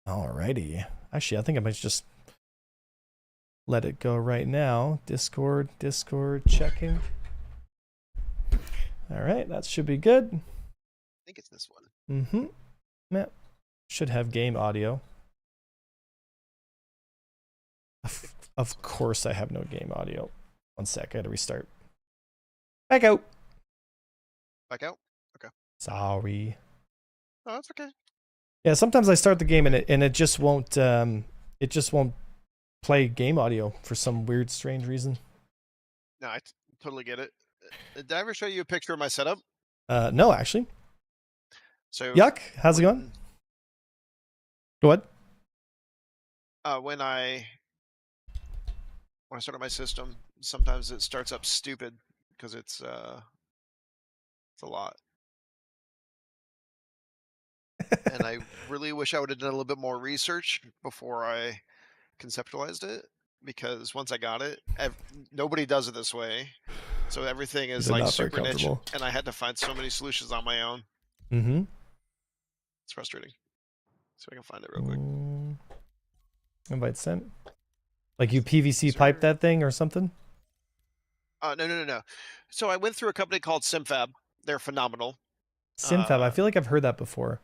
Alrighty. Actually, I think I might just let it go right now. Discord checking. All right, that should be good. I think it's this one. Mm-hmm. Yeah. Should have game audio. Of course I have no game audio. One sec, I gotta restart. Back out. Back out? Okay. Sorry. Oh, that's okay. Yeah, sometimes I start the game and it just won't play game audio for some weird, strange reason. No, I totally get it. Did I ever show you a picture of my setup? No, actually. So Yuck. How's it going? Go ahead. When I start up my system, sometimes it starts up stupid because it's a lot. And I really wish I would have done a little bit more research before I conceptualized it, because once I got it, nobody does it this way. So everything is like super niche, and I had to find so many solutions on my own. Mm-hmm. It's frustrating. See if I can find it real quick. Invite sent. Like you PVC piped that thing or something? No. So I went through a company called SimFab. They're phenomenal. SimFab, I feel like I've heard that before.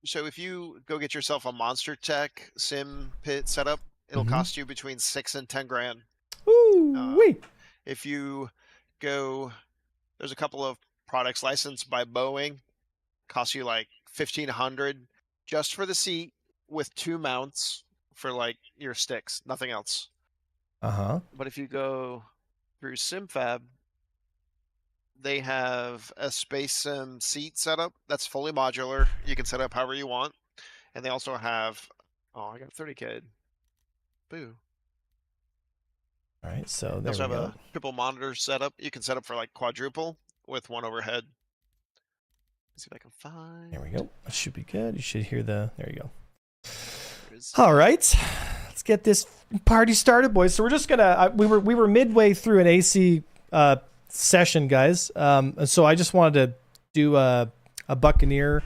So if you go get yourself a Monster Tech Sim Pit setup, it'll cost you between 6 and 10 grand. Ooh, wait. If you go, there's a couple of products licensed by Boeing, cost you like $1,500 just for the seat with 2 mounts for like your sticks, nothing else. But if you go through SimFab, they have a Space Sim seat setup that's fully modular. You can set up however you want. And they also have, oh, I got a 30K. Boo. All right, so they also have a triple monitor setup. You can set up for like quadruple with one overhead. Let's see if I can find. There we go. That should be good. You should hear the. There you go. All right, let's get this party started, boys. So we're just gonna. We were midway through an AC session, guys. And so I just wanted to do a Buccaneer,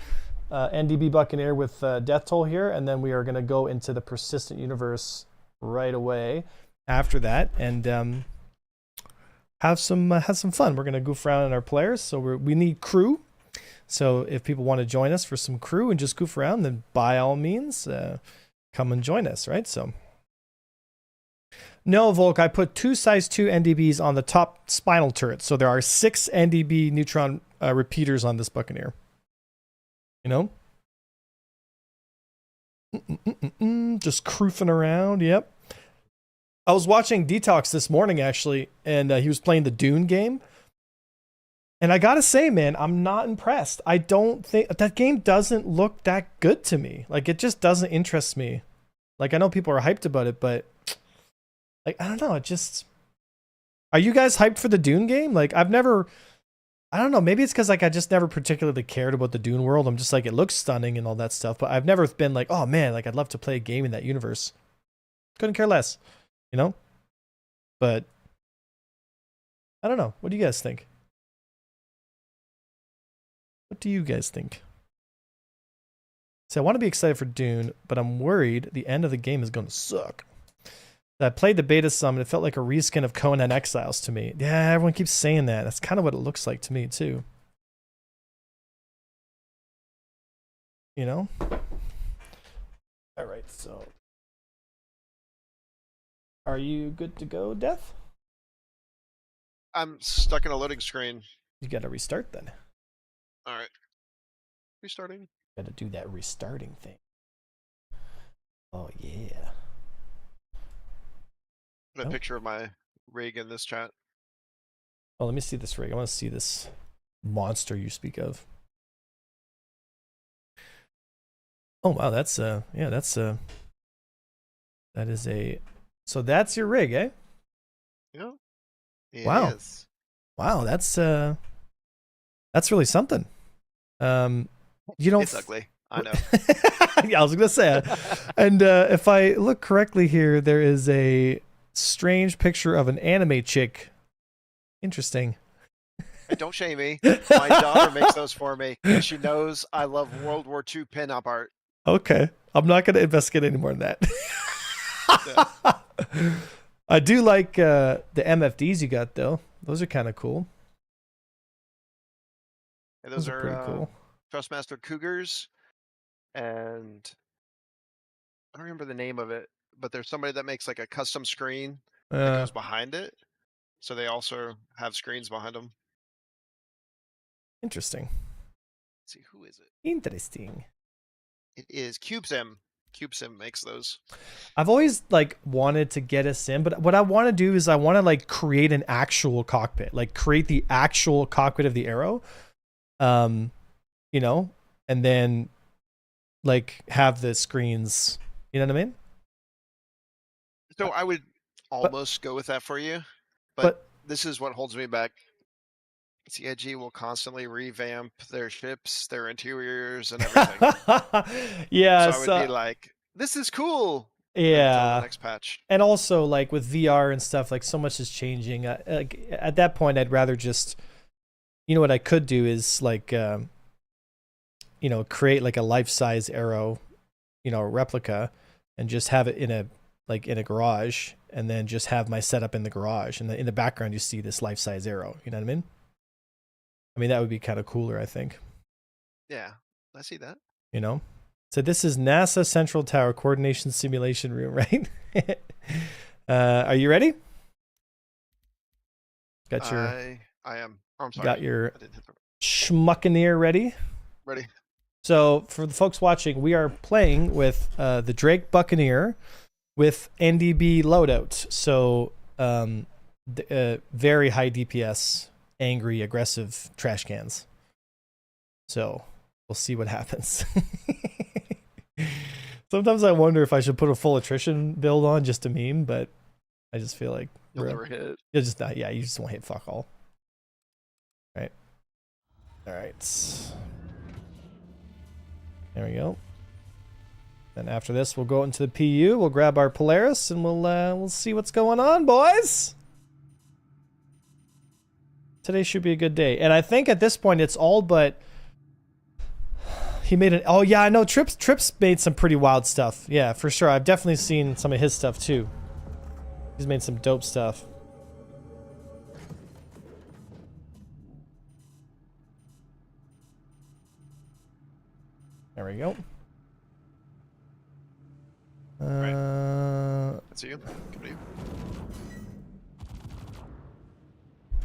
NDB Buccaneer with Death Toll here, and then we are gonna go into the Persistent Universe right away after that, and have some fun. We're gonna goof around in our players, so we need crew. So if people want to join us for some crew and just goof around, then by all means, come and join us, right? So no, Volk, I put 2 size 2 NDBs on the top spinal turret, so there are 6 NDB neutron repeaters on this Buccaneer. You know, just cruising around. Yep. I was watching Detox this morning, actually, and he was playing the Dune game. And I gotta say, man, I'm not impressed. I don't think that game doesn't look that good to me. Like, it just doesn't interest me. Like, I know people are hyped about it, but like, I don't know. It just, are you guys hyped for the Dune game? Like, I don't know. Maybe it's because like I just never particularly cared about the Dune world. I'm just like, it looks stunning and all that stuff, but I've never been like, oh man, like I'd love to play a game in that universe. Couldn't care less, you know? But I don't know. What do you guys think? What do you guys think? So I want to be excited for Dune, but I'm worried the end of the game is going to suck. I played the beta some, and it felt like a reskin of Conan Exiles to me. Yeah, everyone keeps saying that. That's kind of what it looks like to me, too. You know? All right, so. Are you good to go, Death? I'm stuck in a loading screen. You got to restart then. All right. Restarting. Got to do that restarting thing. Oh, yeah. Put a picture of my rig in this chat. Oh, let me see this rig. I want to see this monster you speak of. Oh, wow. That's, yeah, that's, that is a, so that's your rig, eh? Yeah. Wow. Wow. That's really something. You don't. It's ugly. I know. Yeah, I was gonna say. And if I look correctly here, there is a strange picture of an anime chick. Interesting. Don't shame me. My daughter makes those for me. And she knows I love World War II pinup art. Okay. I'm not going to investigate any more than that. Yeah. I do like the MFDs you got, though. Those are kind of cool. And those are pretty cool. Thrustmaster Cougars, and I don't remember the name of it, but there's somebody that makes like a custom screen that goes behind it. So they also have screens behind them. Interesting. Let's see, who is it? Interesting. It is CubeSim. CubeSim makes those. I've always like wanted to get a sim, but what I want to do is I want to like create an actual cockpit, like create the actual cockpit of the Arrow, you know, and then like have the screens. You know what I mean? So I would almost go with that for you, but this is what holds me back. CIG will constantly revamp their ships, their interiors, and everything. Yeah, so I would be like, "This is cool." Yeah. Until the next patch. And also, like with VR and stuff, like so much is changing. At that point, I'd rather just, you know, what I could do is like, you know, create like a life-size Arrow, you know, replica, and just have it in a garage, and then just have my setup in the garage, and in the background you see this life-size Arrow. You know what I mean? I mean, that would be kind of cooler, I think. Yeah, I see that. You know? So this is NASA Central Tower Coordination Simulation Room, right? Are you ready? Got your... I am. Oh, I'm sorry. Got your schmuckaneer ready? Ready. So for the folks watching, we are playing with the Drake Buccaneer with NDB loadout. So very high DPS, angry, aggressive trash cans. So we'll see what happens. Sometimes I wonder if I should put a full attrition build on just to meme, but I just feel like you'll never hit. You'll just not. Yeah, you just won't hit fuck all. Right. All right. There we go. Then after this, we'll go into the PU. We'll grab our Polaris and we'll see what's going on, boys. Today should be a good day, and I think at this point it's all but. He made an... Oh, yeah, I know. Trips made some pretty wild stuff. Yeah, for sure. I've definitely seen some of his stuff, too. He's made some dope stuff. There we go. Right. That's you. Come to you.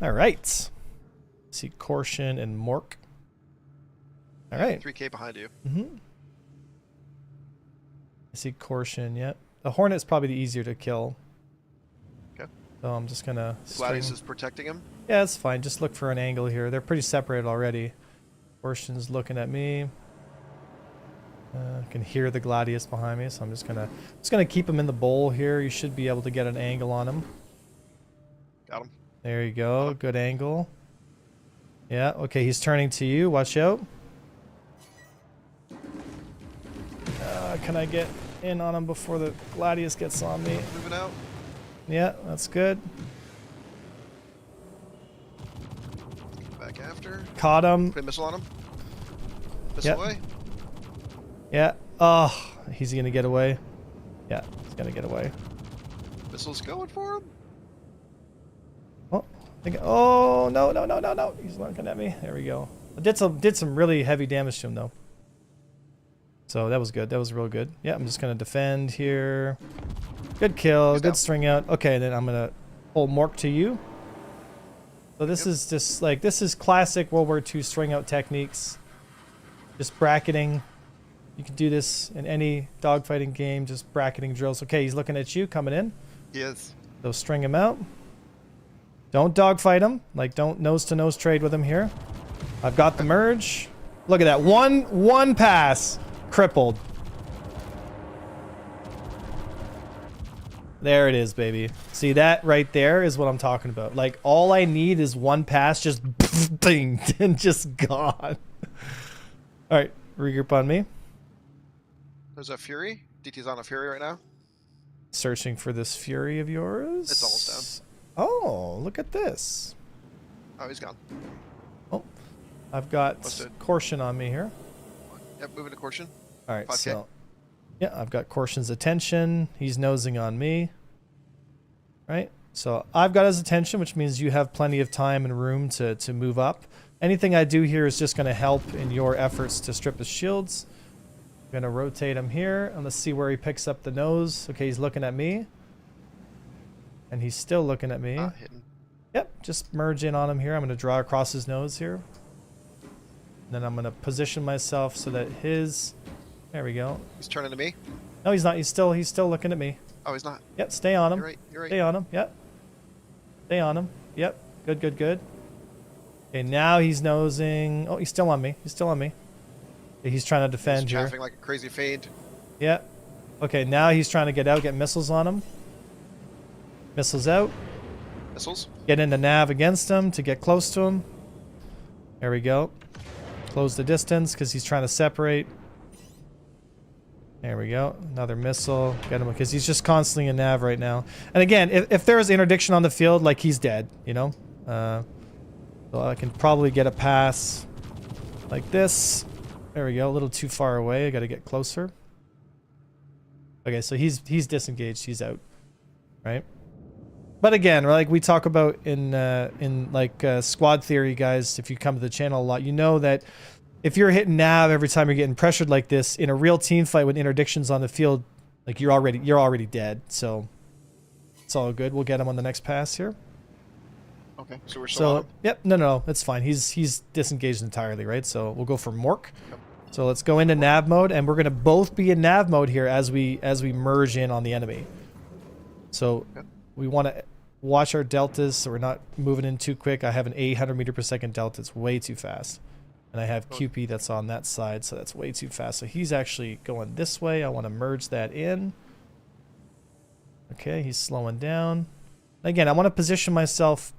All right. Let's see Korshin and Mork. All right. 3K behind you. Mm-hmm. I see Korshin, yeah. The Hornet's probably the easier to kill. Okay. So I'm just gonna... Gladius is protecting him? Yeah, it's fine. Just look for an angle here. They're pretty separated already. Korshin's looking at me. I can hear the Gladius behind me, so I'm just gonna keep him in the bowl here. You should be able to get an angle on him. Got him. There you go. Good angle. Yeah, okay, he's turning to you. Watch out. Can I get in on him before the Gladius gets on me? Moving out. Yeah, that's good. Back after. Caught him. Put a missile on him. Missile away. Yeah. Oh, he's gonna get away. Yeah, he's gonna get away. Missile's going for him. Oh, no. He's looking at me. There we go. I did some really heavy damage to him, though. So that was good. That was real good. Yeah, I'm just going to defend here. Good kill. Good string out. Okay, then I'm going to pull Mork to you. So this is just like, this is classic World War II string out techniques. Just bracketing. You can do this in any dogfighting game, just bracketing drills. Okay, he's looking at you, coming in. Yes. So string him out. Don't dogfight him. Like, don't nose-to-nose trade with him here. I've got the merge. Look at that. One pass. Crippled. There it is, baby. See, that right there is what I'm talking about. Like, all I need is one pass, just bing, and just gone. All right, regroup on me. There's a Fury. DT's on a Fury right now. Searching for this Fury of yours. It's almost down. Oh, look at this. Oh, he's gone. Oh, I've got Korshin on me here. Yep, moving to Korshin. All right, 5K. so Yeah, I've got Korshin's attention. He's nosing on me. Right? So I've got his attention, which means you have plenty of time and room to move up. Anything I do here is just going to help in your efforts to strip his shields. I'm going to rotate him here, and let's see where he picks up the nose. Okay, he's looking at me. And he's still looking at me. Not hitting. Yep, just merge in on him here. I'm going to draw across his nose here. And then I'm going to position myself so that his... There we go. He's turning to me. No, he's not. He's still looking at me. Oh, he's not. Yep, stay on him. You're right. You're right. Stay on him. Yep. Stay on him. Yep. Good, good, good. Okay, now he's nosing. Oh, he's still on me. He's still on me. Okay, he's trying to defend He's here. chaffing like a crazy fade. Yep. Okay, now he's trying to get out, get missiles on him. Missiles out. Missiles. Get into nav against him to get close to him. There we go. Close the distance because he's trying to separate. There we go. Another missile. Get him because he's just constantly in nav right now. And again, if there is interdiction on the field, like he's dead, you know? So I can probably get a pass like this. There we go. A little too far away. I got to get closer. Okay, so he's disengaged. He's out. Right? But again, like we talk about in squad theory, guys, if you come to the channel a lot, you know that if you're hitting nav every time you're getting pressured like this in a real team fight with interdictions on the field, like you're already dead. So it's all good. We'll get him on the next pass here. Okay, so we're still on him? Yep, no, that's fine. He's disengaged entirely, right? So we'll go for Mork. Yep. So let's go into nav mode, and we're gonna both be in nav mode here as we merge in on the enemy. So yep. We want to watch our deltas so we're not moving in too quick. I have an 800 meter per second delta. It's way too fast. And I have QP that's on that side, so that's way too fast. So he's actually going this way. I want to merge that in. Okay, he's slowing down. Again, I want to position myself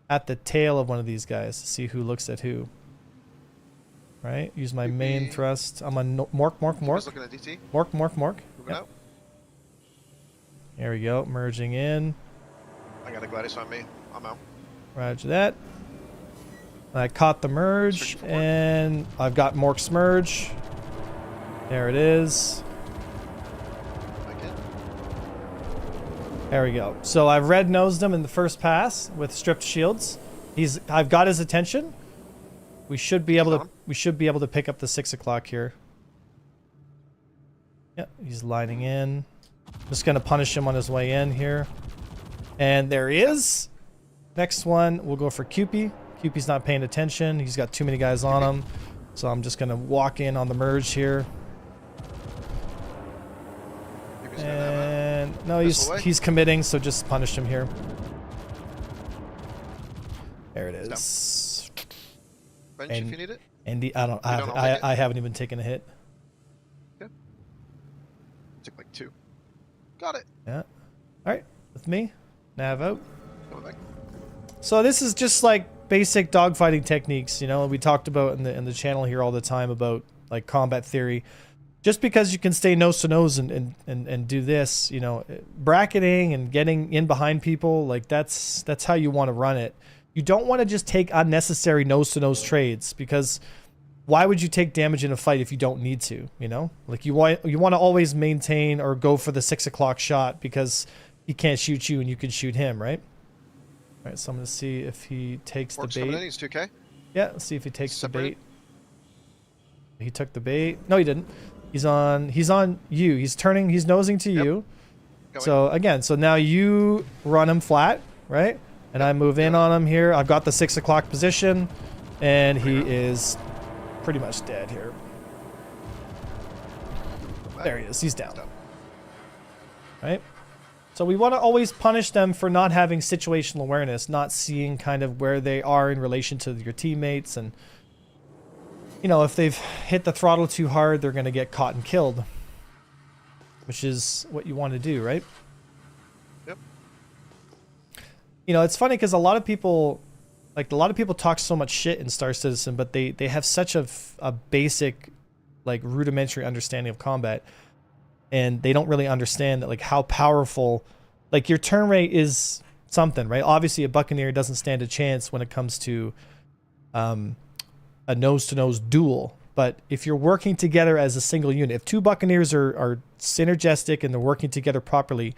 at the tail of one of these guys to see who looks at who. Right? Use my main thrust. I'm on Mork. Looking at DT. Mork. Moving Yep. out. There we go. Merging in. I got a Gladius on me. I'm out. Roger that. I caught the merge, and I've got Mork's merge. There it is. There we go. So I've red-nosed him in the first pass with stripped shields. I've got his attention. We should be able to pick up the 6 o'clock here. Yep, he's lining in. Just gonna punish him on his way in here. And there he is. Next one, we'll go for Cupie. Cupie's not paying attention. He's got too many guys on him. So I'm just gonna walk in on the merge here. And no, he's committing, so just punish him here. There it is. Bench if you need it. And I haven't even taken a hit. Okay. Took like 2. Got it. Yeah. All right, with me, nav out. Coming back. So this is just like basic dogfighting techniques, you know, we talked about in the channel here all the time about like combat theory. Just because you can stay nose to nose and do this, you know, bracketing and getting in behind people, like that's how you want to run it. You don't want to just take unnecessary nose to nose trades, because why would you take damage in a fight if you don't need to, you know? Like you want to always maintain or go for the 6 o'clock shot because he can't shoot you and you can shoot him, right? All right, so I'm going to see if he takes the bait. Coming in, he's 2K. Yeah, let's see if he takes the bait. He took the bait. No, he didn't. He's on you. He's nosing to you. So again, so now you run him flat, right? And I move in on him here. I've got the 6 o'clock position, and he is pretty much dead here. There he is. He's down. Right? So we want to always punish them for not having situational awareness, not seeing kind of where they are in relation to your teammates. And, you know, if they've hit the throttle too hard, they're going to get caught and killed, which is what you want to do, right? Yep. You know, it's funny because a lot of people talk so much shit in Star Citizen, but they have such a basic, like, rudimentary understanding of combat. And they don't really understand that, like, how powerful, like, your turn rate is something, right? Obviously, a Buccaneer doesn't stand a chance when it comes to a nose-to-nose duel, But if you're working together as a single unit, if two Buccaneers are synergistic and they're working together properly,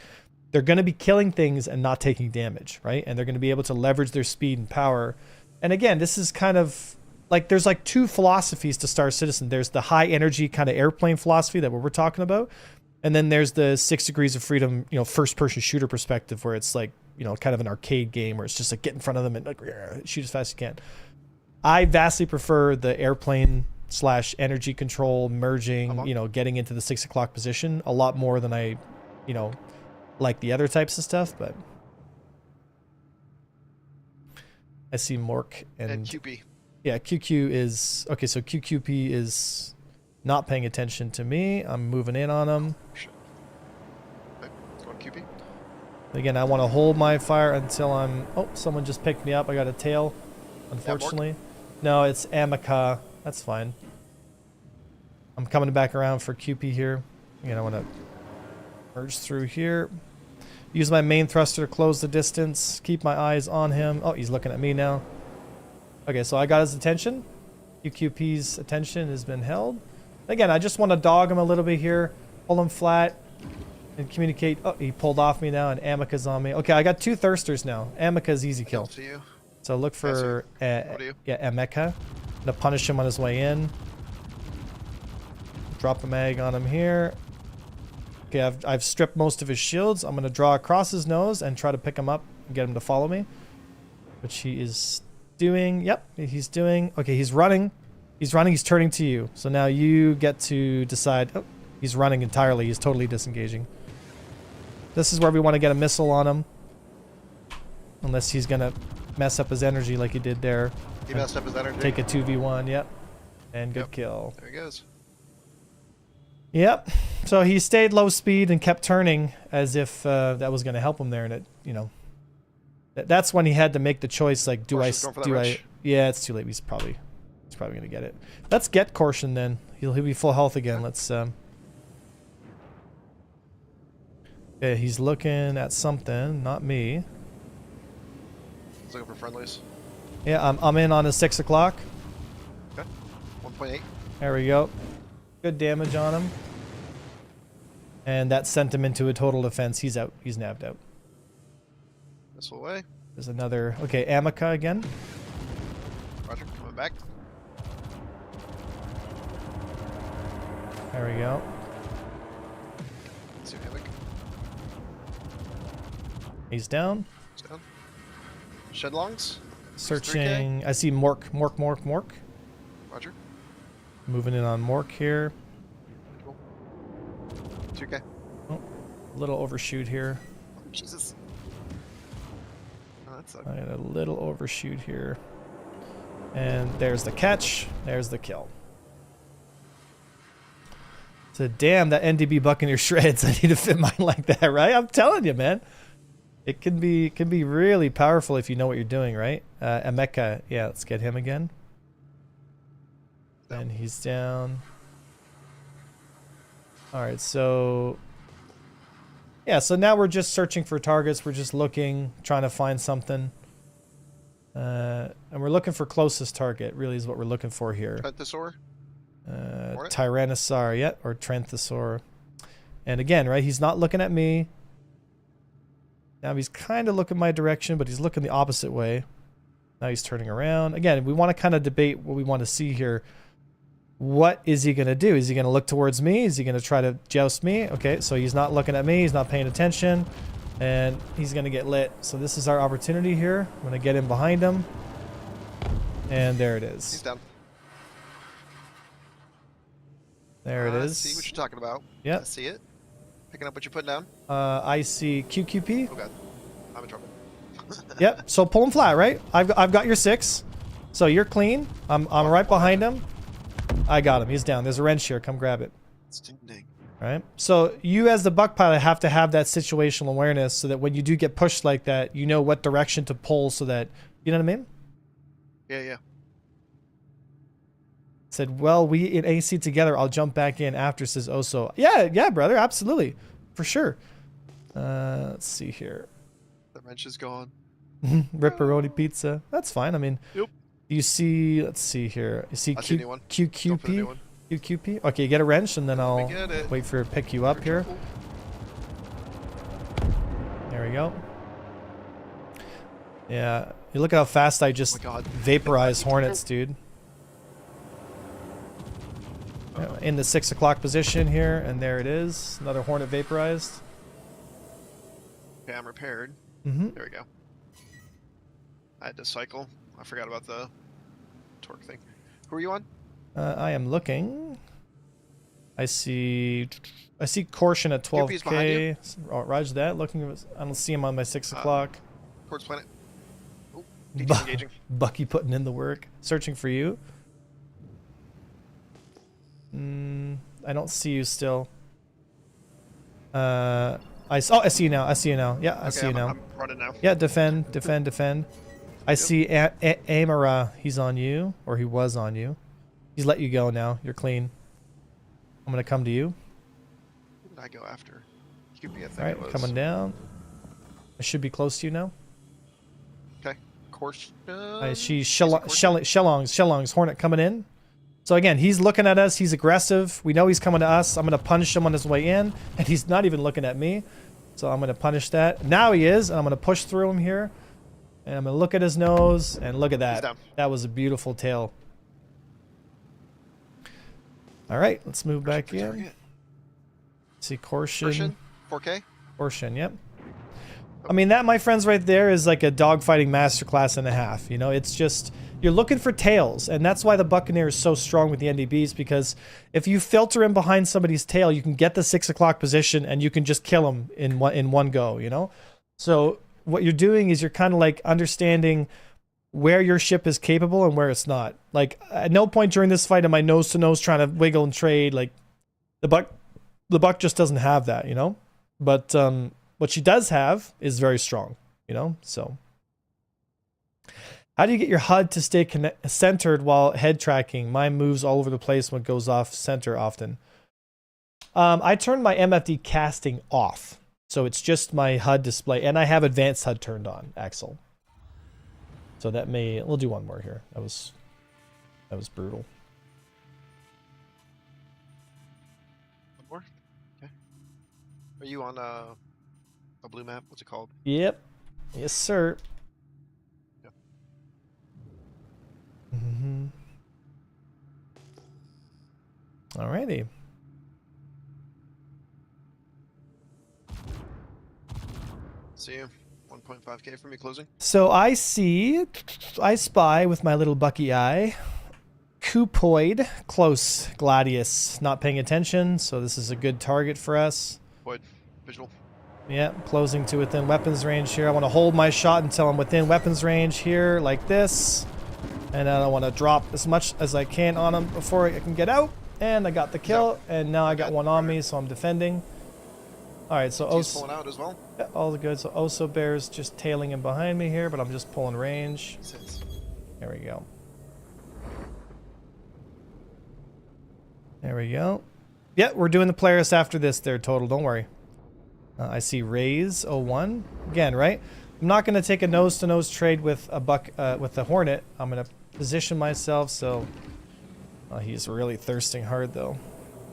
they're going to be killing things and not taking damage, right? And they're going to be able to leverage their speed and power. And again, this is kind of like, there's like two philosophies to Star Citizen. There's the high energy kind of airplane philosophy that we're talking about. And then there's the 6 Degrees of Freedom, you know, first person shooter perspective, where it's like, you know, kind of an arcade game where it's just like get in front of them and like shoot as fast as you can. I vastly prefer the airplane / energy control merging, you know, getting into the 6 o'clock position a lot more than I, you know, like the other types of stuff. But I see Mork and QP. Yeah, QQ is okay. So QQP is not paying attention to me. I'm moving in on him. Okay. Going QP. Again, I want to hold my fire until I'm. Oh, someone just picked me up. I got a tail. Unfortunately, no, it's Amica. That's fine. I'm coming back around for QP here. Again, I want to merge through here. Use my main thruster to close the distance. Keep my eyes on him. Oh, he's looking at me now. Okay, so I got his attention. QQP's attention has been held. Again, I just want to dog him a little bit here. Pull him flat and communicate. Oh, he pulled off me now and Amica's on me. Okay, I got 2 thirsters now. Amica's easy kill. So look for Amica. I'm going to punish him on his way in. Drop a mag on him here. Okay, I've stripped most of his shields. I'm going to draw across his nose and try to pick him up and get him to follow me. Which he is doing. Yep, he's doing. Okay, he's running. He's running. He's turning to you. So now you get to decide. Oh, he's running entirely. He's totally disengaging. This is where we want to get a missile on him. Unless he's going to mess up his energy like he did there. He messed up his energy. Take a 2v1. Yep. And good kill. There he goes. Yep. So he stayed low speed and kept turning as if that was going to help him there. And it, you know, that's when he had to make the choice. Like, do I? Yeah, it's too late. He's probably going to get it. Let's get Caution then. He'll be full health again. Let's. Okay, he's looking at something, not me. He's looking for friendlies. Yeah, I'm in on his 6 o'clock. Okay. 1.8. There we go. Good damage on him. And that sent him into a total defense. He's out. He's nabbed out. Missile away. There's another. Okay, Amica again. Roger, coming back. There we go. See him. He's down. He's down. Shedlongs. Searching. I see Mork. Roger. Moving in on Mork here. Cool. 2K. Oh, a little overshoot here. Oh, Jesus. Oh, that sucked. I got a little overshoot here. And there's the catch. There's the kill. So damn, that NDB Buccaneer shreds. I need to fit mine like that, right? I'm telling you, man. It can be really powerful if you know what you're doing, right? Emeka, yeah, let's get him again. And he's down. All right, so yeah, so now we're just searching for targets. We're just looking, trying to find something. And we're looking for closest target, really is what we're looking for here. Trentosaur? Tyrannosaur, yeah, or Trentosaur. And again, right, he's not looking at me. Now he's kind of looking my direction, but he's looking the opposite way. Now he's turning around. Again, we want to kind of debate what we want to see here. What is he going to do? Is he going to look towards me? Is he going to try to joust me? Okay, so he's not looking at me. He's not paying attention. And he's going to get lit. So this is our opportunity here. I'm going to get in behind him. And there it is. He's down. There it is. I see what you're talking about. Yep. I see it. Picking up what you're putting down. I see QQP. Oh god, I'm in trouble. Yep. So pull him flat, right? I've got your 6. So you're clean. I'm right behind him. I got him. He's down. There's a wrench here. Come grab it. Ding. All right. So you as the buck pilot have to have that situational awareness so that when you do get pushed like that, you know what direction to pull so that, you know what I mean? Yeah. Said, well, we in AC together. I'll jump back in after, says Oso. Yeah, brother. Absolutely. For sure. Let's see here. The wrench is gone. Ripperoni pizza. That's fine. I mean, yep. You see, let's see here. You see I see a new one. Go for the new QQP? one. QQP? Okay, get a wrench and then I'll get it. wait for it to pick you up here. Careful. There we go. Yeah, you look at how fast I just Oh my God. vaporize hornets, dude. Yeah, in the 6 o'clock position here, and there it is. Another hornet vaporized. Okay, I'm repaired. Mm-hmm. There we go. I had to cycle. I forgot about the torque thing. Who are you on? I am looking. I see Caution at QP's behind 12k. Oh, roger that. Looking, I don't see him on my 6 o'clock. Towards planet. Oh, DT's engaging. Bucky putting in the work. Searching for you. I don't see you still. I see you now. I see you now. Yeah, I see you now. I'm running now. Yeah, defend. I see Amara. He's on you, or he was on you. He's let you go now. You're clean. I'm gonna come to you. Who did I go after? QP, I think All right, it was. coming down. I should be close to you now. Okay, course. I see Shellong's Hornet coming in. So again, he's looking at us. He's aggressive. We know he's coming to us. I'm gonna punish him on his way in, and he's not even looking at me. So I'm gonna punish that. Now he is, and I'm gonna push through him here. And I'm gonna look at his nose, and look at He's that. down. That was a beautiful tail. All right, let's move back in. Target. See Caution. 4K? Caution, yep. I mean, that, my friends, right there is like a dogfighting masterclass and a half. You know, it's just, you're looking for tails, and that's why the Buccaneer is so strong with the NDBs, because if you filter in behind somebody's tail, you can get the 6 o'clock position, and you can just kill them in one go, you know? So what you're doing is you're kind of like understanding where your ship is capable and where it's not. Like, at no point during this fight am I nose to nose trying to wiggle and trade. Like, the Buck just doesn't have that, you know? But what she does have is very strong, you know? So how do you get your HUD to stay centered while head tracking? Mine moves all over the place when it goes off center often. I turned my MFD casting off, so it's just my HUD display, and I have advanced HUD turned on, Axel. So that we'll do one more here. That was brutal. One more? Okay. Are you on a blue map? What's it called? Yep. Yes, sir. Yep. Mm-hmm. Alrighty. See you. 1.5K for me closing. So I spy with my little Bucky eye. Cupoid, close, Gladius, not paying attention, so this is a good target for us. Void. Visual. Yeah, closing to within weapons range here. I want to hold my shot until I'm within weapons range here, like this. And then I want to drop as much as I can on him before I can get out. And I got the kill, and now I got one on me, so I'm defending. Alright, so He's pulling out as well. Yeah, all good. So Oso Bear's just tailing in behind me here, but I'm just pulling range. There we go. There we go. Yeah, we're doing the Polaris after this there, total. Don't worry. I see Raze 01. Again, right? I'm not going to take a nose-to-nose trade with a with the Hornet. I'm going to position myself so... Oh, he's really thirsting hard, though.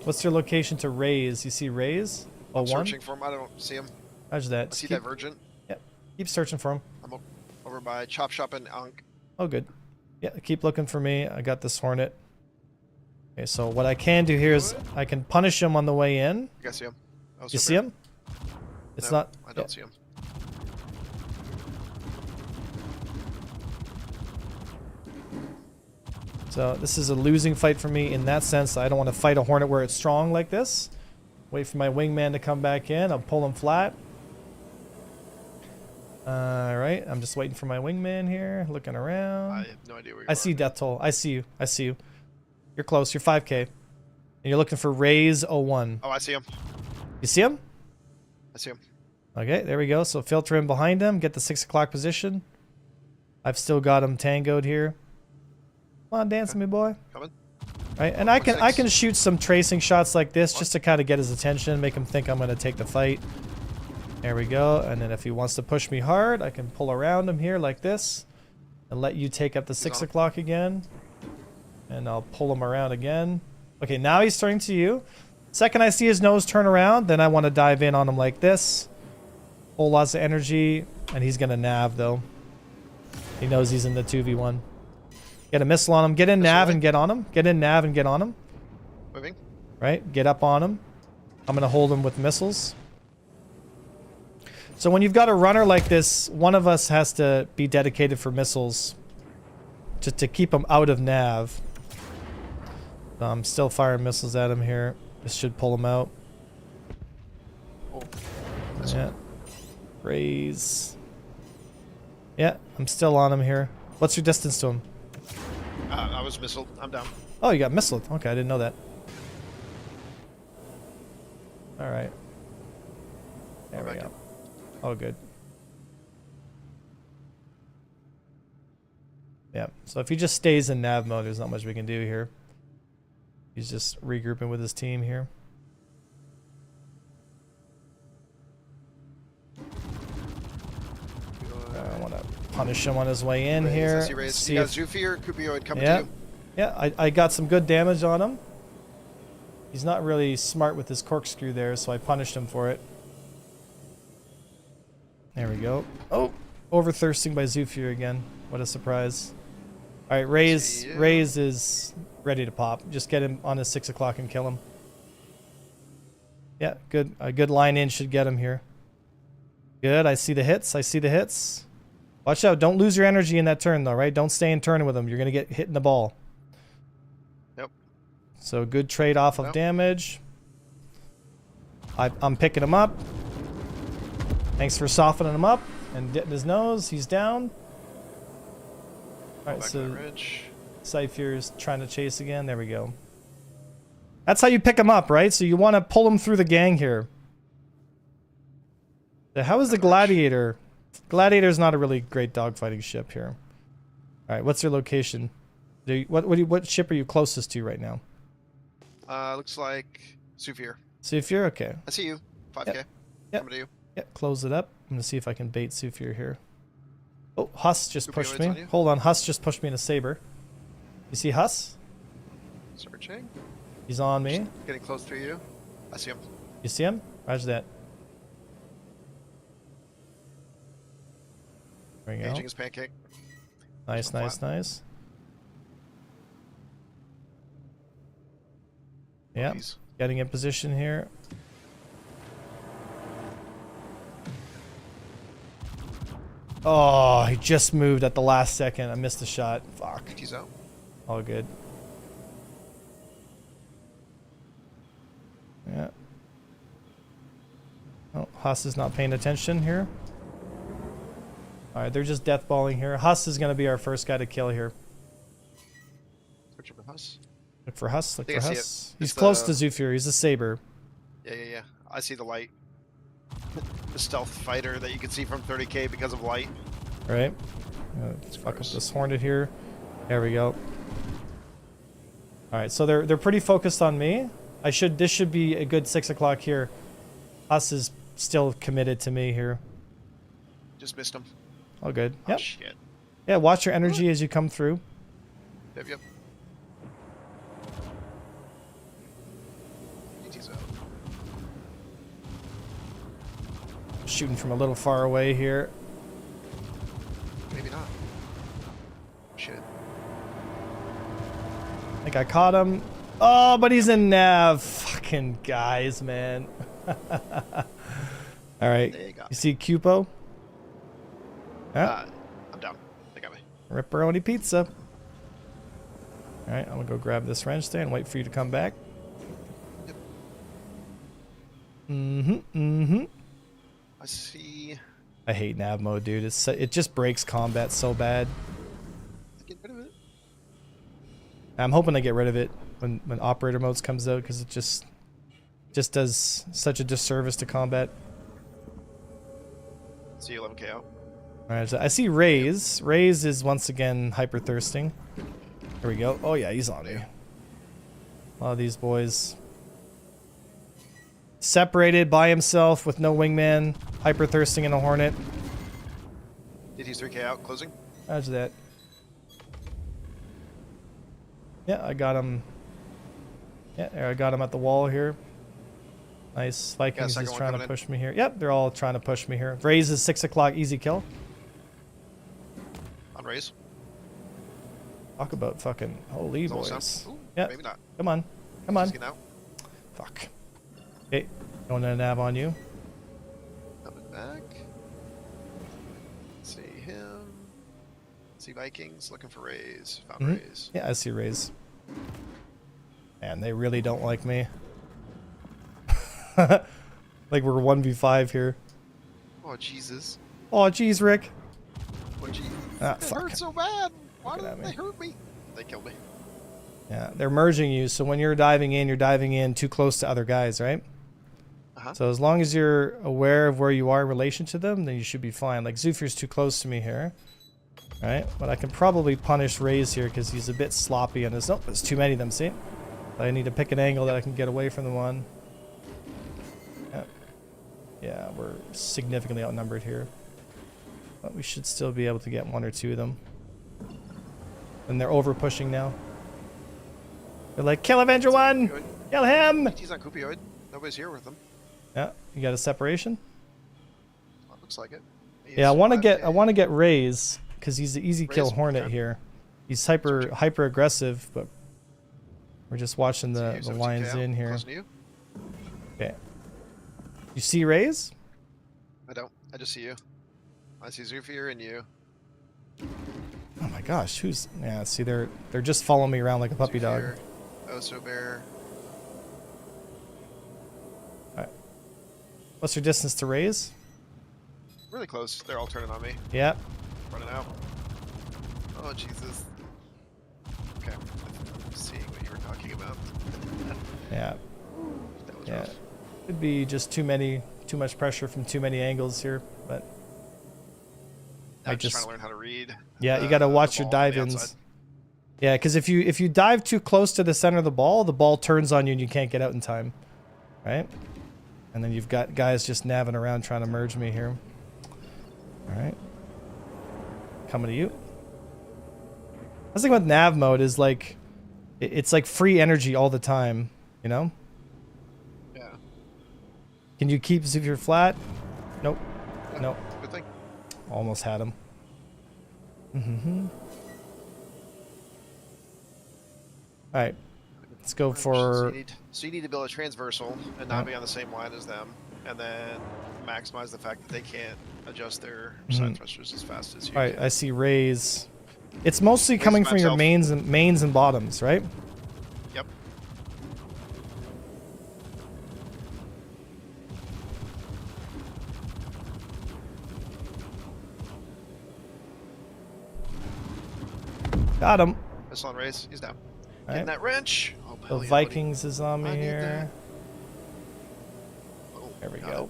What's your location to Raze? You see Raze? I'm 01? searching for him. I don't see him. How's that? I see Divergent. Yeah, keep searching for him. I'm over by Chop Shop and Ankh. Oh, good. Yeah, keep looking for me. I got this Hornet. Okay, so what I can do here is I can punish him on the way in. I see him. You see him? It's no, not... I don't see him. So this is a losing fight for me in that sense. I don't want to fight a Hornet where it's strong like this. Wait for my wingman to come back in. I'll pull him flat. Alright, I'm just waiting for my wingman here. Looking around. I have no idea where you are. I see Death Toll. I see you. I see you. You're close. You're 5k. And you're looking for Raze 01. Oh, I see him. You see him? I see him. Okay, there we go. So filter in behind him. Get the 6 o'clock position. I've still got him tangoed here. Come on, dance, me boy. Coming. Right, and I can shoot some tracing shots like this just to kind of get his attention, make him think I'm going to take the fight. There we go. And then if he wants to push me hard, I can pull around him here like this. and let you take up the 6 on. o'clock again. And I'll pull him around again. Okay, now he's turning to you. Second I see his nose turn around, then I want to dive in on him like this. Pull lots of energy, and he's going to nav, though. He knows he's in the 2v1. Get a missile on him. Get in nav and get on him. Get in nav and get on him. Moving. Right? Get up on him. I'm going to hold him with missiles. So when you've got a runner like this, one of us has to be dedicated for missiles. Just to keep him out of nav. So I'm still firing missiles at him here. This should pull him out. Oh. Yeah. Raise. Yeah, I'm still on him here. What's your distance to him? I was missiled. I'm down. Oh, you got missiled. Okay, I didn't know that. Alright. There we go. Oh, good. Yeah, so if he just stays in nav mode, there's not much we can do here. He's just regrouping with his team here. I want to punish him on his way in here. See you got Zufir, Cupioid coming yeah. to you. Yeah, I got some good damage on him. He's not really smart with his corkscrew there, so I punished him for it. There we go. Oh, overthirsting by Zufir again. What a surprise. All right, Raze is ready to pop. Just get him on his 6 o'clock and kill him. Yeah, good. A good line in should get him here. Good. I see the hits. I see the hits. Watch out. Don't lose your energy in that turn, though, right? Don't stay in turn with him. You're going to get hit in the ball. Yep. So good trade-off of damage. I'm picking him up. Thanks for softening him up and getting his nose. He's down. All right, so Cypher's trying to chase again. There we go. That's how you pick him up, right? So you want to pull him through the gang here. So how is the Gladiator? Gladiator's not a really great dogfighting ship here. All right, what's your location? What ship are you closest to right now? Looks like Zufir. Zufir, okay. I see you. 5K. Yep. Coming to you. Yeah, close it up. I'm gonna see if I can bait Zufir here. Oh, Huss just pushed me. On Hold on, Huss just pushed me in a saber. You see Huss? Searching. He's on me. Just getting close to you. I see him. You see him? Roger that. There we go. Aging his pancake. Nice, nice, nice. Yeah, getting in position here. Oh, he just moved at the last second. I missed the shot. Fuck. He's out. All good. Yeah. Oh, Huss is not paying attention here. Alright, they're just deathballing here. Huss is going to be our first guy to kill here. Searching for Huss. Look for Huss. Look for Huss. He's it's close to Zufir. He's a saber. Yeah. I see the light. The stealth fighter that you can see from 30K because of light. Right. Let's fuck up this Hornet here. There we go. Alright, so they're pretty focused on me. This should be a good 6 o'clock here. Huss is still committed to me here. Just missed him. All good. Oh, yep. shit. Yeah, watch your energy as you come through. Yep. ET's out. Shooting from a little far away here. Maybe not. Shit. I think I caught him. Oh, but he's in nav. Fucking guys, man. All right. There you go. You see Cupo? Yeah. I'm down. They got me. Ripperoni pizza. All right, I'm gonna go grab this wrench there and wait for you to come back. Yep. I see. I hate nav mode, dude. It just breaks combat so bad. Get rid of it. I'm hoping I get rid of it when operator modes comes out because it just does such a disservice to combat. See 11K out. All right, so I see Raze. Raze is once again hyper thirsting. Here we go. Oh yeah, he's on me. A lot of these boys separated by himself with no wingman, hyper thirsting in a Hornet. Did he's 3K out, closing? Roger that. Yeah, I got him. Yeah, there, I got him at the wall here. Nice. Vikings is trying to push me here. Yep, they're all trying to push me here. Raise is 6 o'clock, easy kill. On raise. Talk about fucking holy boys. Yeah, maybe not. Come on. Come on. Out. Fuck. Okay, going to nav on you. Coming back. See him. See Vikings looking for raise. Found raise. Yeah, I see raise. Man, they really don't like me. Like we're 1v5 here. Oh Jesus. Oh jeez, Rick. Oh jeez. Ah, it fuck. hurt so bad. Why did they hurt me? They killed me. Yeah, they're merging you, so when you're diving in too close to other guys, right? So as long as you're aware of where you are in relation to them, then you should be fine. Like Zufir's too close to me here. Right? But I can probably punish Raze here because he's a bit sloppy on his... Oh, there's too many of them, see? I need to pick an angle that I can get away from the one. Yeah, we're significantly outnumbered here. But we should still be able to get 1 or 2 of them. And they're over pushing now. They're like, kill Avenger 1! Kill him! He's on Cupioid. Nobody's here with him. Yeah, you got a separation? Well, looks like it. Yeah, I want to get Raze because he's the easy kill Hornet here. He's hyper aggressive, but we're just watching the lines in here. Okay. You see Raze? I don't. I just see you. I see Zufir and you. Oh my gosh, who's... Yeah, see, they're just following me around like a puppy dog. Oso Bear. Alright. What's your distance to Raze? Really close. They're all turning on me. Yep. Running out. Oh, Jesus. Okay. I'm seeing what you were talking about. Yeah. That was rough. Could be just too much pressure from too many angles here, but... I'm just trying to learn how to read. Yeah, you got to watch your dive-ins. Yeah, because if you dive too close to the center of the ball turns on you and you can't get out in time, right? And then you've got guys just nabbing around trying to merge me here. All right, coming to you. The thing with nav mode is like, it's like free energy all the time, you know? Yeah. Can you keep Zufir flat? Nope. Yeah, nope. Good thing. Almost had him. Mm-hmm. All right, let's go for... So you need to build a transversal and not be on the same line as them, and then maximize the fact that they can't adjust their side thrusters as fast as you All right, can. I see Raze. It's mostly coming from your mains and bottoms, right? Yep. Got him. Missile on Raze. He's down. All Getting right. that wrench. Oh, The Vikings is on me here. Oh, there we go.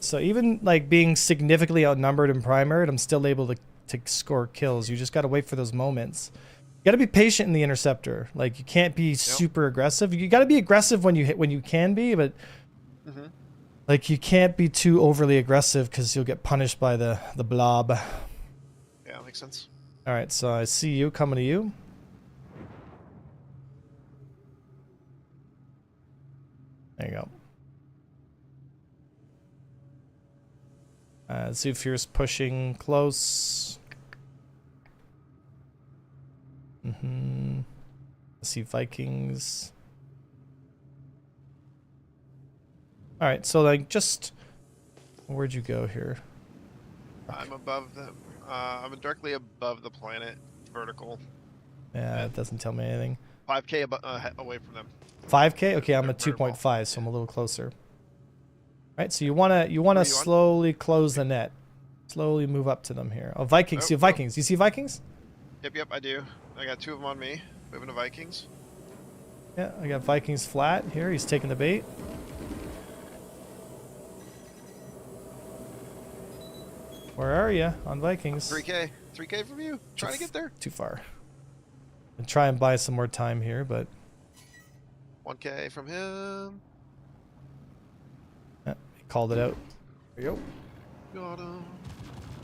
So even like being significantly outnumbered and primared, I'm still able to score kills. You just got to wait for those moments. You got to be patient in the interceptor. Like you can't be super aggressive. You got to be aggressive when you can be, but like you can't be too overly aggressive because you'll get punished by the blob. Yeah, makes sense. All right, so I see you coming to you. There you go. Zufir's pushing close. I see Vikings. All right, so like just... Where'd you go here? I'm above them. I'm directly above the planet, vertical. Yeah, it doesn't tell me anything. 5K away from them. 5K? Okay, I'm at 2.5, so I'm a little closer. All right, so you wanna slowly close the net. Slowly move up to them here. Oh, Vikings. See Vikings. You see Vikings? Yep, I do. I got 2 of them on me. Moving to Vikings. Yeah, I got Vikings flat here. He's taking the bait. Where are you on Vikings? 3K. 3K from you. Trying to get there. Too far. And try and buy some more time here, but 1K from him. he called it out. There you go. Got him.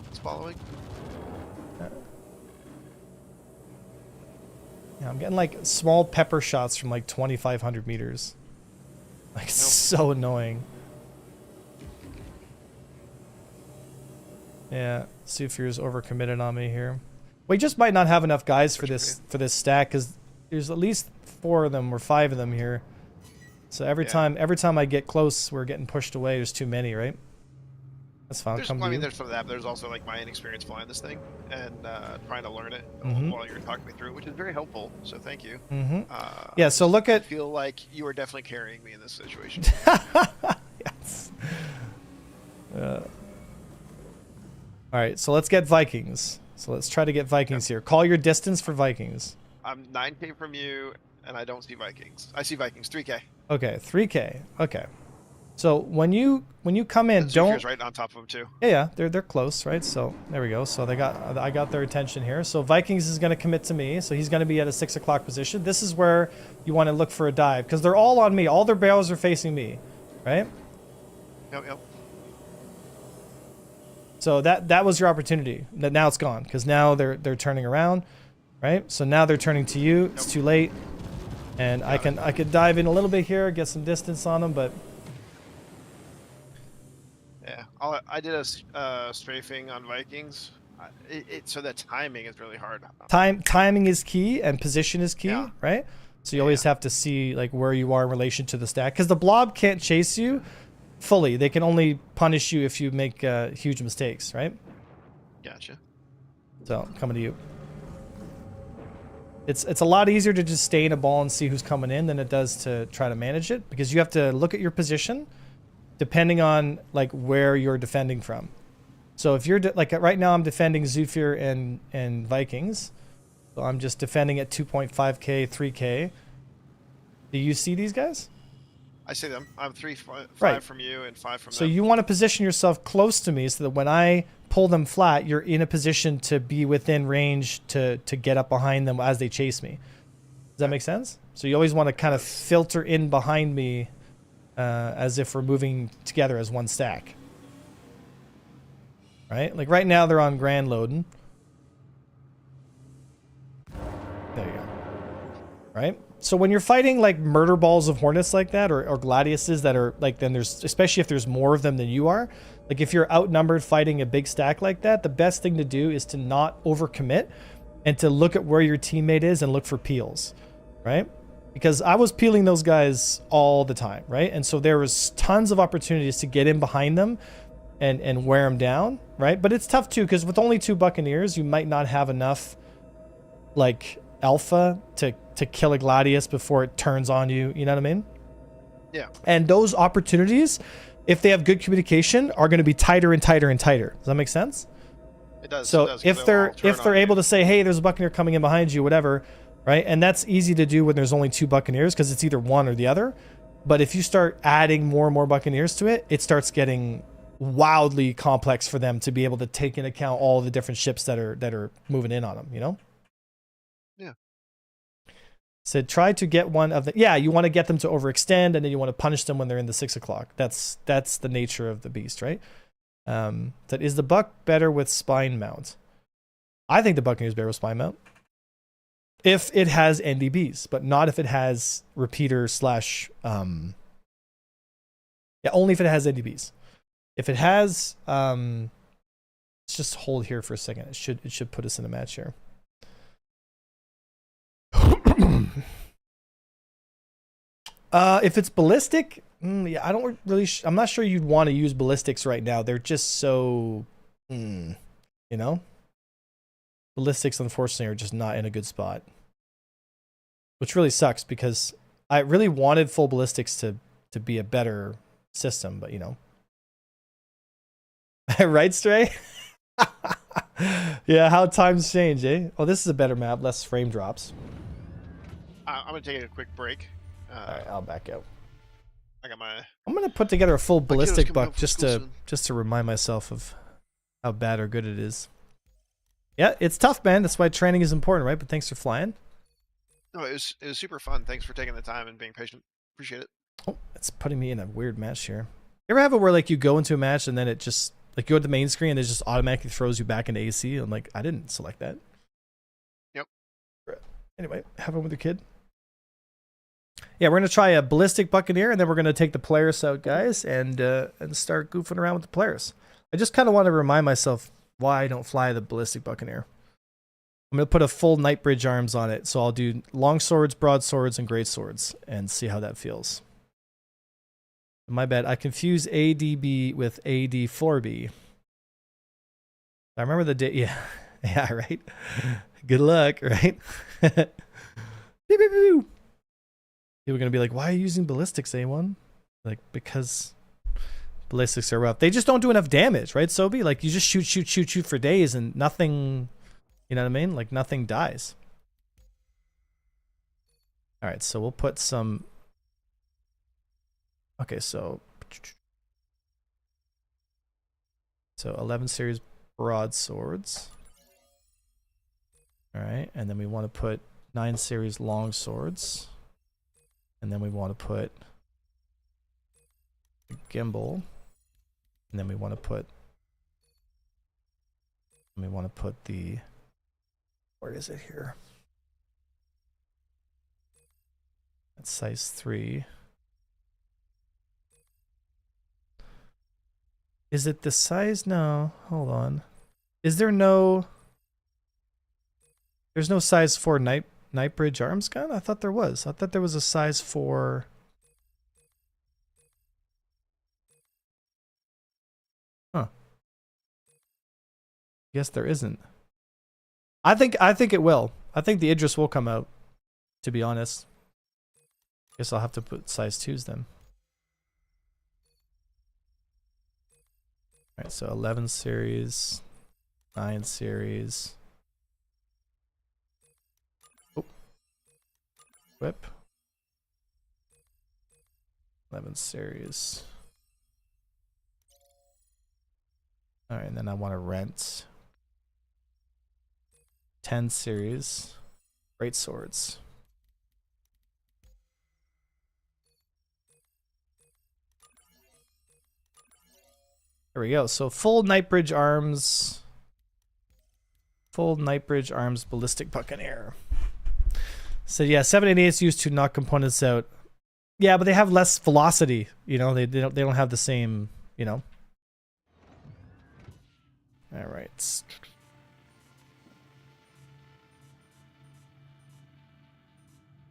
It's following. Yeah, I'm getting like small pepper shots from like 2,500 meters. Like so annoying. Yeah, Sufir's overcommitted on me here. We just might not have enough guys for this stack because there's at least 4 of them or 5 of them here. So every time I get close, we're getting pushed away. There's too many, right? That's fine. There's, I mean, there's some of that, but there's also like my inexperience flying this thing and trying to learn it while you're talking me through it, which is very helpful. So thank you. Yeah. So look at. I feel like you are definitely carrying me in this situation. Yes. All right. So let's get Vikings. So let's try to get Vikings here. Call your distance for Vikings. I'm 9K from you, and I don't see Vikings. I see Vikings 3K. Okay, 3K. Okay. So when you come in, don't right on top of them too. Yeah, they're close, right? So there we go. So I got their attention here. So Vikings is going to commit to me. So he's going to be at a 6 o'clock position. This is where you want to look for a dive because they're all on me. All their barrels are facing me, right? Yep. So that was your opportunity. Now it's gone because now they're turning around, right? So now they're turning to you. It's too late, and I could dive in a little bit here, get some distance on them, but. Yeah, I did a strafing on Vikings. So the timing is really hard. Timing is key and position is key, right? So you always have to see like where you are in relation to the stack because the blob can't chase you fully. They can only punish you if you make huge mistakes, right? Gotcha. So coming to you. It's a lot easier to just stay in a ball and see who's coming in than it does to try to manage it because you have to look at your position depending on like where you're defending from. So if you're like right now I'm defending Zufir and Vikings. So I'm just defending at 2.5k, 3k. Do you see these guys? I see them. I'm 5 right. from you and 5 from them. So you want to position yourself close to me so that when I pull them flat, you're in a position to be within range to get up behind them as they chase me. Does that make sense? So you always want to kind of filter in behind me as if we're moving together as one stack. Right? Like right now they're on grand loading. There you go. Right? So when you're fighting like murder balls of hornets like that or gladiuses that are like then there's especially if there's more of them than you are, like if you're outnumbered fighting a big stack like that, the best thing to do is to not overcommit and to look at where your teammate is and look for peels, right? Because I was peeling those guys all the time, right? And so there was tons of opportunities to get in behind them and wear them down, right? But it's tough too because with only 2 Buccaneers, you might not have enough like alpha to kill a gladius before it turns on you. You know what I mean? Yeah. And those opportunities, if they have good communication, are going to be tighter and tighter and tighter. Does that make sense? It does. So it does, if they're able to say, hey, there's a Buccaneer coming in behind you, whatever, right? And that's easy to do when there's only 2 Buccaneers because it's either one or the other. But if you start adding more and more Buccaneers to it, it starts getting wildly complex for them to be able to take into account all the different ships that are moving in on them, you know? Yeah. So try to get one of the, you want to get them to overextend and then you want to punish them when they're in the 6 o'clock. That's the nature of the beast, right? That is the Buck better with spine mount? I think the Buccaneer's better with spine mount. If it has NDBs, but not if it has repeater slash, only if it has NDBs. If it has, let's just hold here for a second. It should put us in a match here. If it's ballistic, I don't really. I'm not sure you'd want to use ballistics right now. They're just so, you know. Ballistics, unfortunately, are just not in a good spot, which really sucks because I really wanted full ballistics to be a better system, but you know. Right, Stray? Yeah, how times change, eh? Oh, this is a better map, less frame drops. I'm gonna take a quick break. All right, I'll back out. I'm gonna put together a full ballistic buck just to remind myself of how bad or good it is. Yeah, it's tough, man. That's why training is important, right? But thanks for flying. No, it was super fun. Thanks for taking the time and being patient. Appreciate it. Oh, it's putting me in a weird match here. You ever have it where like you go into a match and then it just like you go to the main screen and it just automatically throws you back into AC? I'm like, I didn't select that. Yep. Anyway, have fun with your kid. Yeah, we're gonna try a Ballistic Buccaneer, and then we're gonna take the Polaris out, guys, and start goofing around with the Polaris. I just kind of want to remind myself why I don't fly the Ballistic Buccaneer. I'm gonna put a full Night Bridge arms on it, so I'll do long swords, broadswords, and great swords, and see how that feels. My bad, I confuse ADB with AD4B. I remember the day. Yeah, yeah, right. Good luck, right? Pew, pew, pew. People are gonna be like, "Why are you using ballistics, A1?" Like, because ballistics are rough. They just don't do enough damage, right? Sobi, like you just shoot for days and nothing. You know what I mean? Like nothing dies. All right, so we'll put some. Okay, so 11 series broadswords. All right, and then we want to put 9 series long swords. And then we want to put the gimbal. And then we want to put the, where is it here? That's size 3. Is it the size? No, hold on. Is there no, there's no size 4 Night Bridge arms gun? I thought there was. I thought there was a size 4. Huh. Guess there isn't. I think it will. I think the Idris will come out, to be honest. Guess I'll have to put size 2s then. Alright, so 11 series, 9 series. Whip. 11 series. Alright, and then I want to rent 10 series great swords. There we go. So full Night Bridge arms. Full Night Bridge arms Ballistic Buccaneer. So yeah, 788 is used to knock components out. Yeah, but they have less velocity. You know, they don't have the same. You know. All right.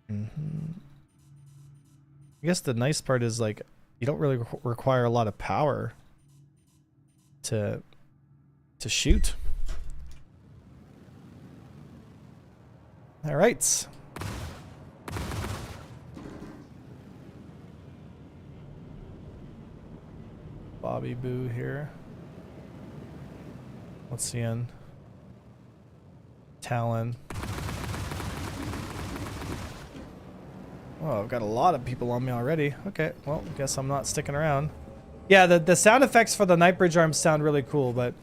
I guess the nice part is like you don't really require a lot of power to shoot. All right. Bobby Boo here. What's he in? Talon. Oh, I've got a lot of people on me already. Okay, well, guess I'm not sticking around. Yeah, the sound effects for the Night Bridge arms sound really cool, but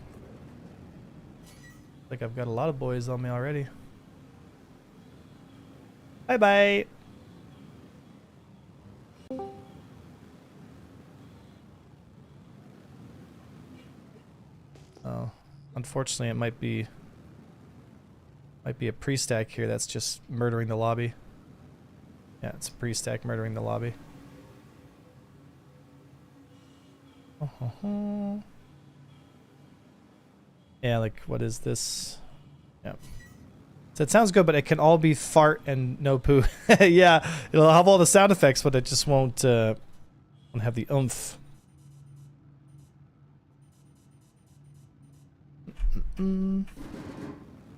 I think I've got a lot of boys on me already. Bye-bye. Oh, unfortunately, it might be a pre-stack here that's just murdering the lobby. Yeah, it's a pre-stack murdering the lobby. Yeah, like what is this? Yeah. So it sounds good, but it can all be fart and no poo. Yeah, it'll have all the sound effects, but it just won't have the oomph.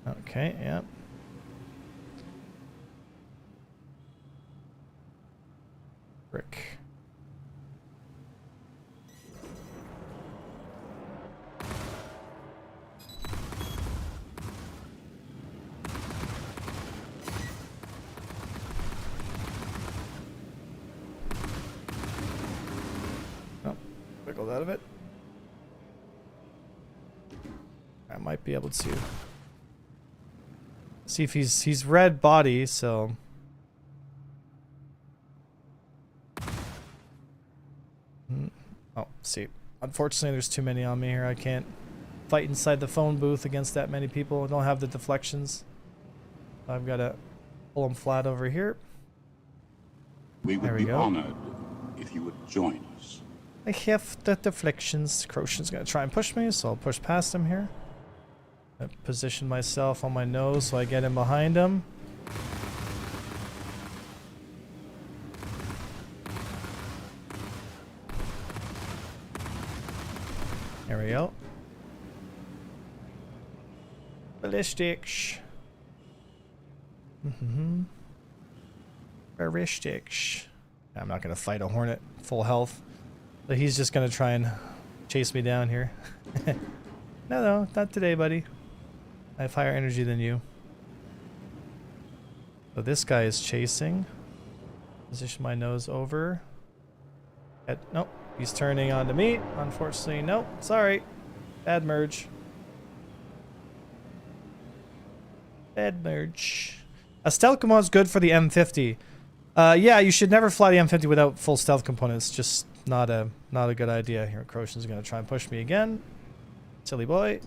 Okay, yeah. Brick. Oh, wiggled out of it. I might be able to see if he's red body, so oh, see. Unfortunately, there's too many on me here. I can't fight inside the phone booth against that many people. I don't have the deflections. I've got to Pull him flat over here. We would be honored if you would join us. I have the deflections. Croshan's gonna try and push me, so I'll push past him here. I position myself on my nose so I get in behind him. There we go. Ballistics. Ballistics. I'm not gonna fight a hornet full health. So he's just gonna try and chase me down here. No, not today, buddy. I have higher energy than you. So this guy is chasing. Position my nose over. Nope, he's turning onto me. Unfortunately, nope. Sorry. Bad merge. Bad merge. A stealth component is good for the M50. Yeah, you should never fly the M50 without full stealth components. Just not a good idea. Here, Croshan's gonna try and push me again. Silly boy.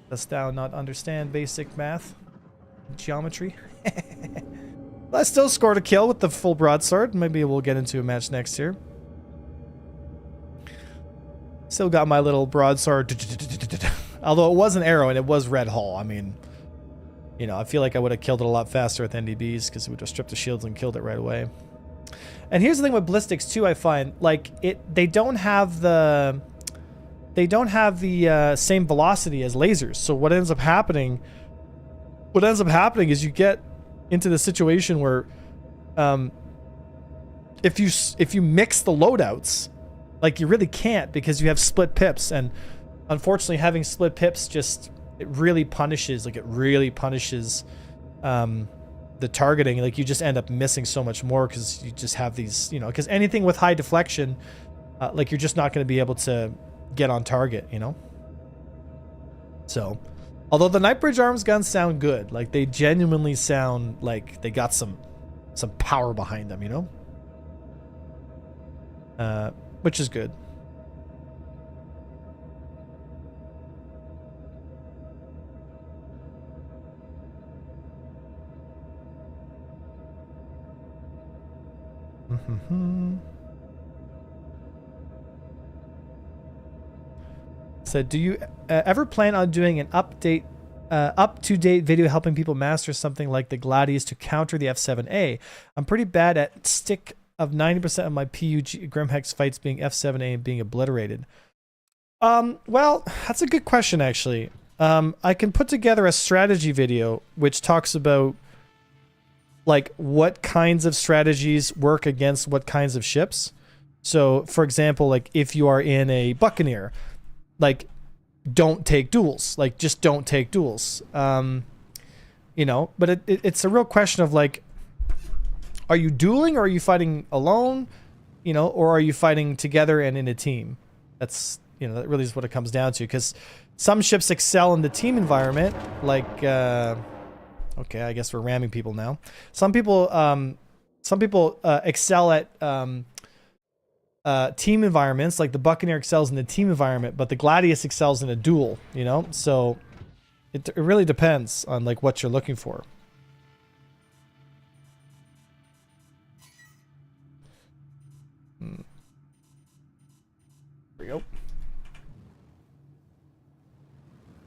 Dost thou not understand basic math? Geometry? I still scored a kill with the full broadsword. Maybe we'll get into a match next here. Still got my little broadsword. Although it was an arrow and it was red hull. I mean, you know, I feel like I would have killed it a lot faster with NDBs because it would have stripped the shields and killed it right away. And here's the thing with ballistics too, I find. Like, they don't have the same velocity as lasers. So what ends up happening is you get into the situation where if you mix the loadouts, like, you really can't because you have split pips, and unfortunately having split pips it really punishes the targeting. Like, you just end up missing so much more because you just have these, you know, because anything with high deflection, like, you're just not going to be able to get on target, you know. So, although the Nightbridge arms guns sound good, like, they genuinely sound like they got some power behind them, you know, which is good. So, do you ever plan on doing an up-to-date video helping people master something like the Gladius to counter the F7A? I'm pretty bad at stick of 90% of my PUG Grimhex fights being F7A and being obliterated. Well, that's a good question, actually. I can put together a strategy video which talks about, like, what kinds of strategies work against what kinds of ships. So, for example, like, if you are in a Buccaneer, like, don't take duels. Like, just don't take duels. You know, but it's a real question of, like, are you dueling or are you fighting alone? You know, or are you fighting together and in a team? That's, you know, that really is what it comes down to. Because some ships excel in the team environment, like, okay, I guess we're ramming people now. Some people excel at team environments, like the Buccaneer excels in the team environment, but the Gladius excels in a duel, you know? So it really depends on, like, what you're looking for. Here we go.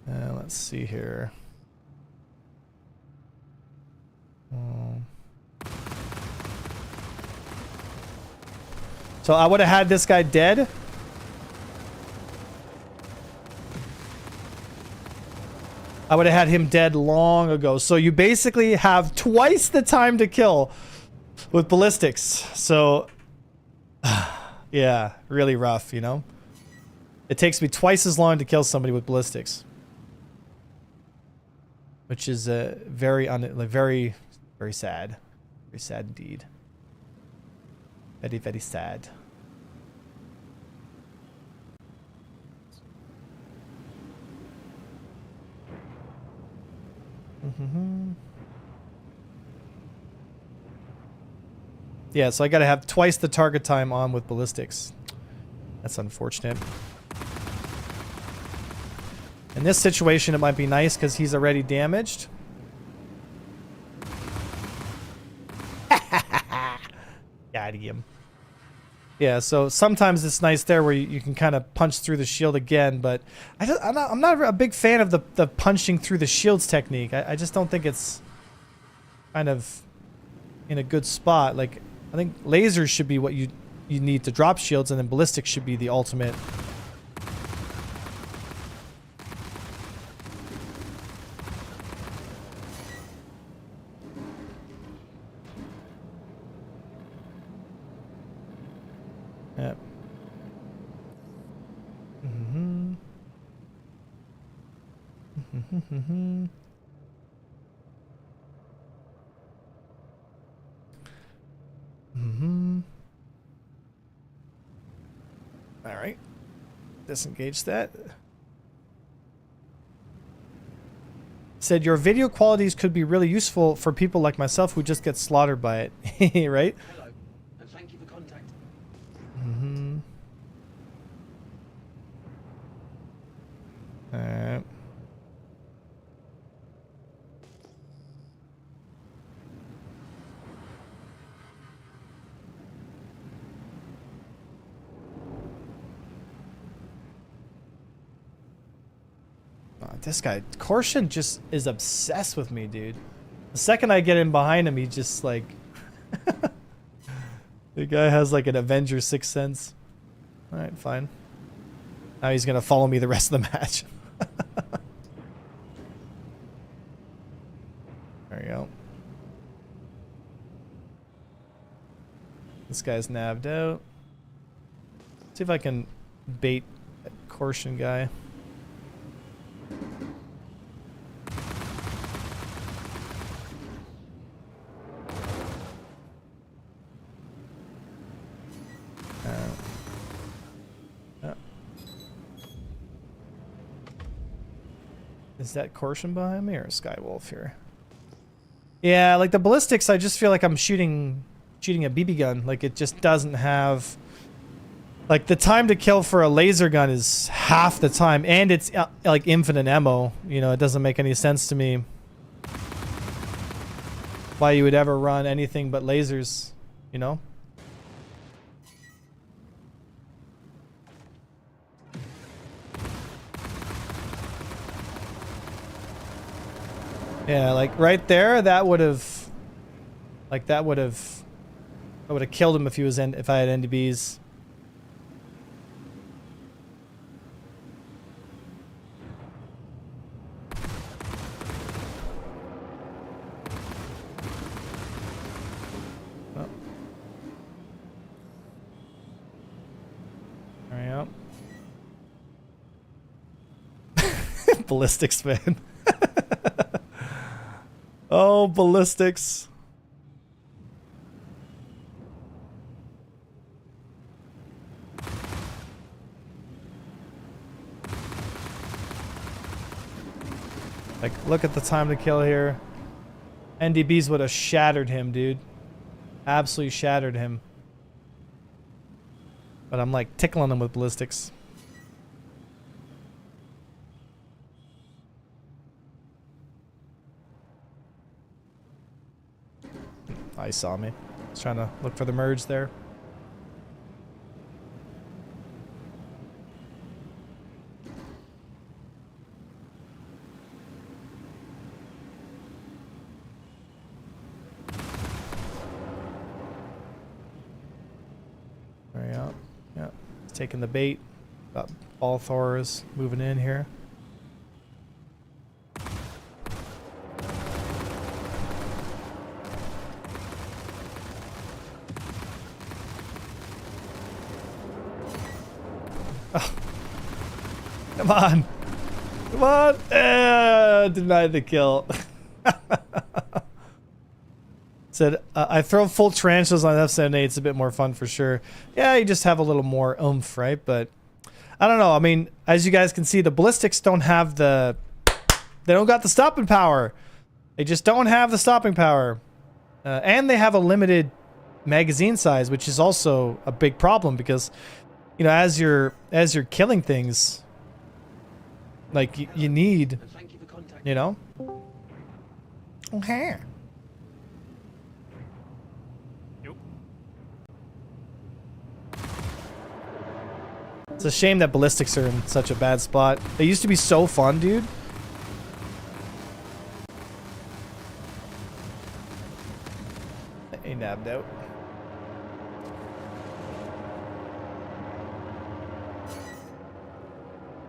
Let's see here. So I would have had this guy dead. I would have had him dead long ago. So you basically have twice the time to kill with ballistics. So, yeah, really rough, you know? It takes me twice as long to kill somebody with ballistics. Which is very sad. Very sad indeed. Very, very sad. Yeah, so I gotta have twice the target time on with ballistics. That's unfortunate. In this situation, it might be nice because he's already damaged. Cadmium. Yeah, so sometimes it's nice there where you can kind of punch through the shield again, but I'm not a big fan of the punching through the shields technique. I just don't think it's kind of in a good spot. Like, I think lasers should be what you need to drop shields, and then ballistic should be the ultimate. Yep. Mm-hmm. Mm-hmm. Mm-hmm. All right. Disengage that. Said your video qualities could be really useful for people like myself who just get slaughtered by it. Right? Hello, and thank you for contact. Mm-hmm. Alright. This guy, Korshin, just is obsessed with me, dude. The second I get in behind him, he just like... The guy has like an Avenger sixth sense. Alright, fine. Now he's gonna follow me the rest of the match. There you go. This guy's nabbed out. See if I can bait that Korshin guy. Is that Korshin behind me or a Skywolf here? Yeah, like the ballistics, I just feel like I'm shooting a BB gun. Like it just doesn't have... Like the time to kill for a laser gun is half the time, and it's like infinite ammo. You know, it doesn't make any sense to me why you would ever run anything but lasers, you know? Yeah, like right there, that would have, like I would have killed him if he was if I had NDBs. Oh. Hurry up. Ballistics, man. Oh, ballistics. Like, look at the time to kill here. NDBs would have shattered him, dude. Absolutely shattered him. But I'm like tickling him with ballistics. He saw me. I was trying to look for the merge there. There you go. Yeah. Taking the bait. Got ball Thors moving in here. Come on. Come on. Denied the kill. Said, I throw full tarantulas on F78. It's a bit more fun for sure. Yeah, you just have a little more oomph, right? But I don't know. I mean, as you guys can see, the ballistics don't have the... They don't got the stopping power. They just don't have the stopping power. And they have a limited magazine size, which is also a big problem because, you know, as you're killing things... Like, you need, you know? Okay. Yep. It's a shame that ballistics are in such a bad spot. They used to be so fun, dude. Ain't nabbed out.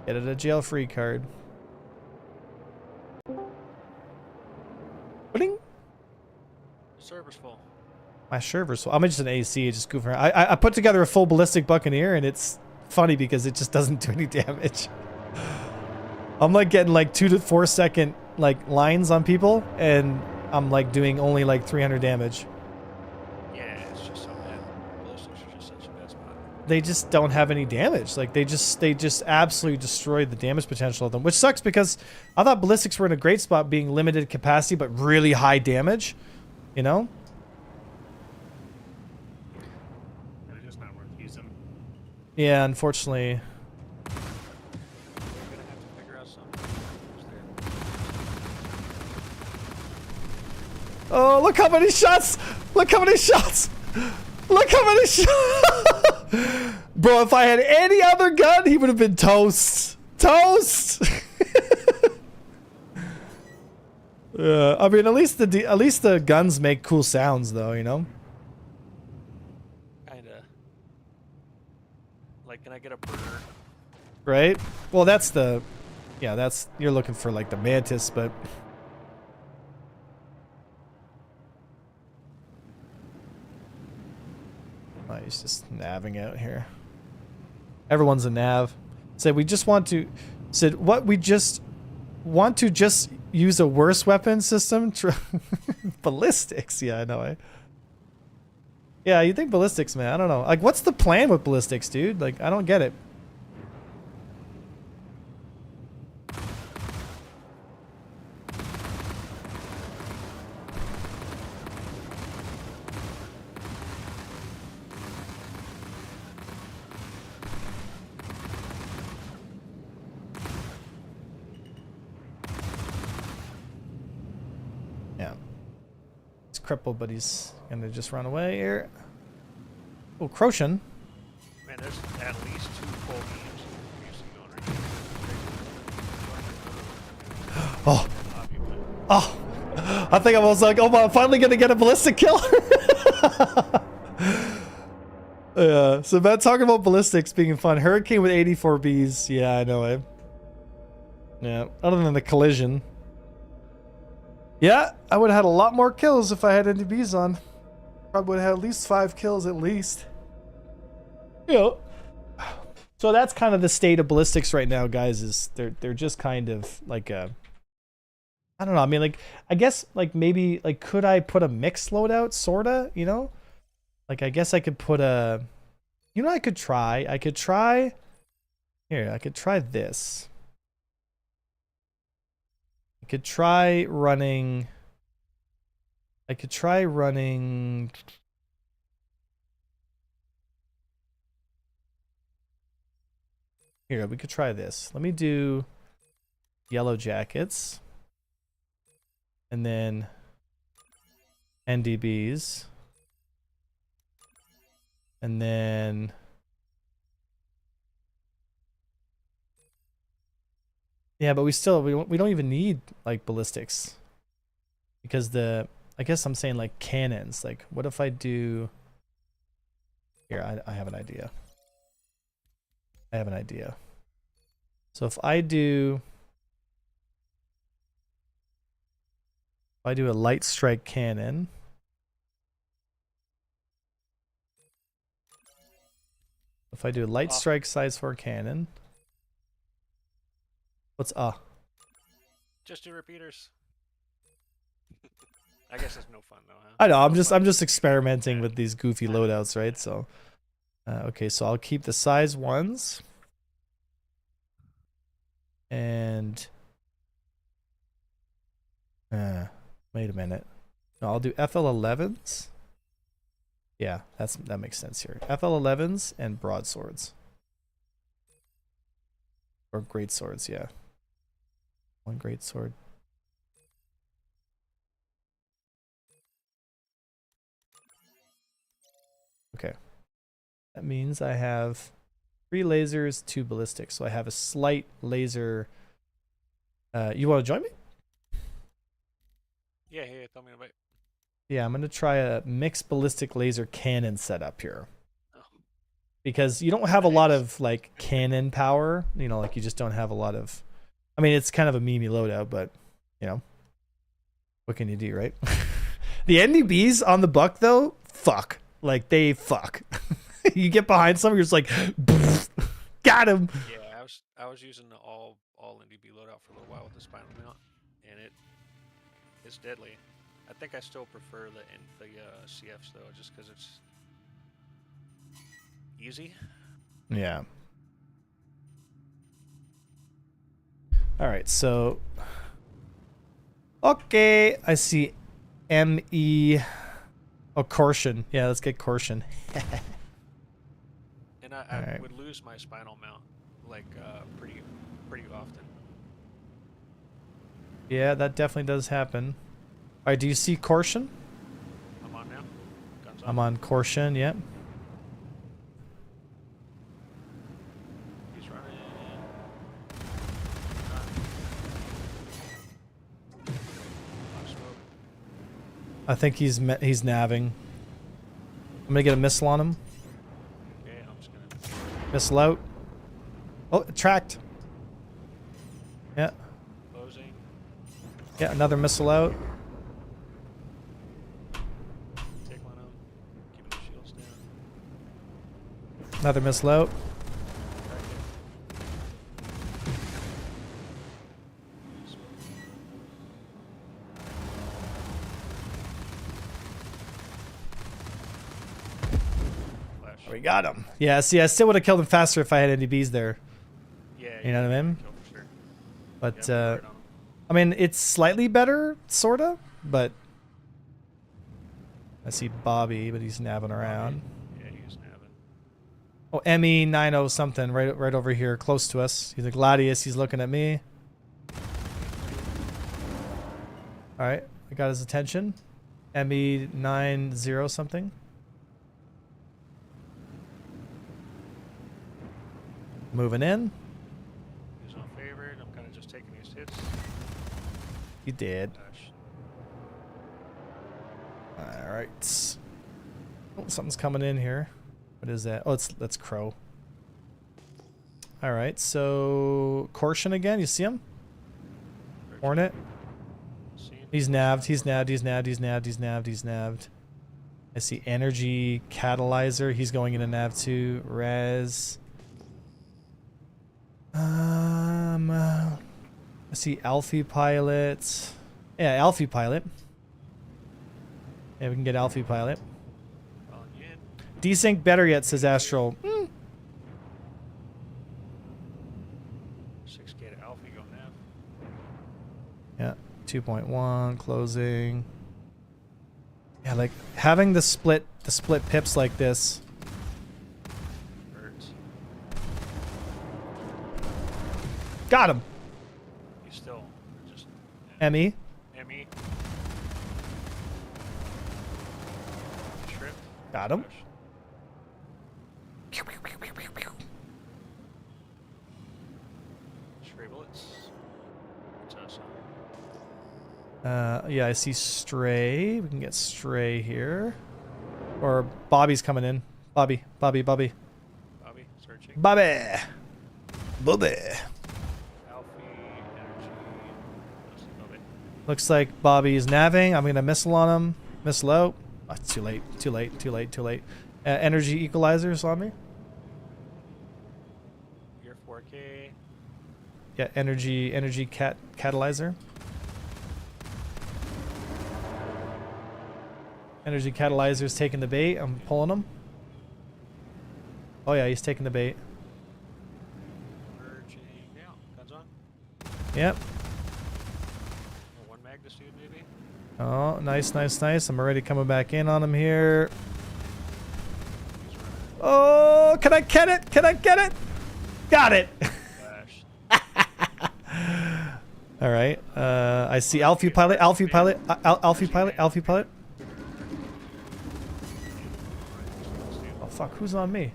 Get it a jail-free card. Pudding? Server's full. My server's full. I'm just an AC, just goofing around. I put together a full ballistic buccaneer, and it's funny because it just doesn't do any damage. I'm like getting like 2 to 4 second like lines on people, and I'm like doing only like 300 damage. Yeah, it's just so bad. Ballistics are just such a bad spot. They just don't have any damage. Like they just absolutely destroyed the damage potential of them, which sucks because I thought ballistics were in a great spot, being limited capacity but really high damage. You know? They're just not worth using. Yeah, unfortunately. We're gonna have to figure out something. Oh, look how many shots! Look how many shots! Look how many shots! Bro, if I had any other gun, he would have been toast. Toast! I mean, at least the guns make cool sounds, though. You know. Kinda. Like, can I get a burner? Right? Well, that's the... Yeah, that's... You're looking for, like, the Mantis, but... Oh, he's just navving out here. Everyone's a nav. Said, we just want to... Said, what? We just... Want to just use a worse weapon system? Ballistics. Yeah, I know. Yeah, you think ballistics, man. I don't know. Like, what's the plan with ballistics, dude? Like, I don't get it. Crippled, but he's gonna just run away here. Oh, Croshan. Man, there's at least 2 full games of music going right Oh. Oh. I think I was like, oh, I'm finally gonna get a ballistic kill. Yeah. So Matt talking about ballistics being fun. Hurricane with 84 Bs. Yeah, I know it. Yeah. Other than the collision. Yeah, I would have had a lot more kills if I had NDBs on. Probably would have had at least 5 kills at least. Yeah. So that's kind of the state of ballistics right now, guys, is they're just kind of like a... I don't know, I mean, like, I guess, like, maybe, like, could I put a mixed loadout, sorta, you know? Like, I guess I could put a... You know what I could try? I could try... Here, I could try this. I could try running... Here, we could try this. Let me do yellow jackets. And then NDBs. And then... Yeah, but we don't even need like ballistics, because I guess I'm saying like cannons. Like, what if I do? Here, I have an idea. So if I do a light strike cannon, if I do a light strike size 4 cannon. What's Just do repeaters. I guess it's no fun though, huh? I know, I'm just experimenting with these goofy loadouts, right? So okay, so I'll keep the size 1s. And wait a minute. No, I'll do FL11s. Yeah, that makes sense here. FL11s and broadswords. Or great swords, yeah. 1 great sword. Okay. That means I have 3 lasers, 2 ballistic. So I have a slight laser. You want to join me? Yeah, tell me about it. Yeah, I'm going to try a mixed ballistic laser cannon setup here. Oh. Because you don't have a lot of like cannon power. You know, like you just don't have a lot of... I mean, it's kind of a memey loadout, but, you know, what can you do, right? The NDBs on the buck, though, fuck. Like, they fuck. You get behind someone, you're just like, got him. Yeah, I was using the all NDB loadout for a little while with the spinal mount, and it's deadly. I think I still prefer the CFs though, just because it's easy. Yeah. All right, so okay, I see ME. Oh, Caution. Yeah, let's get Caution. And I Alright. would lose my spinal mount like pretty often. Yeah, that definitely does happen. All right, do you see Caution? I'm on now. Guns on. I'm on Caution. Yep. He's running. I think he's navving. I'm gonna get a missile on him. Okay, I'm just gonna Missile out. Oh, tracked. Yeah. closing. Yeah, another missile out. Take one out. Keeping the shields down. Another missile out. We got him. Yeah, see, I still would have killed him faster if I had NDBs there. Yeah, You know what I mean? kill for sure. But, Yeah, I'm right on him. I mean, it's slightly better, sorta, but... I see Bobby, but he's nabbing around. Yeah, he's nabbing. Oh, ME90 something, right over here, close to us. He's a Gladius, he's looking at me. Alright, I got his attention. ME90 something. Moving in. He's on favorite. I'm kind of just taking these hits. He did. Gosh. Alright. Oh, something's coming in here. What is that? Oh, that's Crow. Alright, so... Caution again, you see him? Hornet. See him? He's nabbed, he's nabbed, he's nabbed, he's nabbed, he's nabbed, he's nabbed. I see Energy Catalyzer. He's going into nav too. Res. I see Alfie Pilot. Yeah, Alfie Pilot. Yeah, we can get Alfie Pilot. Calling you in. Desync better yet, says Astral. 6K to Alfie go nav. Yeah, 2.1 closing. Yeah, like having the split pips like this. Hurts. Got him. He's still just ME. ME. Trip. Got him. Gosh. Stray bullets. What's us on? Yeah, I see Stray. We can get Stray here. Or Bobby's coming in. Bobby. Bobby, searching. Bobby. Alfie, energy. Bobby. Looks like Bobby's navving. I'm going to missile on him. Missile out. Oh, it's too late. Too late. Too late. Too late. Energy equalizers on me. You're 4K. Yeah, energy catalyzer. Energy catalyzer's taking the bait. I'm pulling him. Oh yeah, he's taking the bait. Merging now. Guns on. Yep. Oh, one mag this dude maybe. Oh, nice, nice, nice. I'm already coming back in on him here. He's running. Oh, can I get it? Can I get it? Got it. Flash. All right. I see Alfie Pilot. Alfie Pilot. Alfie Pilot. Alfie Pilot. Oh fuck! Who's on me?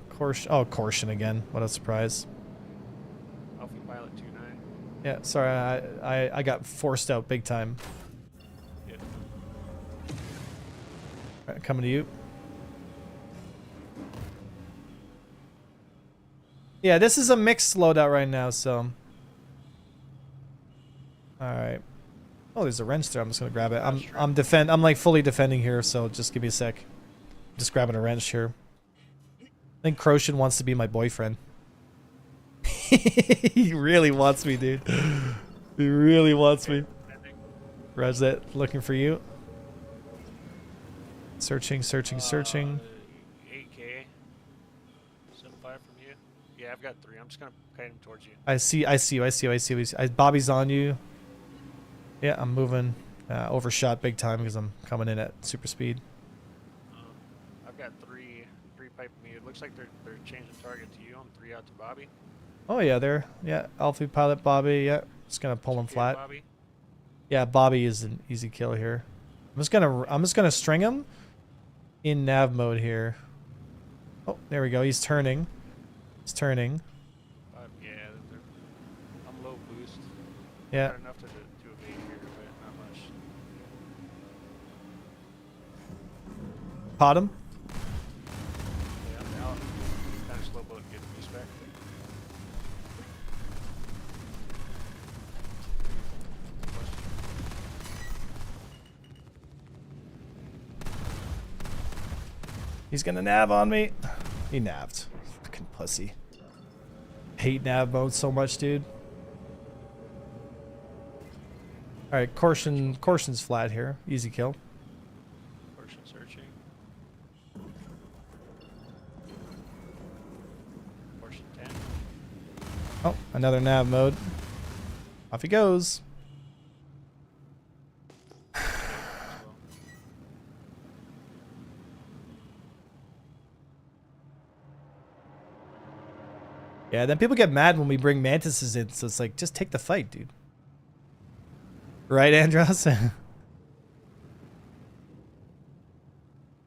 Caution again. What a surprise. Alpha Pilot 2-9. Yeah, sorry, I got forced out big time. Yeah. Alright, coming to you. Yeah, this is a mixed loadout right now, so. Alright. Oh, there's a wrench there. I'm just gonna grab it. I'm like fully defending here, so just give me a sec. Just grabbing a wrench here. I think Croshan wants to be my boyfriend. He really wants me, dude. He really wants me. Reg that, looking for you. Searching. 8K. 75 from you. Yeah, I've got 3. I'm just gonna kite him towards you. I see you. Bobby's on you. Yeah, I'm moving. Overshot big time because I'm coming in at super speed. I've got 3 pipe me. It looks like they're changing target to you. I'm 3 out to Bobby. Oh yeah, there. Yeah, Alpha Pilot Bobby. Yeah, just gonna pull him flat. Bobby. Yeah, Bobby is an easy kill here. I'm just gonna string him in nav mode here. Oh, there we go. He's turning. Yeah, I'm low boost. Yeah. Got enough to evade here, but not much. Caught him. Yeah, I'm out. Kind of slow boat getting me back. He's gonna nav on me. He nabbed. Fucking pussy. Hate nav mode so much, dude. Alright, Caution's flat here. Easy kill. Caution searching. Caution 10. Oh, another nav mode. Off he goes. Yeah, then people get mad when we bring mantises in, so it's like, just take the fight, dude. Right, Andros?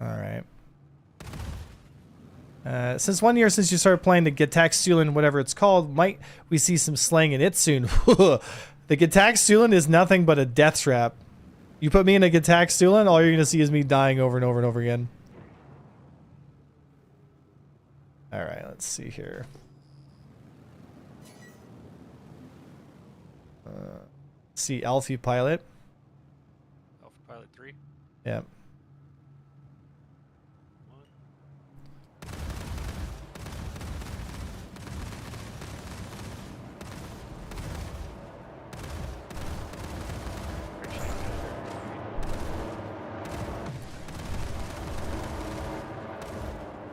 Alright. Since 1 year since you started playing the Gitaxulan, whatever it's called, might we see some slang in it soon? The Gitaxulan is nothing but a death trap. You put me in a Gitaxulan, all you're going to see is me dying over and over and over again. Alright, let's see here. See Alpha Pilot. Alpha Pilot 3. Yeah. 1.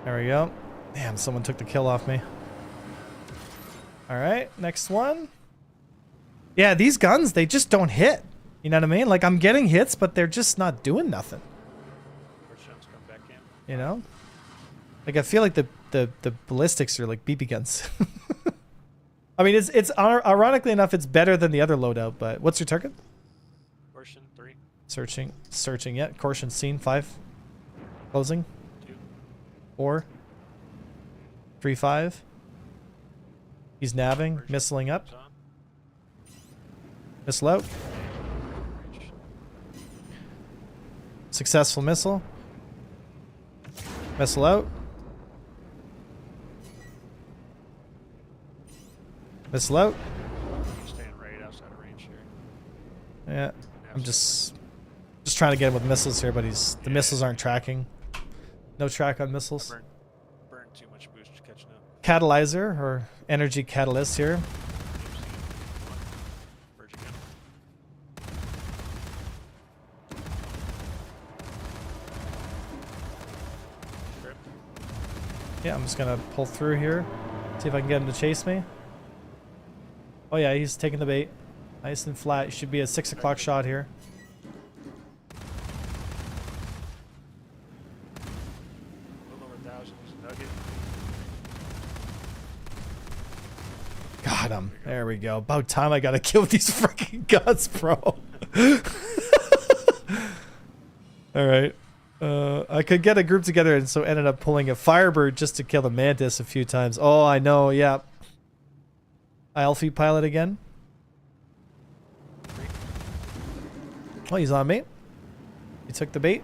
There we go. Damn, someone took the kill off me. Alright, next one. Yeah, these guns, they just don't hit. You know what I mean? Like, I'm getting hits, but they're just not doing nothing. Come back in. You know? Like, I feel like the ballistics are like BB guns. I mean, it's ironically enough, it's better than the other loadout, but what's your target? Caution 3. Searching, yeah. Caution seen, 5. Closing. 2. 4. 3, 5. He's nabbing, Caution. missiling up. On. Missile out. Reach. Successful missile. Missile out. Missile out. He's staying right outside of range here. Yeah. I'm just trying to get him with missiles here, but the missiles aren't tracking. No track on missiles. Burned too much boost catching up. Catalyzer or energy catalyst here. Merge again. Trip. Yeah, I'm just gonna pull through here. See if I can get him to chase me. Oh yeah, he's taking the bait. Nice and flat. Should be a 6 o'clock shot here. A little over 1,000. He's a nugget. Got him. There we go. About time I got to kill these freaking guns, bro. All right. I could get a group together and so ended up pulling a Firebird just to kill the Mantis a few times. Oh, I know, yeah. Alfie pilot again. Oh, he's on me. He took the bait.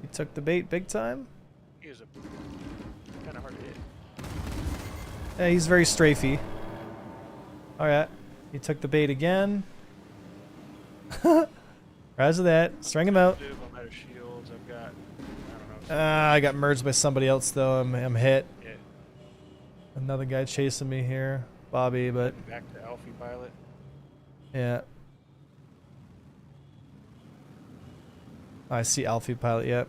He took the bait big time. He was kind of hard to hit. Yeah, he's very strafey. Alright. He took the bait again. Rise of that. String him out. I'm out of shields. I've got, I don't know. I got merged by somebody else though. I'm hit. Yeah. Another guy chasing me here. Bobby, but Back to Alfie pilot. yeah. I see Alfie pilot, yep.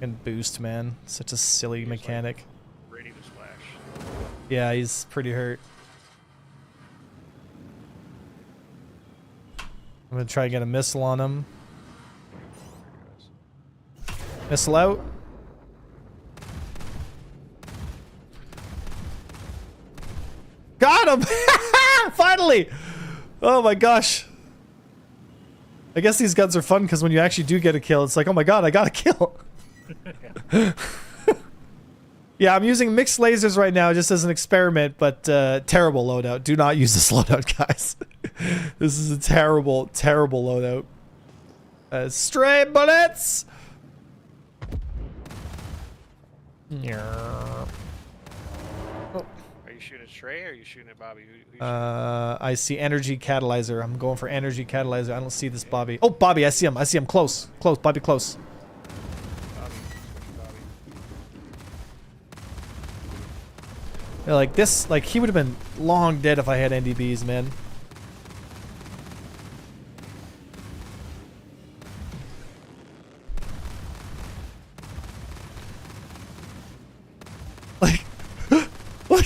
And boost, man. Such a silly mechanic. Ready to splash. Yeah, he's pretty hurt. I'm gonna try and get a missile on him. Missile out. Got him! Finally! Oh my gosh. I guess these guns are fun because when you actually do get a kill, it's like, oh my god, I got a kill. Yeah, I'm using mixed lasers right now just as an experiment, but terrible loadout. Do not use this loadout, guys. This is a terrible, terrible loadout. Stray bullets! Are you shooting at Stray or are you shooting at Bobby? Who I see energy catalyzer. I'm going for energy catalyzer. I don't see this Bobby. Oh, Bobby, I see him. I see him close. Close, Bobby, close. Bobby. Bobby. Yeah, like this, like he would have been long dead if I had NDBs, man. Like, look,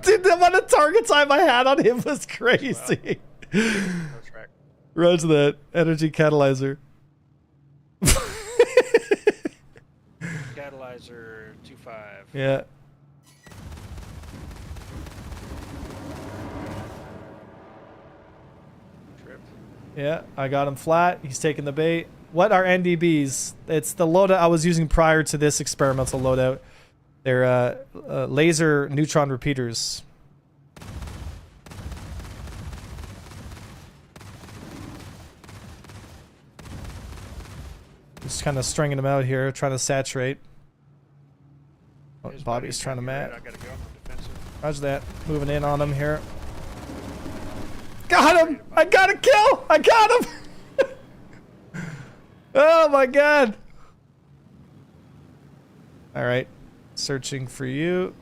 dude, the amount of target time I had on him was crazy. No track. Runs that energy catalyzer. Catalyzer 2.5. Yeah. Tripped. Yeah, I got him flat. He's taking the bait. What are NDBs? It's the loadout I was using prior to this experimental loadout. They're laser neutron repeaters. Just kind of stringing them out here, trying to saturate. Oh, Here's Bobby's trying to Bobby. mat. I gotta go. I'm defensive. Roger that. Moving in on him here. Got him! I got a kill! I got him! Oh my god! Alright. Searching for you.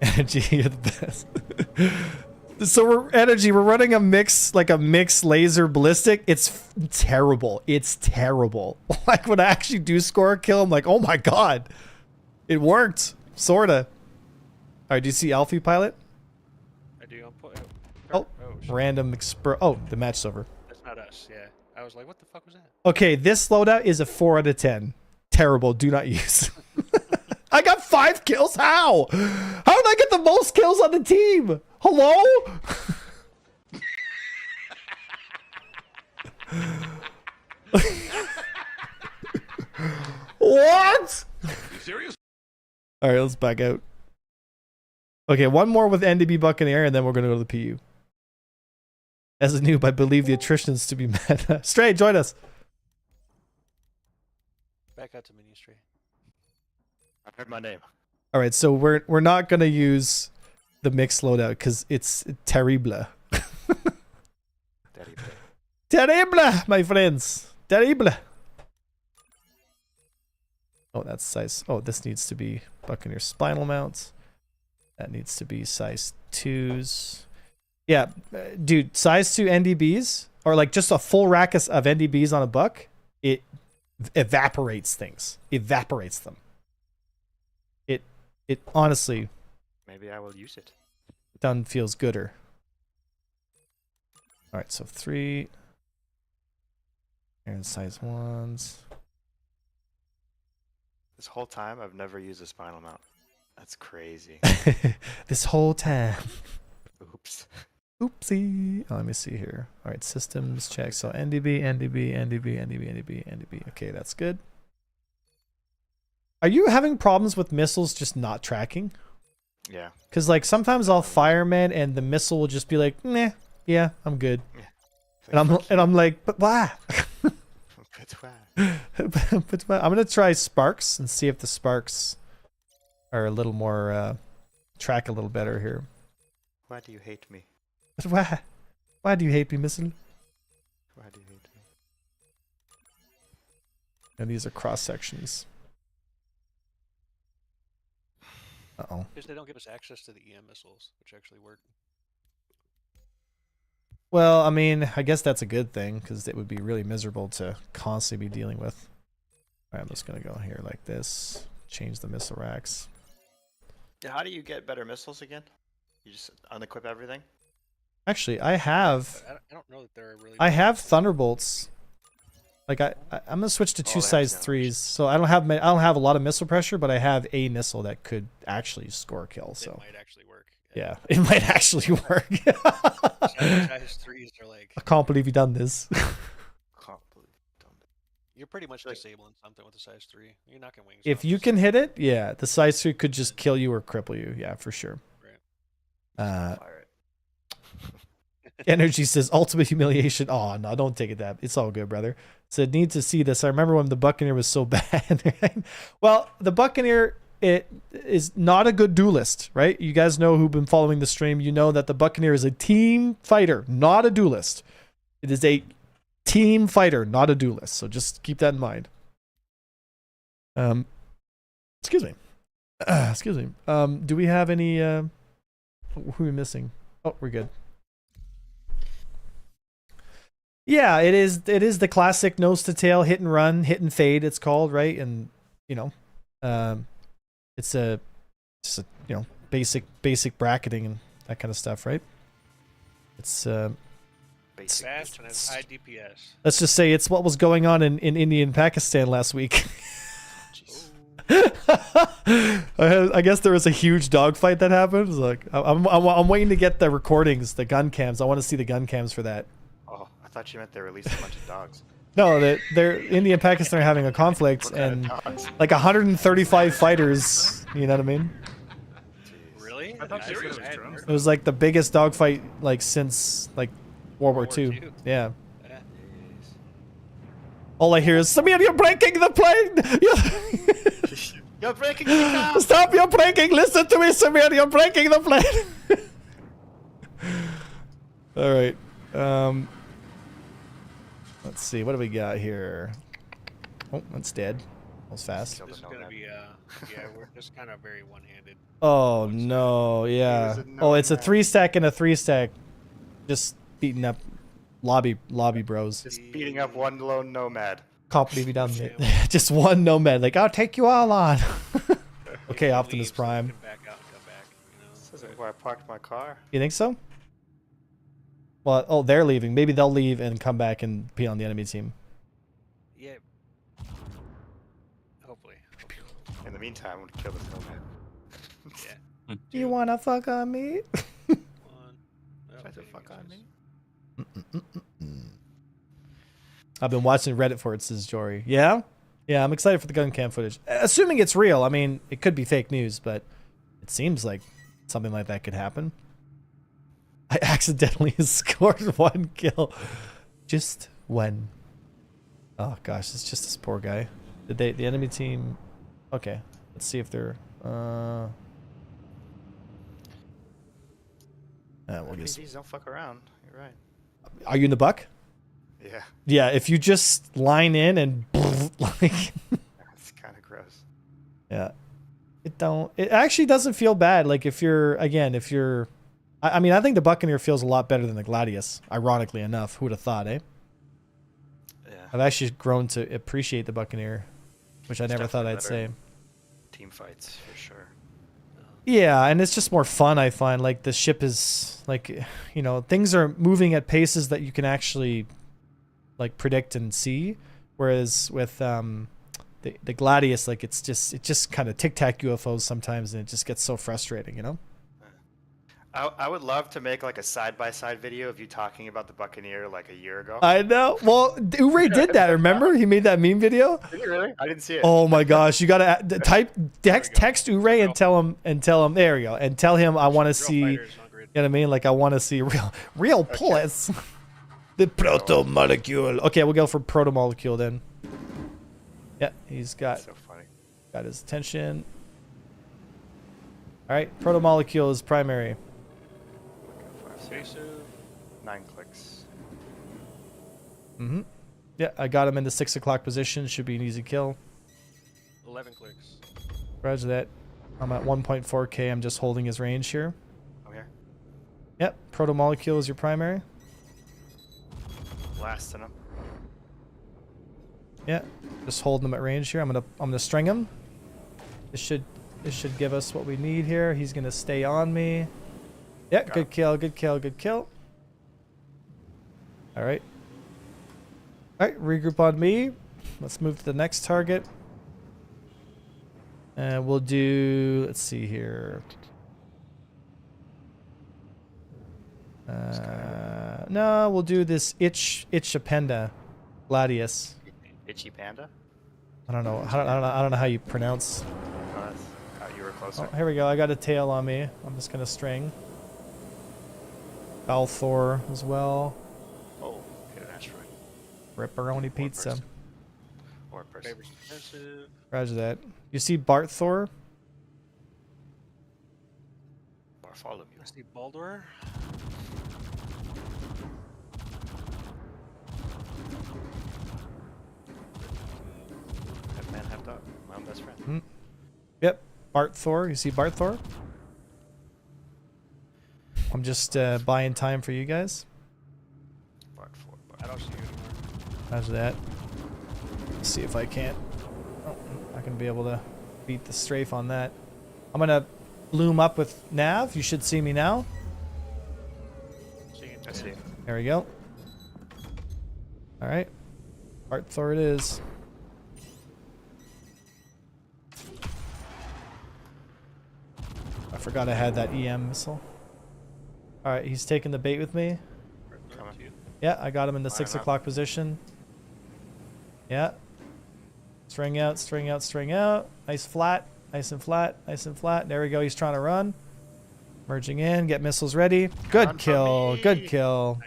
Energy, you're the best. So we're running a mix, like a mixed laser ballistic. It's terrible. It's terrible. Like when I actually do score a kill, I'm like, oh my god. It worked. Sorta. Alright, do you see Alfie pilot? I do. Oh, shit. random oh, the match's over. That's not us. Yeah. I was like, what the fuck was that? Okay, this loadout is a 4 out of 10. Terrible. Do not use. I got 5 kills. How? How did I get the most kills on the team? Hello? What? You serious? All right, let's back out. Okay, one more with NDB Buccaneer, and then we're gonna go to the PU. As a noob, I believe the attrition is to be met. Stray, join us. Back out to mini Stray. I heard my name. All right, so we're not gonna use the mixed loadout because it's terrible. Terrible, my friends. Terrible. Oh, that's size. Oh, this needs to be Buccaneer spinal mounts. That needs to be size 2s. Yeah, dude, size 2 NDBs, or like just a full rack of NDBs on a buck, it evaporates things. Evaporates them. It honestly... Maybe I will use it. Done feels gooder. Alright, so 3. And size 1s. This whole time, I've never used a spinal mount. That's crazy. This whole time. Oops. Oopsie. Oh, let me see here. All right, systems check. So NDB, NDB, NDB, NDB, NDB, NDB. Okay, that's good. Are you having problems with missiles just not tracking? Yeah. Because like sometimes I'll fire man and the missile will just be like, nah, yeah, I'm good. Yeah. And I'm like, but why? But why? But why? I'm gonna try sparks and see if the sparks are a little more track a little better here. Why do you hate me? But why? Why do you hate me, missile? Why do you hate me? And these are cross sections. Uh-oh. Because they don't give us access to the EM missiles, which actually work. Well, I mean, I guess that's a good thing because it would be really miserable to constantly be dealing with. All right, I'm just gonna go here like this. Change the missile racks. Yeah, how do you get better missiles again? You just unequip everything? Actually, I have I don't know that there are really. I have thunderbolts. Like I'm gonna switch to Oh, two they have size numbers. 3s, so I don't have a lot of missile pressure, but I have a missile that could actually score a kill. It So might actually work. yeah, it might actually work. Size 3s are like I can't believe you done this. Can't believe you've done that. you're pretty much Like- disabling something with a size 3. You're knocking wings. If off you just- can hit it, yeah, the size 3 could just kill you or cripple you. Yeah, for sure. Right. Fire it. Energy says ultimate humiliation. Oh no, don't take it that. It's all good, brother. Said need to see this. I remember when the Buccaneer was so bad. Right? Well, the Buccaneer, it is not a good duelist, right? You guys know who've been following the stream. You know that the Buccaneer is a team fighter, not a duelist. It is a team fighter, not a duelist. So just keep that in mind. Excuse me. Excuse me. Do we have any? Who are we missing? Oh, we're good. Yeah, it is the classic nose to tail hit and run, hit and fade it's called, right? And you know, it's just a you know, basic bracketing and that kind of stuff, right? It's Basic Fast and distance. has high DPS. let's just say it's what was going on in India and Pakistan last week. Jeez. I guess there was a huge dogfight that happened. It was like I'm waiting to get the recordings, the gun cams. I want to see the gun cams for that. Oh, I thought you meant they released a bunch of dogs. No, they're India and Pakistan are having a conflict, What kind and of dogs? like 135 fighters. You know what I mean? Jeez. Really? I thought Nice. they were I just hadn't drums. heard It was like the biggest dogfight like since like World War World War II. II. Yeah. of that. Jeez. All I hear is, Samir, you're breaking the plane. You're breaking me down! Stop! You're breaking. Listen to me, Samir. You're breaking the plane. All right. Let's see. What do we got here? Oh, that's dead. That was fast. Killed This is a gonna nomad. be yeah, we're just kind of very one-handed. Oh no! Yeah. was a Oh, it's a nomad. 3-stack and a 3-stack. Just beating up lobby bros. Just beating up one lone nomad. Can't believe you done it. Just one nomad. Like, I'll take you all on. Okay, Leave Optimus so we Prime. can back out and come back, you know? This isn't where I parked my car. You think so? Well, oh, they're leaving. Maybe they'll leave and come back and be on the enemy team. Yeah. Hopefully. In the meantime, I'm gonna kill this nomad. Yeah. You wanna fuck on me? One. Oh, Try to okay, fuck you on guys- me. I've been watching Reddit for it, says Jory. Yeah? Yeah, I'm excited for the gun cam footage. Assuming it's real. I mean, it could be fake news, but it seems like something like that could happen. I accidentally scored 1 kill. Just one. Oh gosh, it's just this poor guy. Did the enemy team... Okay, let's see if they're... we'll just... RPGs don't fuck around. You're right. Are you in the buck? Yeah, Yeah, if you just line in and like... that's kind of gross. Yeah. It actually doesn't feel bad. Like if you're, again, if you're, I mean, I think the Buccaneer feels a lot better than the Gladius, ironically enough. Who would have thought, eh? Yeah. I've actually grown to appreciate the Buccaneer, which I It's never thought definitely I'd better. say. Team fights for sure. Yeah, and it's just more fun, I find. Like the ship is like, you know, things are moving at paces that you can actually like predict and see. Whereas with the Gladius, like it just kind of tic-tac UFOs sometimes, and it just gets so frustrating, you know. I would love to make like a side-by-side video of you talking about the Buccaneer like a year ago. I know. Well, Uray did that. Remember, he made that meme video. Did you really? I didn't see it. Oh my gosh, you gotta text Uray and tell him. There you go, and tell him I want to see. You know what I mean? Like I want to see real pullets. The proto molecule. Okay, we'll go for proto molecule then. Yeah, he's got So funny. got his attention. All right, proto molecule is primary. Evasive. 9 clicks. Mm-hmm. Yeah, I got him in the 6 o'clock position. Should be an easy kill. 11 clicks. Roger that. I'm at 1.4k. I'm just holding his range here. I'm here. Yep, proto molecule is your primary. Blasting him. Yeah, just holding him at range here. I'm gonna string him. This should give us what we need here. He's gonna stay on me. Yeah, good kill, good kill, good kill. All right. All right, regroup on me. Let's move to the next target. And we'll do, let's see here. No, we'll do this Itchapenda Gladius. Itchy Panda? I don't know. I don't know how you pronounce. Oh, that's how you were closer. Oh, here we go. I got a tail on me. I'm just gonna string. Balthor as well. Oh, hit an asteroid. Ripperoni pizza. person. Or a person. Favors defensive. Roger that. You see Barthor? Bartholomew. I see Baldur. Half man, half dog. My own best friend. Yep. Barthor. You see Barthor? I'm just buying time for you guys. Bart 4. I don't see you anymore. Roger that. Let's see if I can't. Oh, not gonna be able to beat the strafe on that. I'm gonna bloom up with Nav. You should see me now. See you. I see it. There we go. All right. Barthor it is. I forgot I had that EM missile. All right, he's taking the bait with me. Coming. Yeah, I got him in the Line 6 him up. o'clock position. Yeah. String out, string out, string out. Nice flat, nice and flat, nice and flat. There we go. He's trying to run. Merging in, get missiles ready. Good Run for kill, me. good kill.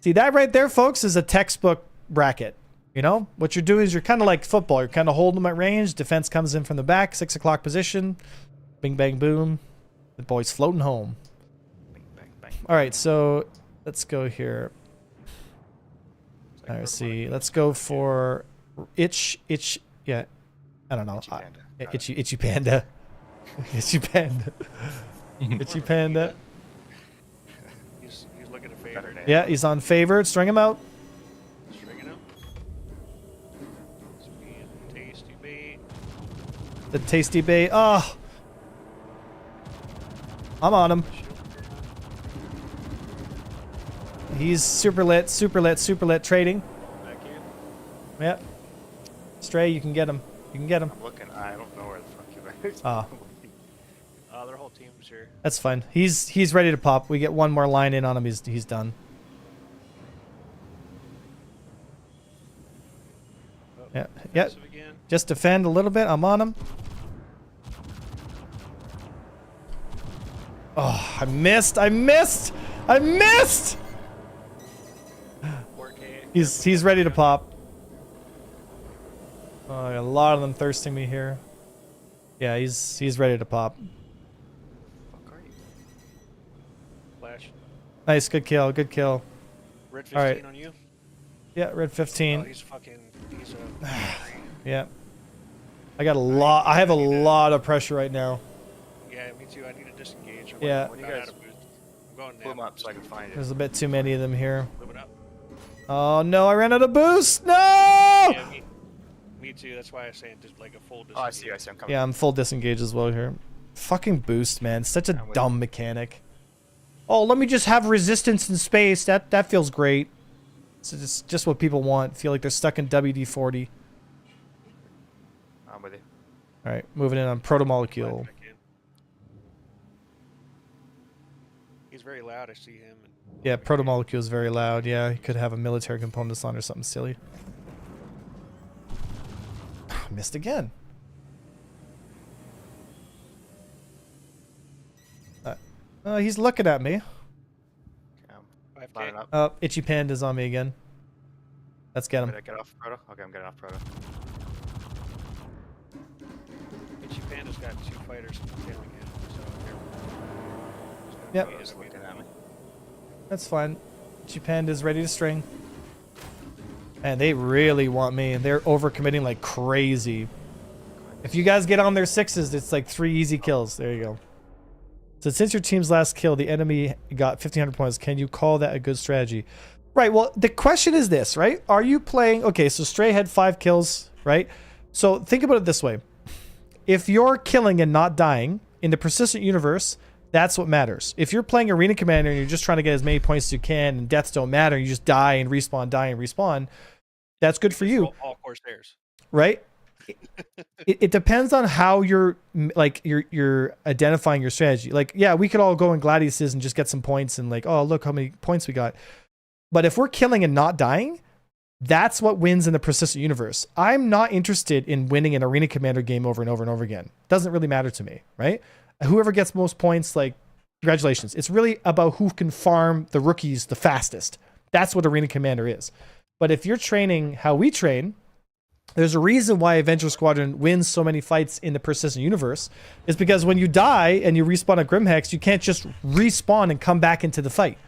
See, that right there, folks, is a textbook bracket. You know, what you're doing is you're kind of like football. You're kind of holding them at range. Defense comes in from the back, 6 o'clock position. Bing, bang, boom. The boy's floating home. Bang, bang, bang. All right, so let's go here. All right, see, let's go for itch. Yeah, I don't know. Itchy Panda. Got it. Itchy panda. Itchy panda. Itchy panda. He's looking at Better favor. name. Yeah, he's on favored. String him out. Stringing him. It's being tasty bait. The tasty bait. Oh, I'm on him. He's super lit trading. Back in. Yep. Stray, you can get him. You can get him. I'm looking. I don't know where the fuck you Ah, are. Their whole team's here. that's fine. He's ready to pop. We get one more line in on him. He's done. Oh, Yeah. Yeah. defensive again. Just defend a little bit. I'm on him. Oh, I missed. 4K. He's ready to pop. Oh, I got a lot of them thirsting me here. Yeah, he's ready to pop. Fuck are you? Flash. Nice, good kill, good kill. Red 15 All right. on you. Yeah, red Oh, 15. he's a. Yeah. I got a lot. I have a lot of pressure right now. Yeah, me too. I need to disengage. Yeah. When you I'm guys out of boost. I'm going pull them now. up so I can find it. There's a bit too many of them here. Live it up. Oh no, I ran out of boost. No! Yeah, me too. That's why I say just like a full disengage. Oh, I see you. I see. I'm coming. Yeah, I'm full disengage as well here. Fucking boost, man. Such a I'm with dumb mechanic. Oh, let me just have resistance in space. That feels great. It's just what people want. Feel like they're stuck in WD-40. I'm with you. All right, moving in on protomolecule. He's very loud. I see him. And Yeah, protomolecule is very loud. Yeah, he could have a military components on or something silly. Missed again. He's looking at me. Okay, I'm lining up. Oh, Itchy Panda's on me again. Let's get him. Did I get off proto? Okay, I'm getting off proto. Itchy Panda's got 2 fighters tailing him, so Yep. he is Just looking at me. That's fine. Itchy Panda's ready to string. And they really want me, and they're overcommitting like crazy. If you guys get on their 6s, it's like 3 easy kills. There you go. So since your team's last kill, the enemy got 1,500 points. Can you call that a good strategy? Right. Well, the question is this, right? Are you playing... Okay, so Stray had 5 kills, right? So think about it this way. If you're killing and not dying in the persistent universe, that's what matters. If you're playing Arena Commander and you're just trying to get as many points as you can and deaths don't matter, you just die and respawn, die and respawn, that's good for you. all Corsairs. Right? It depends on how you're identifying your strategy. Like, yeah, we could all go in Gladiuses and just get some points and like, oh, look how many points we got. But if we're killing and not dying, that's what wins in the persistent universe. I'm not interested in winning an Arena Commander game over and over and over again. Doesn't really matter to me, right? Whoever gets most points, like, congratulations. It's really about who can farm the rookies the fastest. That's what Arena Commander is. But if you're training how we train, there's a reason why Avenger Squadron wins so many fights in the persistent universe. Is because when you die and you respawn a Grimhex, you can't just respawn and come back into the fight,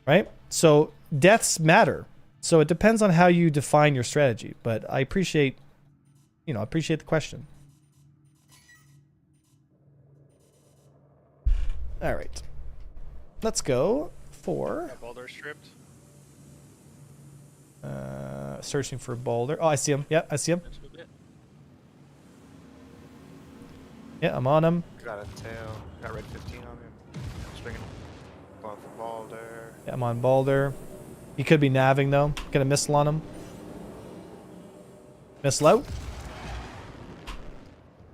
right? So deaths matter. So it depends on how you define your strategy. But I appreciate, appreciate the question. All right, let's go for Got Baldur stripped. searching for Baldur. Oh, I see him. Yeah, I see him. Yeah, I'm on him. Got a tail. Got red 15 on him. Swinging. Going for Baldur. Yeah, I'm on Baldur. He could be navving though. Gonna missile on him. Miss low.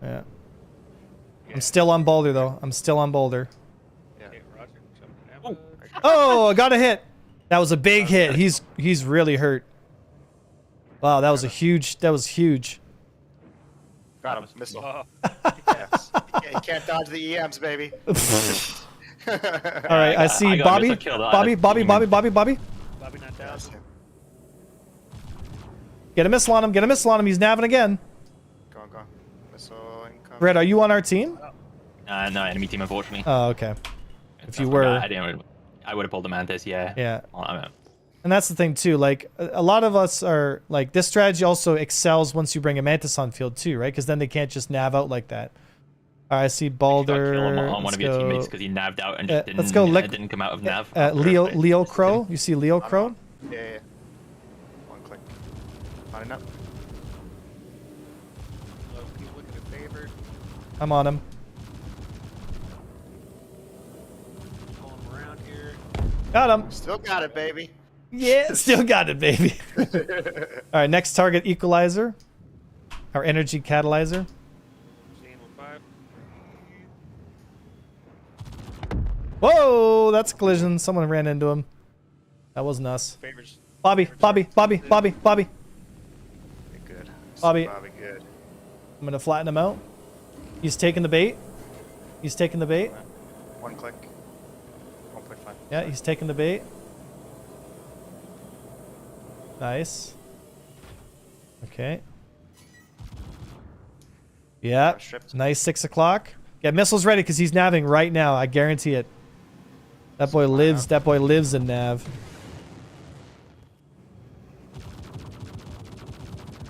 Yeah. I'm still on Baldur though. I'm still on Baldur. Yeah. Okay, Roger. Jumping down. Oh, I got a hit. That was a big hit. He's really hurt. Wow, that was a huge. That was huge. Got him. Missile. Oh, Yes. You can't dodge the EMs, baby. All right, I see I got Bobby. missile killed. Bobby. Bobby not down. That's him. Get a missile on him. Get a missile on him. He's nabbing again. Go on. Missile incoming. Red, are you on our team? No, enemy team, unfortunately. Oh, okay. If you I were. I would have pulled the Mantis, yeah. Yeah. Well, And that's the thing too. Like a lot of us are like this strategy also excels once you bring a Mantis on field too, right? Because then they can't just nav out like that. All right, I see Baldur. Kill him on one Let's of your teammates go. because he navved out and just Let's go. didn't come out of nav. Leo Crow. You see Leo Crow? Yeah. One click. Lining up. He's looking at favored. I'm on him. Pull him around here. Got him. Still got it, baby. Yeah, still got it, baby. All right, next target equalizer. Our energy catalyzer. Seeing 1-5. Whoa, that's a collision. Someone ran into him. That wasn't us. Favors. Bobby. Okay, good. Bobby. Bobby, good. I'm gonna flatten him out. He's taking the bait. One click. 1.5. Yeah, he's taking the bait. Nice. Okay. Yeah. Stripped. Nice 6 o'clock. Get missiles ready because he's navving right now. I guarantee it. That boy lives. That boy lives in nav.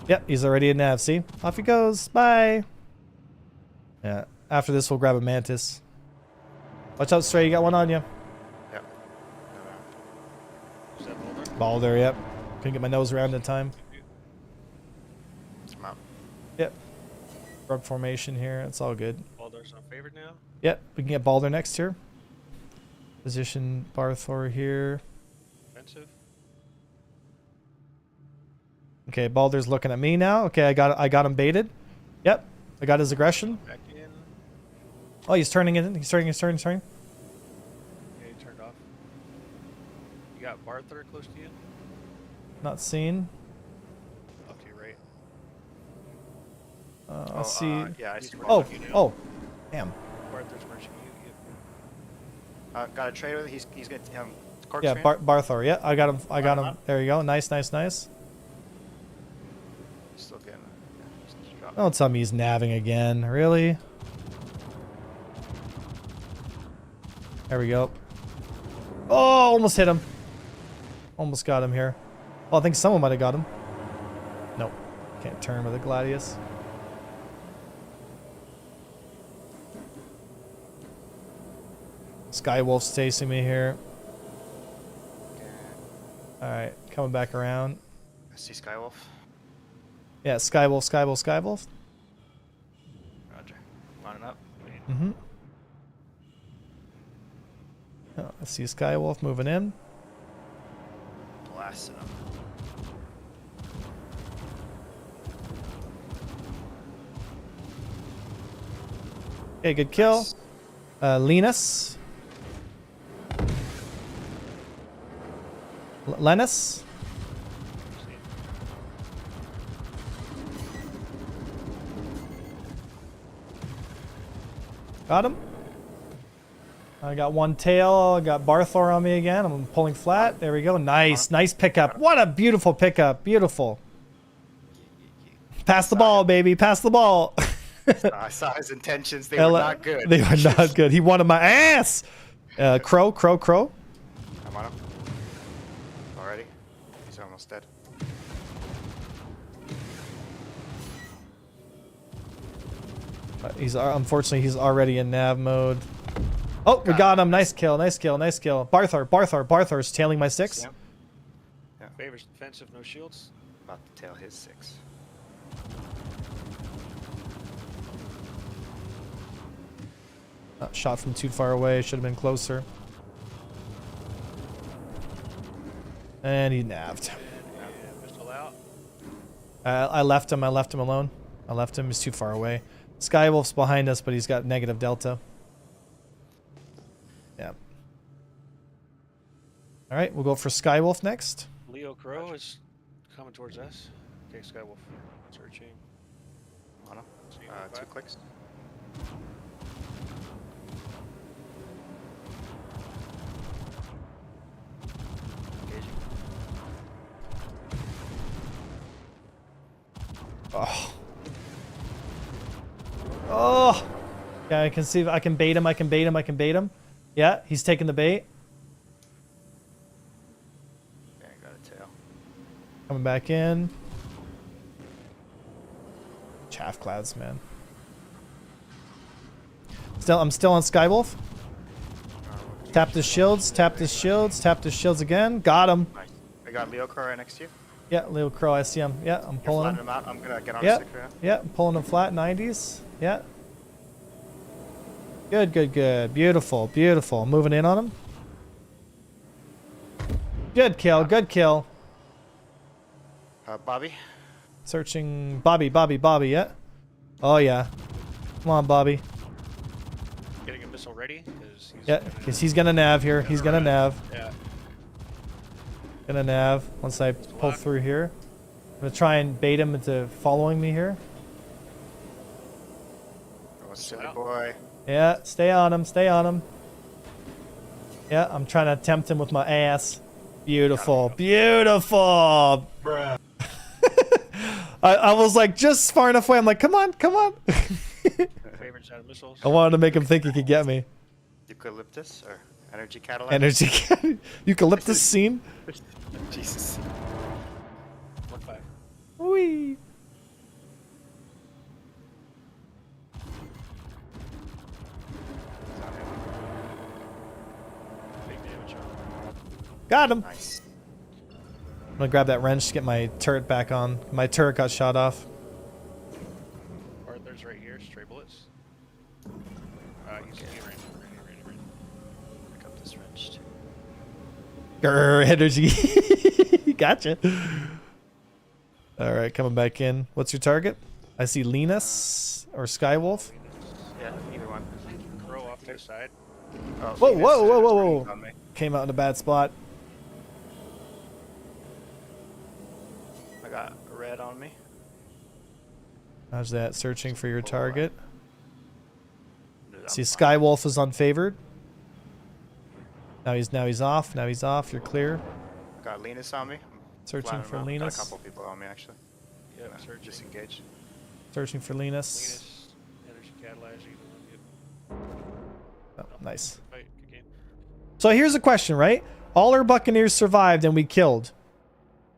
Yep, he's already in nav. See? Off he goes. Bye. Yeah. After this, we'll grab a Mantis. Watch out, Stray. You got one on you. Yep. Is that Baldur? Baldur, yep. Couldn't get my nose around in time. Come out. Yep. Rub formation here. It's all good. Baldur's not favored now. Yep. We can get Baldur next here. Position Barthor here. Offensive. Okay, Baldur's looking at me now. Okay, I got him baited. Yep. I got his aggression. Back in. Oh, he's turning in. He's turning. Yeah, he turned off. You got Barther close to you? Not seen. Up to your right. I see. Yeah, I see. Oh, oh. Damn. Barther's marching you. Got a trade with. He's gonna cork Yeah, screen. Barthor. Yeah, I got him. I got him. There you go. Nice, nice, nice. Still getting. Just drop. Don't tell me he's navving again. Really? There we go. Oh, almost hit him. Almost got him here. Well, I think someone might have got him. Nope. Can't turn with a Gladius. Skywolf's chasing me here. Alright, coming back around. I see Skywolf. Yeah, Skywolf, Skywolf, Skywolf. Roger. Lining up. Mm-hmm. Oh, I see Skywolf moving in. Blasting him. Okay, good kill. Nice. Linus. Lennis. Got him. I got one tail. I got Barthor on me again. I'm pulling flat. There we go. Nice. Nice pickup. What a beautiful pickup. Beautiful. Pass the ball, baby. Pass the ball. I saw his intentions. They were not good. They were not good. He wanted my ass. Crow. I'm on him. Already? He's almost dead. Unfortunately, he's already in nav mode. Oh, we got him. Nice kill. Nice kill. Nice kill. Barthor's tailing my 6. Yep. Yeah. Favors defensive, no shields. About to tail his 6. Shot from too far away. Should have been closer. And he navved. Pistol out. I left him. I left him alone. I left him. He's too far away. Skywolf's behind us, but he's got negative delta. Yeah. All right, we'll go for Skywolf next. Leo Crow is coming towards us. Okay, Skywolf. Searching. On him. See you 2 clicks. Engaging. Oh. Oh. Yeah, I can see if I can bait him. I can bait him. Yeah, he's taking the bait. Yeah, got a tail. Coming back in. Chaff clouds, man. I'm still on Skywolf. Tapped his shields. Tapped his shields again. Got him. Nice. I got Leo Crow right next to you. Yeah, Leo Crow. I see him. Yeah, I'm You're pulling flattening him. him out. I'm gonna get on Yeah, 6 right now. yeah, I'm pulling him flat 90s. Yeah. Good. Beautiful. Moving in on him. Good kill. Bobby. Searching Bobby, yeah. Oh, yeah. Come on, Bobby. Getting a missile ready. Yeah, because he's going to nav here. He's going to nav. Yeah. Gonna nav once I pull through here. I'm going to try and bait him into following me here. Oh, silly boy. Yeah, stay on him. Yeah, I'm trying to tempt him with my ass. Beautiful. Bruh. I was like just far enough away. I'm like, come on. Favorites out of missiles. I wanted to make him think he could get me. Eucalyptus or energy Cadillac? Energy eucalyptus scene. Jesus. 1-5. Wee. Big damage on. Got him. Nice. I'm gonna grab that wrench to get my turret back on. My turret got shot off. Arthur's right here, stray bullets. He's ready. Pick up this wrench too. Grr, energy. Gotcha. All right, coming back in. What's your target? I see Linus or Skywolf. Yeah, either one. Throw off to the side. Oh, Whoa, Venus, whoa, whoa, is whoa, running whoa. on me. Came out in a bad spot. I got red on me. How's that? Searching for your target. Dude, See, I'm fine. Skywolf is unfavored. Now he's off. Now he's off. You're clear. Got Linus on me. I'm Searching flying for around. Got Linus. a couple people on me actually. Yep, Gonna searching. disengage. Searching for Linus. Linus, energy catalyzer, either one good. Oh, nice. Fight, good game. So here's a question, right? All our Buccaneers survived and we killed.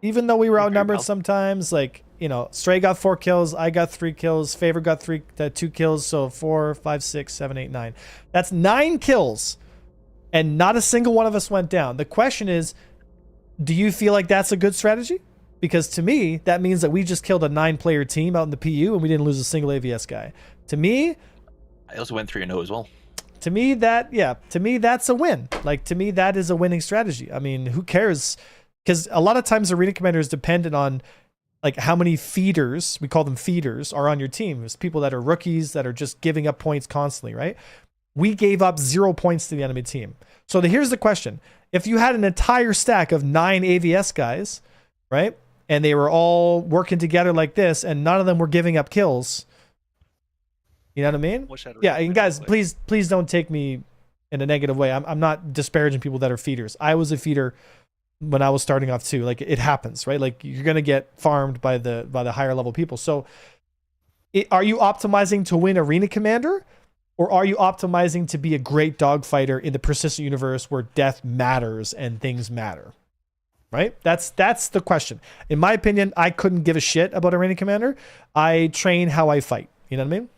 Even though we were outnumbered well. sometimes, like, you know, Stray got 4 kills, I got 3 kills, Favor got 2 kills, so 4, 5, 6, 7, 8, 9. That's 9 kills, and not a single one of us went down. The question is, do you feel like that's a good strategy? Because to me, that means that we just killed a 9-player team out in the PU and we didn't lose a single AVS guy. To me, I also went 3-0 as well. to me that's a win. Like, to me, that is a winning strategy. I mean, who cares? Because a lot of times Arena Commander is dependent on like how many feeders, we call them feeders, are on your team. There's people that are rookies that are just giving up points constantly, right? We gave up 0 points to the enemy team. So here's the question. If you had an entire stack of 9 AVS guys, right? And they were all working together like this and none of them were giving up kills. You know what I mean? Wish I'd Yeah, read and that guys, way. please don't take me in a negative way. I'm not disparaging people that are feeders. I was a feeder when I was starting off too. Like, it happens, right? Like, you're gonna get farmed by the higher level people. So, are you optimizing to win Arena Commander, or are you optimizing to be a great dogfighter in the persistent universe where death matters and things matter? Right? That's the question. In my opinion, I couldn't give a shit about Arena Commander. I train how I fight. You know what I mean?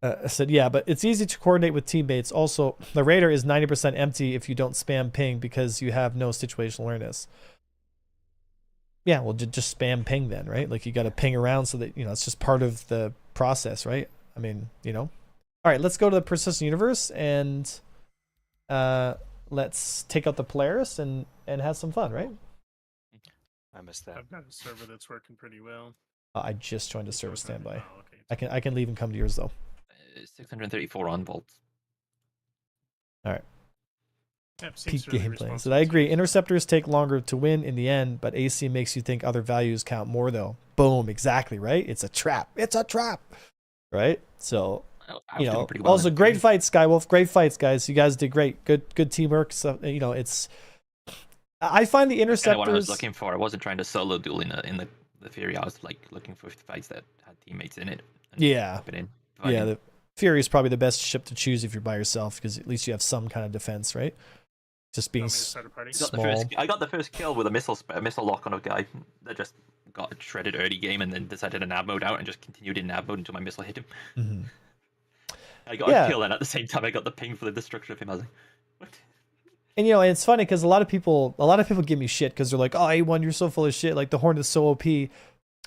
I said, yeah, but it's easy to coordinate with teammates. Also, the radar is 90% empty if you don't spam ping because you have no situational awareness. Yeah, well, just spam ping then, right? Like, you got to ping around so that, you know, it's just part of the process, right? I mean, you know. All right, let's go to the persistent universe and let's take out the Polaris and have some fun, right? I missed that. I've got a server that's working pretty well. I just joined a server standby. Oh, okay. I can leave and come to yours though. 634 on volts. All right. Yep, seems Peak really game plans. responsive Did I to agree? it. Interceptors take longer to win in the end, but AC makes you think other values count more, though. Boom, exactly, right? It's a trap. It's a trap, right? So, I was you doing know, pretty well also in great it. fights, Skywolf. Great fights, guys. You guys did great. Good teamwork. So, you know, it's. I find the Kinda interceptors. what I was looking for. I wasn't trying to solo duel in the Fury. I was like looking for fights that had teammates in it. and Yeah. pop it in. Yeah, the Fury is probably the best ship to choose if you're by yourself because at least you have some kind of defense, right? Just being Want me to start a party? small. I got the first kill with a missile lock on a guy that just got shredded early game and then decided to nav mode out and just continued in nav mode until my missile hit him. Mhm. I got Yeah. a kill and at the same time I got the ping for the destruction of him. I was like, what? And you know, it's funny because a lot of people give me shit because they're like, "Oh, A1, you're so full of shit. Like, the Hornet's so OP."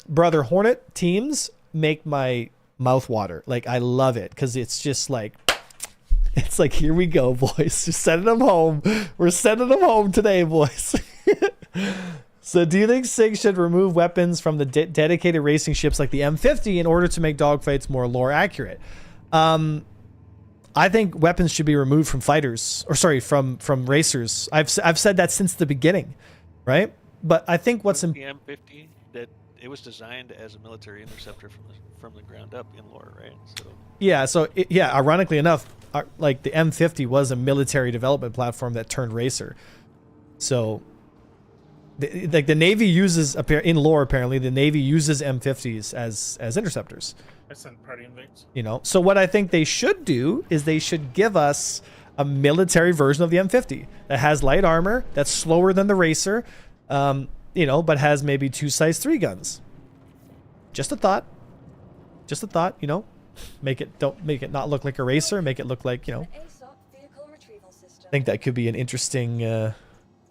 Brother, Hornet teams make my mouth water. Like, I love it because it's just like, it's like, here we go, boys. Just sending them home. We're sending them home today, boys. So, do you think SIG should remove weapons from the dedicated racing ships like the M50 in order to make dogfights more lore accurate? I think weapons should be removed from fighters, or sorry, from racers. I've said that since the beginning, right? But I think what's The M50, that it was designed as a military interceptor from the ground up in lore, right? So ironically enough, like the M50 was a military development platform that turned racer. So, like the Navy uses in lore, apparently the Navy uses M50s as interceptors. I sent party invites. You know, so what I think they should do is they should give us a military version of the M50 that has light armor, that's slower than the racer, you know, but has maybe 2 size 3 guns. Just a thought, you know. Don't make it not look like a racer, make it look like, you know. I think that could be an interesting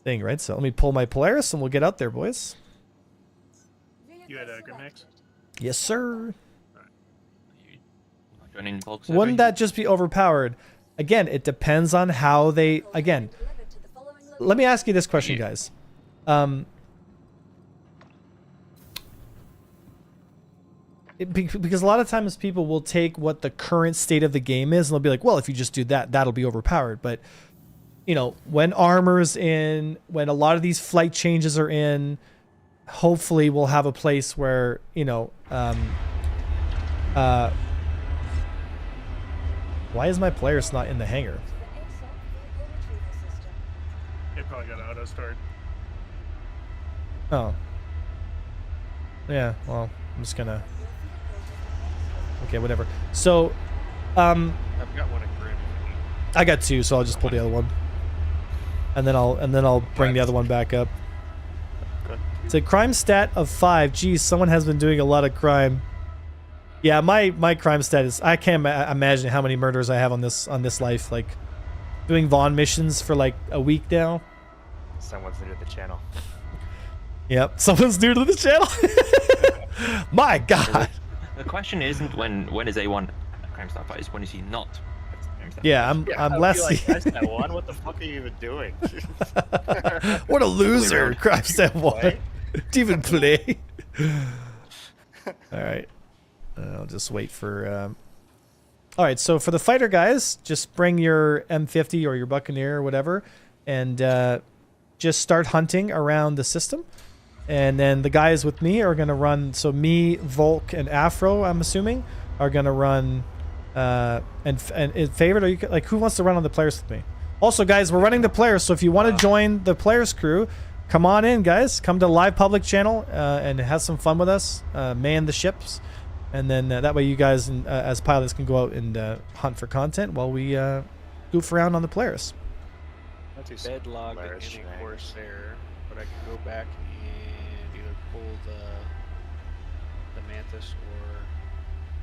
thing, right? So let me pull my Polaris and we'll get out there, boys. You had a Grimmax? Yes, sir. Joining Volks Wouldn't that just be overpowered? Again, it depends on how they. Again, let me ask you this question, guys. because a lot of times people will take what the current state of the game is and they'll be like, well, if you just do that, that'll be overpowered. But you know, when armor's in, when a lot of these flight changes are in, hopefully we'll have a place where, you know, why is my Polaris not in the hangar? It probably got auto start. Oh. Yeah, well, I'm just gonna... Okay, whatever. So, I've got one at Grim. I got 2, so I'll just pull the other one. And then I'll bring the other one back up. Good. It's a crime stat of 5. Geez, someone has been doing a lot of crime. Yeah, my crime stat is, I can't imagine how many murders I have on this life. Like, doing Vaughn missions for like a week now. Someone's new to the channel. Yep, someone's new to the channel. My God. The question isn't when is A1 a crime stat fight, it's when is he not a crime stat Yeah, fight. I'm less. Like, that's that one. What the fuck are you even doing? What a loser! Weird. Crime stat 1. Do you even play? All right, I'll just wait for. All right, so for the fighter guys, just bring your M50 or your Buccaneer or whatever, and just start hunting around the system. And then the guys with me are gonna run. So me, Volk, and Afro, I'm assuming, are gonna run. And favorite, are you like, who wants to run on the Polaris with me? Also, guys, we're running the Polaris, so if you want to join the Polaris crew, come on in, guys. Come to live public channel and have some fun with us. Man the ships, and then that way you guys as pilots can go out and hunt for content while we goof around on the Polaris. Not too Bedlog Polaris any shenanigans. Corsair, but I can go back and either pull the Mantis or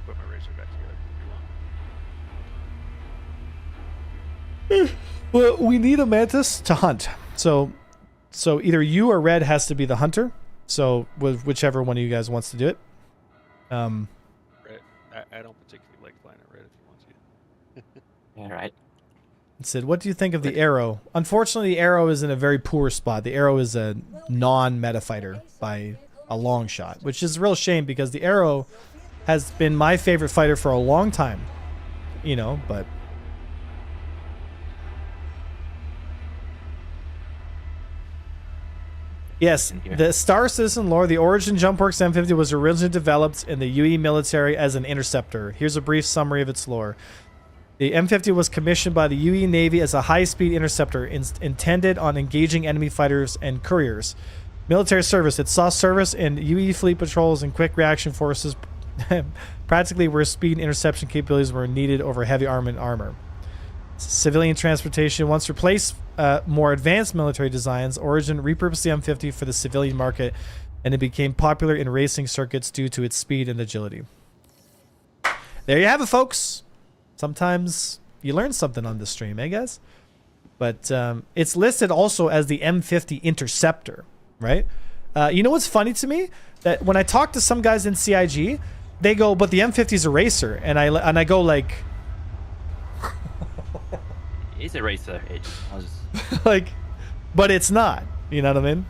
put my Razor back together if you want. Well, we need a Mantis to hunt. So either you or Red has to be the hunter. So with whichever one of you guys wants to do it. Red, I don't particularly like flying at Red if you want to. Yeah, right. Sid, what do you think of the Arrow? Unfortunately, the Arrow is in a very poor spot. The Arrow is a non-meta fighter by a long shot, which is a real shame because the Arrow has been my favorite fighter for a long time. You know, but... Yes, the Star Citizen lore, the Origin Jumpworks M50 was originally developed in the UE military as an interceptor. Here's a brief summary of its lore. The M50 was commissioned by the UE Navy as a high-speed interceptor intended on engaging enemy fighters and couriers. Military service. It saw service in UE fleet patrols and quick reaction forces, practically where speed and interception capabilities were needed over heavy armor. Civilian transportation. Once replaced more advanced military designs, Origin repurposed the M50 for the civilian market, and it became popular in racing circuits due to its speed and agility. There you have it, folks. Sometimes you learn something on this stream, eh, guys? But it's listed also as the M50 Interceptor, right? You know what's funny to me? That when I talk to some guys in CIG, they go, but the M50 is a racer. And I go like... It is a racer. It was... like, but it's not. You know what I mean?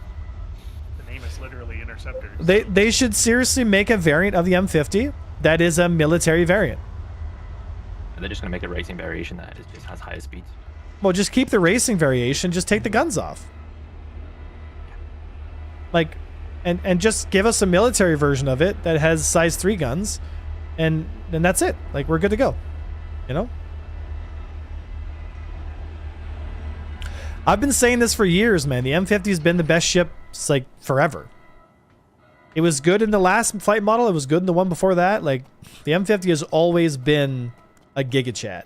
The name is literally Interceptor. They should seriously make a variant of the M50 that is a military variant. They're just going to make a racing variation that just has higher speeds. Well, just keep the racing variation. Just take the guns off. Like, and just give us a military version of it that has size 3 guns, and that's it. Like, we're good to go. You know? I've been saying this for years, man. The M50 has been the best ship, like, forever. It was good in the last flight model. It was good in the one before that. Like, the M50 has always been a Giga Chat.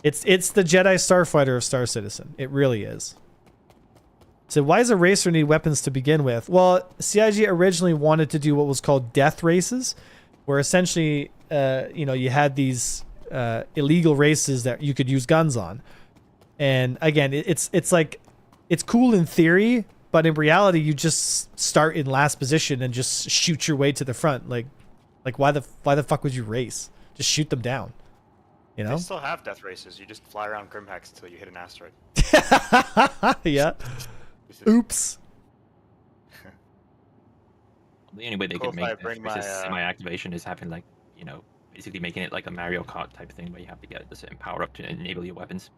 It's the Jedi Starfighter of Star Citizen. It really is. So why does a racer need weapons to begin with? Well, CIG originally wanted to do what was called death races, where essentially, you know, you had these illegal races that you could use guns on. And again, it's like, it's cool in theory, but in reality, you just start in last position and just shoot your way to the front. Like why the fuck would you race? Just shoot them down. You know? They still have death races. You just fly around Grimhex until you hit an asteroid. Yeah. Oops. The only way they Cool could if I make bring this my, semi-activation is having like, you know, basically making it like a Mario Kart type thing where you have to get a certain power up to enable your weapons.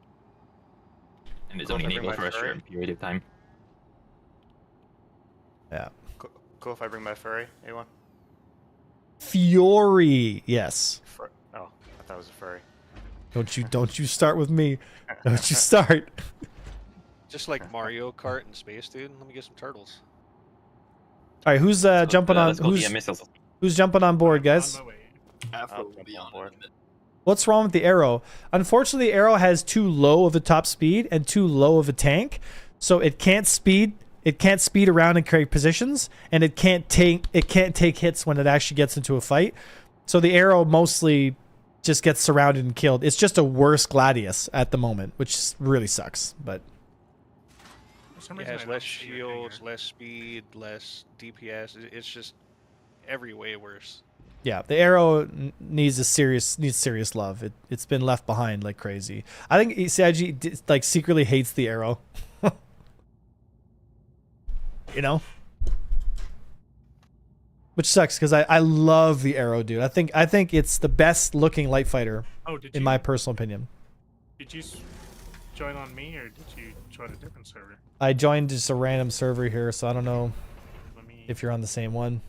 And it's Cool if only I bring enabled my for a furry? certain period of time. Yeah. Cool if I bring my furry, A1? Fury. Yes. Oh, I thought it was a furry. Don't you start with me. Don't you start. Just like Mario Kart in space, dude. Let me get some turtles. All right, who's jumping on? Let's go via missiles. Who's jumping on board, guys? On my way. Afro I'll will jump be on on board. in a minute. What's wrong with the arrow? Unfortunately, the arrow has too low of a top speed and too low of a tank, so it can't speed. It can't speed around and create positions, and it can't take hits when it actually gets into a fight. So the arrow mostly just gets surrounded and killed. It's just a worse Gladius at the moment, which really sucks. But For some It reason, has I don't less see your shields, hanger. less speed, less DPS. It's just every way worse. yeah, the arrow needs serious love. It's been left behind like crazy. I think CIG like secretly hates the arrow. You know, which sucks because I love the arrow, dude. I think it's the best looking light fighter Oh, did in you my personal opinion. did you join on me or did you join a different server? I joined just a random server here, so I don't know Let me if you're on the same one.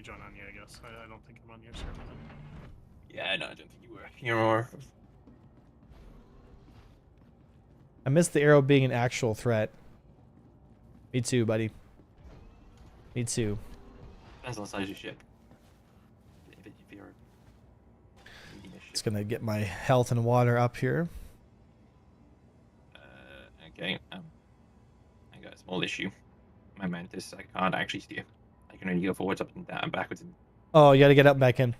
join on you, I guess. I don't think I'm on your server. Then. Yeah, no, I don't think you were. You're I miss the arrow being an actual threat. Me too, buddy. Me too. depends on the size of your ship. If you're leading a Just ship. gonna get my health and water up here. Okay. I got a small issue. My mantis, I can't actually steer. I can only go forwards, up and down, and backwards. And Oh, you gotta get up and back in.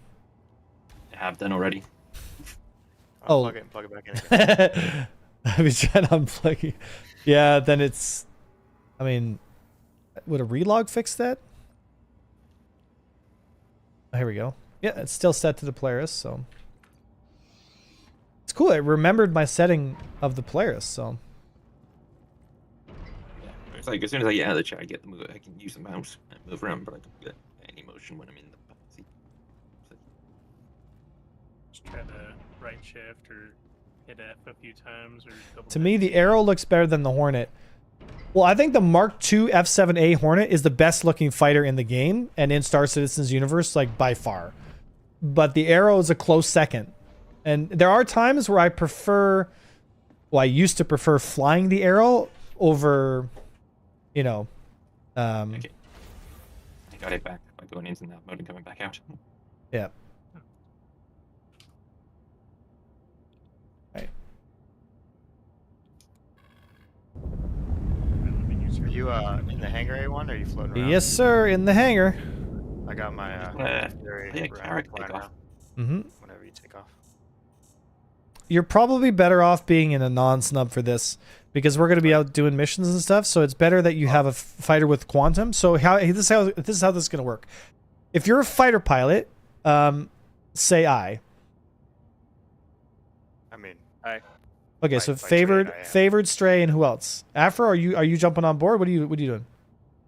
I have done already. Oh. Plug it and plug it back in again. I was trying to unplug you. Yeah, then it's. I mean, would a relog fix that? Oh, here we go. Yeah, it's still set to the Polaris, so. It's cool. It remembered my setting of the Polaris, so. Yeah. It's like as soon as I get out of the chair, I get the move. I can use the mouse and move around, but I don't get any motion when I'm in the back seat. Just try to right shift or hit F a few times or double. To me, the Arrow looks better than the Hornet. Well, I think the Mark II F7A Hornet is the best looking fighter in the game and in Star Citizen's universe, like by far. But the Arrow is a close second. And there are times where I prefer, well, I used to prefer flying the Arrow over, you know. Okay. I got it back by going into that mode and coming back out. Yeah. Right. Are you in the hangar A1 or are you floating around? Yes, sir, in the hangar. I got my Fury play a around carrot flying takeoff. around Mm-hmm. whenever you take off. You're probably better off being in a non-snub for this because we're going to be out doing missions and stuff. So it's better that you have a fighter with quantum. So this is how this is going to work. If you're a fighter pilot, say I. I mean, Okay, so By trade, I am. favored Stray, and who else? Afro, are you jumping on board? What are you doing?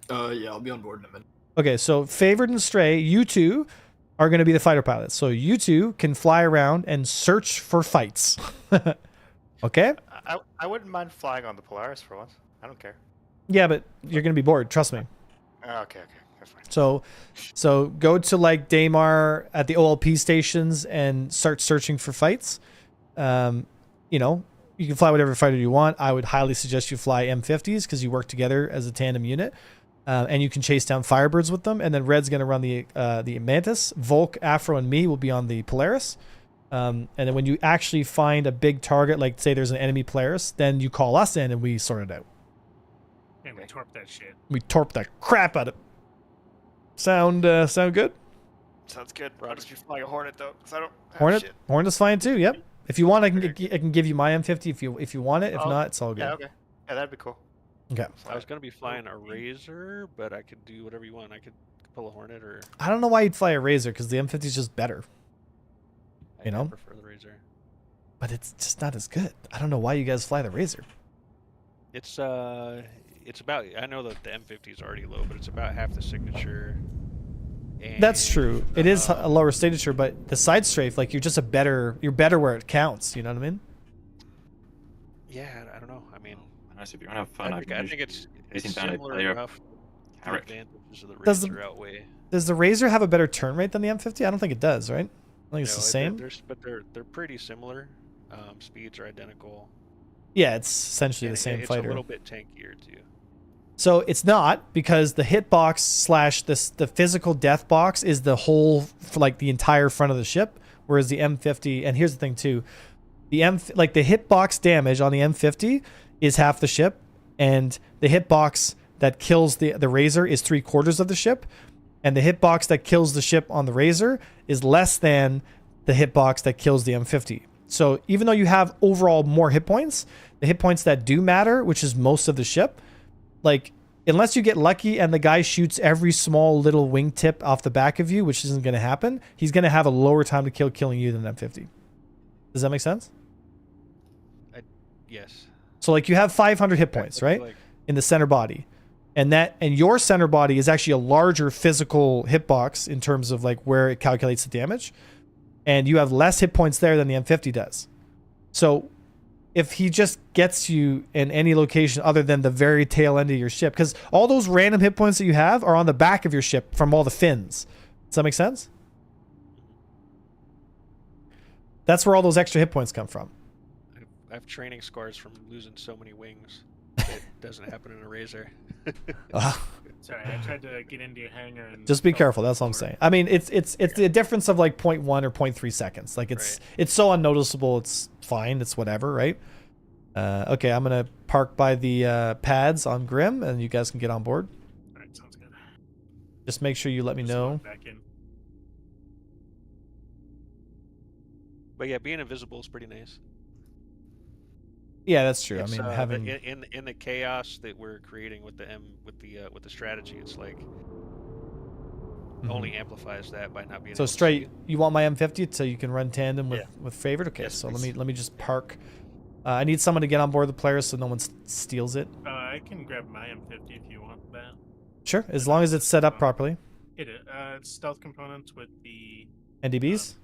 Yeah, I'll be on board in a minute. Okay, so favored and Stray, you two are going to be the fighter pilots. So you two can fly around and search for fights. Okay? I wouldn't mind flying on the Polaris for once. I don't care. Yeah, but you're going to be bored. Trust me. Okay, that's fine. So go to like Daymar at the OLP stations and start searching for fights. You know, you can fly whatever fighter you want. I would highly suggest you fly M50s because you work together as a tandem unit. And you can chase down Firebirds with them. And then Red's going to run the Mantis. Volk, Afro, and me will be on the Polaris. And then when you actually find a big target, like say there's an enemy Polaris, then you call us in and we sort it out. And we torp that shit. We torp the crap out of it. Sound good? Sounds good. I'll just be flying a Hornet though, because I don't have Hornet, shit. Hornet's fine too. Yep. If you want, I can give you my M50 if you want it. If Oh, not, it's all good. Yeah, okay. Yeah, that'd be cool. Okay. I was gonna be flying a Razor, but I could do whatever you want. I could pull a Hornet or. I don't know why you'd fly a Razor because the M50 is just better, I know? prefer the Razor. but it's just not as good. I don't know why you guys fly the Razor. It's it's about. I know that the M50 is already low, but it's about half the signature. And, That's true. It is a lower signature, but the side strafe, like you're better where it counts. You know what I mean? Yeah, I don't know. I mean, Honestly, if you want to have fun, I think it's using Bandit similar player enough. The carrot. advantages of the Does Razor outweigh. Does the Razor have a better turn rate than the M50? I don't think it does, right? I think it's the same. They're pretty similar. Speeds are identical. Yeah, it's essentially the same it's fighter. It's a little bit tankier too. So it's not, because the hitbox / the physical death box is the whole, like the entire front of the ship, whereas the M50, and here's the thing too, the hitbox damage on the M50 is half the ship, and the hitbox that kills the Razor is 3/4 of the ship, and the hitbox that kills the ship on the Razor is less than the hitbox that kills the M50. So even though you have overall more hit points, the hit points that do matter, which is most of the ship, like, unless you get lucky and the guy shoots every small little wingtip off the back of you, which isn't going to happen, he's going to have a lower time to kill killing you than M50. Does that make sense? Yes. So like you have 500 hit points, right? In the center body. And your center body is actually a larger physical hitbox in terms of like where it calculates the damage. And you have less hit points there than the M50 does. So if he just gets you in any location other than the very tail end of your ship, because all those random hit points that you have are on the back of your ship from all the fins. Does that make sense? That's where all those extra hit points come from. I have training scars from losing so many wings. It doesn't happen in a Razor. Sorry, I tried to get into your hangar and just be careful. That's all I'm saying. I mean, it's the difference of like 0.1 or 0.3 seconds. Like it's so unnoticeable. It's fine. It's whatever, right? Okay, I'm gonna park by the pads on Grim, and you guys can get on board. All right, sounds good. Just make sure you let me know. Back in. But yeah, being invisible is pretty nice. Yeah, that's true. It's, I mean, having in the chaos that we're creating with the strategy, it's like only amplifies that by not being. So able straight, to see you want my M50 so you can run tandem with favorite? Okay, yes, so please. let me just park. I need someone to get on board the Polaris so no one steals it. I can grab my M50 if you want that. Sure, as long as it's set up properly. It's stealth components with the NDBs?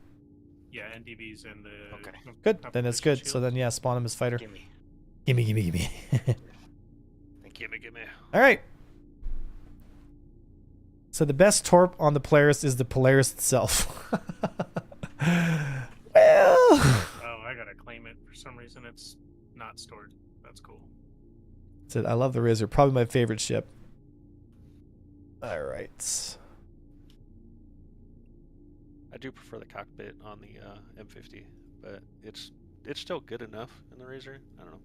Yeah, NDBs and the. Okay. Good, then it's good. So then, yeah, spawn him as fighter. Gimme. Gimme. Gimme. All right. So the best torp on the Polaris is the Polaris itself. Well. Oh, I gotta claim it. For some reason, it's not stored. That's cool. That's it. I love the Razor. Probably my favorite ship. All right. I do prefer the cockpit on the M50, but it's still good enough in the Razor. I don't know.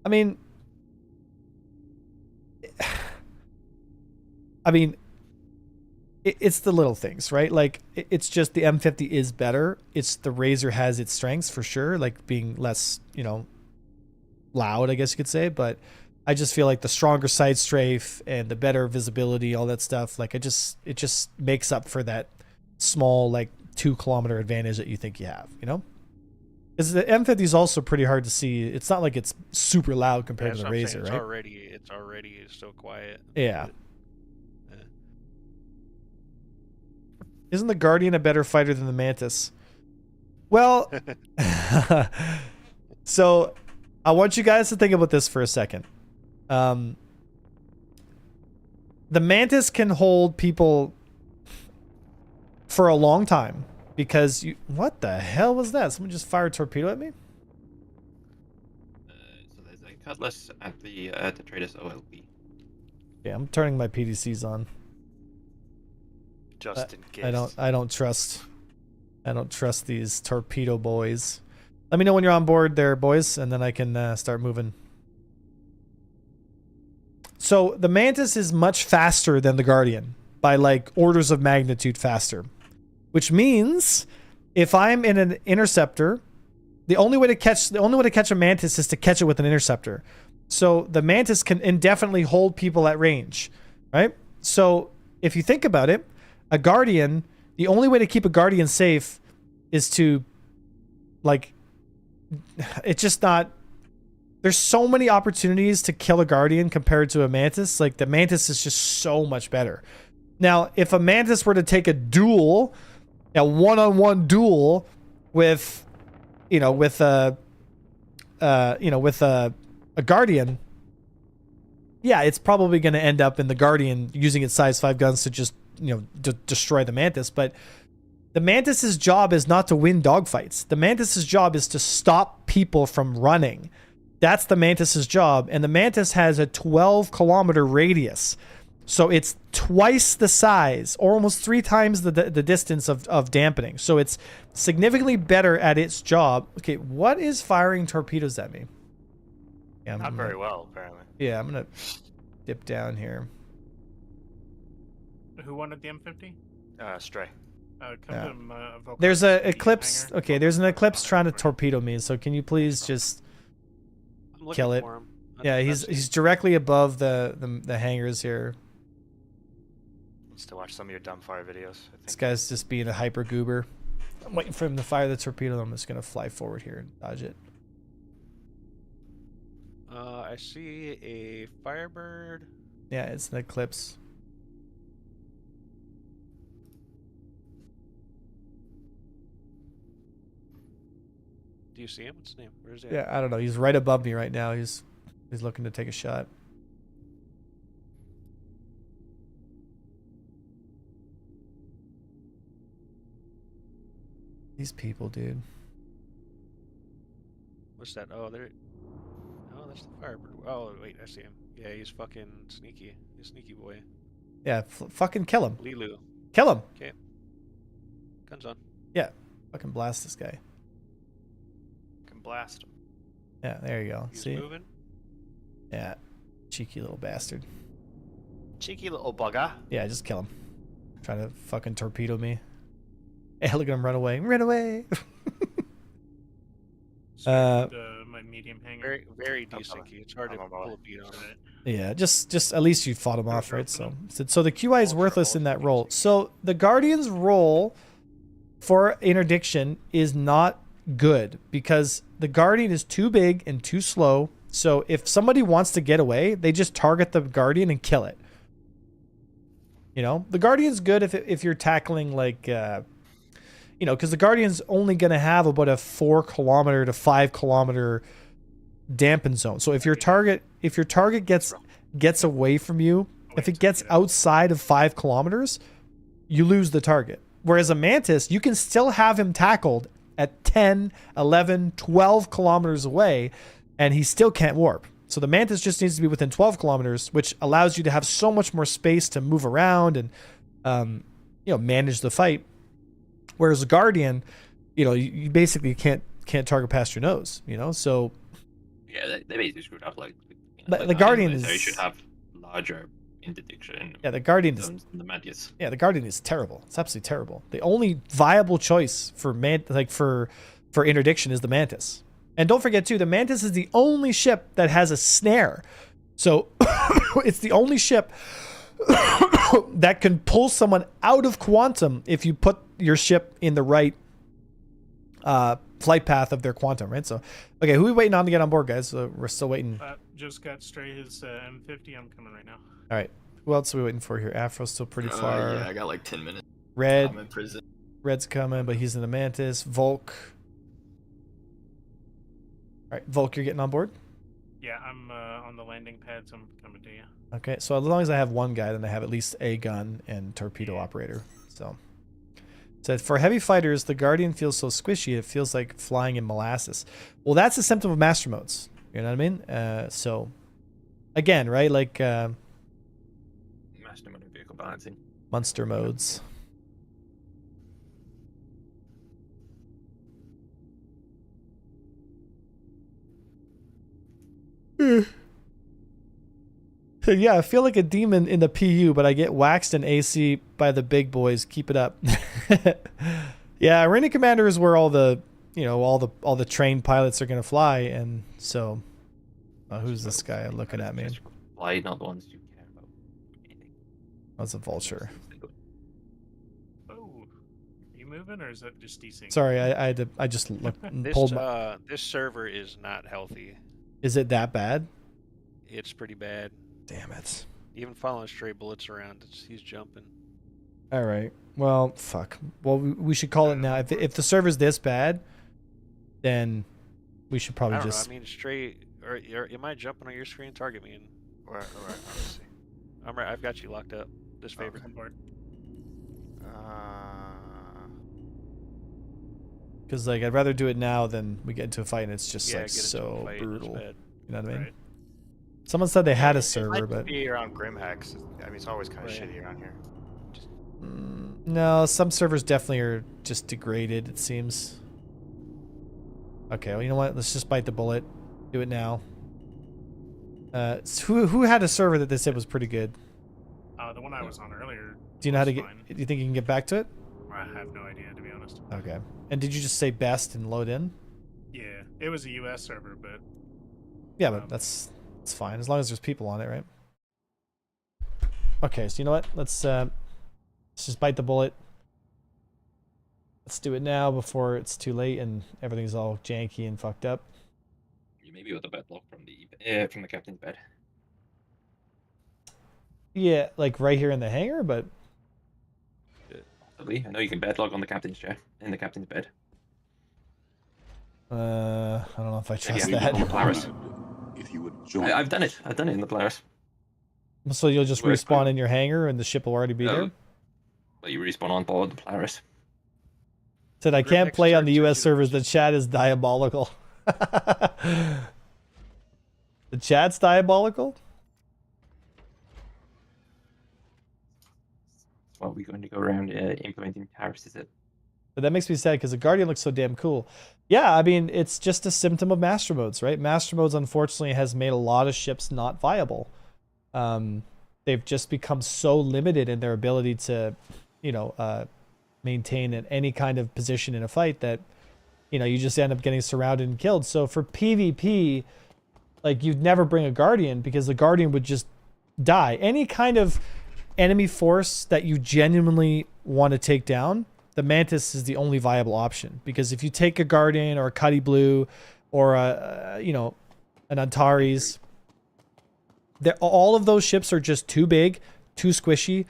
I mean, it's the little things, right? Like, it's just the M50 is better. It's the Razor has its strengths for sure, like being less, loud, I guess you could say. But I just feel like the stronger side strafe and the better visibility, all that stuff, like it just makes up for that small, like 2 kilometer advantage that you think you have, Because the M50 is also pretty hard to see. It's not like it's super loud compared to the Razor, right? It's already so quiet. Yeah. Isn't the Guardian a better fighter than the Mantis? Well, so I want you guys to think about this for a second. The Mantis can hold people for a long time because what the hell was that? Someone just fired a torpedo at me? So there's a Cutlass at the Trader's OLB. Yeah, I'm turning my PDCs on. Just in case. I don't trust these torpedo boys. Let me know when you're on board there, boys, and then I can start moving. So the Mantis is much faster than the Guardian by like orders of magnitude faster, which means if I'm in an interceptor, the only way to catch a Mantis is to catch it with an interceptor. So the Mantis can indefinitely hold people at range, right? So if you think about it, a Guardian, the only way to keep a Guardian safe is to, like, it's just not there's so many opportunities to kill a Guardian compared to a Mantis. Like, the Mantis is just so much better. Now, if a Mantis were to take a duel, a one-on-one duel with, with a Guardian, yeah, it's probably going to end up in the Guardian using its size 5 guns to just, destroy the Mantis. But the Mantis's job is not to win dogfights. The Mantis's job is to stop people from running. That's the Mantis's job. And the Mantis has a 12-kilometer radius. So it's twice the size, or almost 3 times the distance of dampening. So it's significantly better at its job. Okay, what is firing torpedoes at me? Yeah, Not very well, apparently. Yeah, I'm going to dip down here. Who wanted the M50? Stray. There's a Eclipse. Okay, there's an Eclipse trying to torpedo me. So can you please just kill it? Yeah, he's directly above the hangars here. Needs to watch some of your dumbfire videos. This guy's just being a hyper goober. I'm waiting for him to fire the torpedo. I'm just gonna fly forward here and dodge it. I see a Firebird. Yeah, it's an Eclipse. Do you see him? What's his name? Where's he? Yeah, I don't know. He's right above me right now. He's looking to take a shot. These people, dude. What's that? Oh, there. Oh, that's the Firebird. Oh, wait, I see him. Yeah, he's fucking sneaky. He's a sneaky boy. Yeah, fucking kill him. Lilu. Kill him. Okay. Guns on. Yeah, fucking blast this guy. Can blast him. Yeah, there you go. He's See? moving. Yeah, cheeky little bastard. Cheeky little bugger. Yeah, just kill him. Trying to fucking torpedo me. Hey, look at him run away. Run away. My medium hanger. Very, very decent. It's hard to pull a beat on it. Yeah, just at least you fought him off, right? So the QI is worthless in that role. So the Guardian's role for interdiction is not good because the Guardian is too big and too slow. So if somebody wants to get away, they just target the Guardian and kill it. The Guardian's good if you're tackling like, because the Guardian's only going to have about a 4 kilometer to 5 kilometer dampen zone. So if your target gets away from you, if it gets outside of 5 kilometers, you lose the target. Whereas a Mantis, you can still have him tackled at 10, 11, 12 kilometers away, and he still can't warp. So the Mantis just needs to be within 12 kilometers, which allows you to have so much more space to move around and, manage the fight. Whereas a Guardian, you basically can't target past your nose, so. Yeah, they basically screwed up. The Guardian is. They should have larger interdiction. Yeah, the Guardian is. The Mantis. Yeah, the Guardian is terrible. It's absolutely terrible. The only viable choice for interdiction is the Mantis. And don't forget too, the Mantis is the only ship that has a snare. So it's the only ship that can pull someone out of quantum if you put your ship in the right flight path of their quantum, right? So, okay, who are we waiting on to get on board, guys? We're still waiting. Just got Stray his M50. I'm coming right now. All right. Who else are we waiting for here? Afro's still pretty far. Yeah, I got like 10 minutes. Red. I'm in prison. Red's coming, but he's in the Mantis. Volk. All right, Volk, you're getting on board? Yeah, I'm on the landing pad, so I'm coming to you. Okay, so as long as I have one guy, then I have at least a gun and torpedo operator. So for heavy fighters, the Guardian feels so squishy, it feels like flying in molasses. Well, that's a symptom of master modes. You know what I mean? So, again, right? Like master mode and vehicle balancing. monster modes. Yeah, I feel like a demon in the PU, but I get waxed in AC by the big boys. Keep it up. Yeah, Arena Commander is where all the trained pilots are gonna fly, and so who's this guy looking at me? Fly, not the ones you care about. That's a vulture. Oh, are you moving or is that just desync? Sorry, I just pulled my. This server is not healthy. Is it that bad? It's pretty bad. Damn it. Even following stray bullets around, he's jumping. All right. Well, fuck. Well, we should call it now. If the server's this bad, then we should probably I don't just. know. I mean, stray. Or am I jumping on your screen? Target me and. Where, let's see. I'm right. I've got you locked up. This favorite. Because like I'd rather do it now than we get into a fight and it's just like get into a so fight and it's brutal. bad. You know what I mean? Right. Someone said they had a It server, might but be around Grim hacks. I mean, it's always kind of Right. shitty around here. no, some servers definitely are just degraded. It seems. Okay, well you know what? Let's just bite the bullet. Do it now. Who had a server that they said was pretty good? The one I was on earlier. Do you know how to was get? fine. Do you think you can get back to it? I have no idea, to be honest. Okay. And did you just say best and load in? Yeah, it was a US server, but Yeah, but that's fine as long as there's people on it, right? Okay, so you know what? Let's just bite the bullet. Let's do it now before it's too late and everything's all janky and fucked up. You may be with a bed lock from the captain's bed. Yeah, like right here in the hangar, but Possibly. I know you can bed log on the captain's chair in the captain's bed. I don't know if I trust Yeah, that. on the Polaris. If you would join. I've done it. I've done it in the Polaris. So you'll just Wait, respawn in your hangar and the ship will already be there? But you respawn on board the Polaris. Said I Grim can't Hex play on the Church US is- servers. The chat is diabolical. The chat's diabolical? Well, we're going to go around implementing tariffs, is it? But that makes me sad because the Guardian looks so damn cool. Yeah, I mean, it's just a symptom of master modes, right? Master modes, unfortunately, has made a lot of ships not viable. They've just become so limited in their ability to, maintain any kind of position in a fight that, you just end up getting surrounded and killed. So for PvP, like, you'd never bring a Guardian because the Guardian would just die. Any kind of enemy force that you genuinely want to take down, the Mantis is the only viable option. Because if you take a Guardian or a Cuddy Blue or an Antares, all of those ships are just too big, too squishy,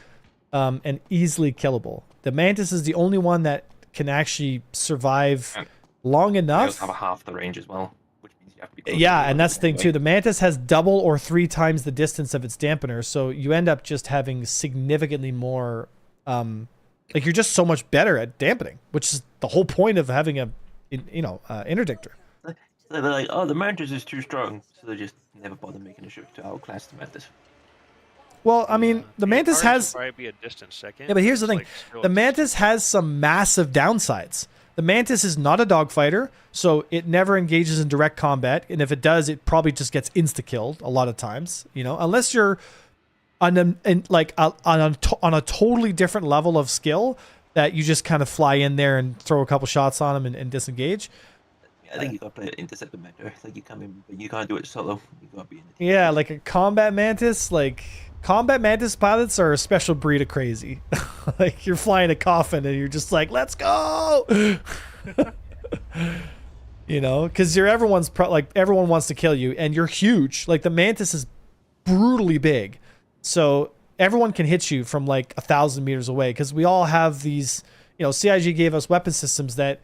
and easily killable. The Mantis is the only one that can actually survive long They enough. also have a half the range as well, which means you have to be close Yeah, to and that's the thing anyway. too. The Mantis has double or 3 times the distance of its dampener, so you end up just having significantly more. Like you're just so much better at dampening, which is the whole point of having a, interdictor. So they're like, oh, the Mantis is too strong, so they just never bother making a ship to outclass the Mantis. Well, I mean, the Mantis Antares has. would probably be a distant second. Yeah, but here's the it's, thing: like, still the a Mantis has some massive downsides. The Mantis is not a dogfighter, so it never engages in direct combat, and if it does, it probably just gets insta-killed a lot of times. Unless you're on a totally different level of skill that you just kind of fly in there and throw a couple shots on them and disengage. I think you gotta play it intercept the meta. Like you come in, but you can't do it solo. You gotta be in the team. Yeah, like a combat Mantis, combat Mantis pilots are a special breed of crazy. Like you're flying a coffin and you're just like, let's go. Because everyone wants to kill you and you're huge. Like the Mantis is brutally big, so everyone can hit you from like 1,000 meters away. Because we all have these, CIG gave us weapon systems that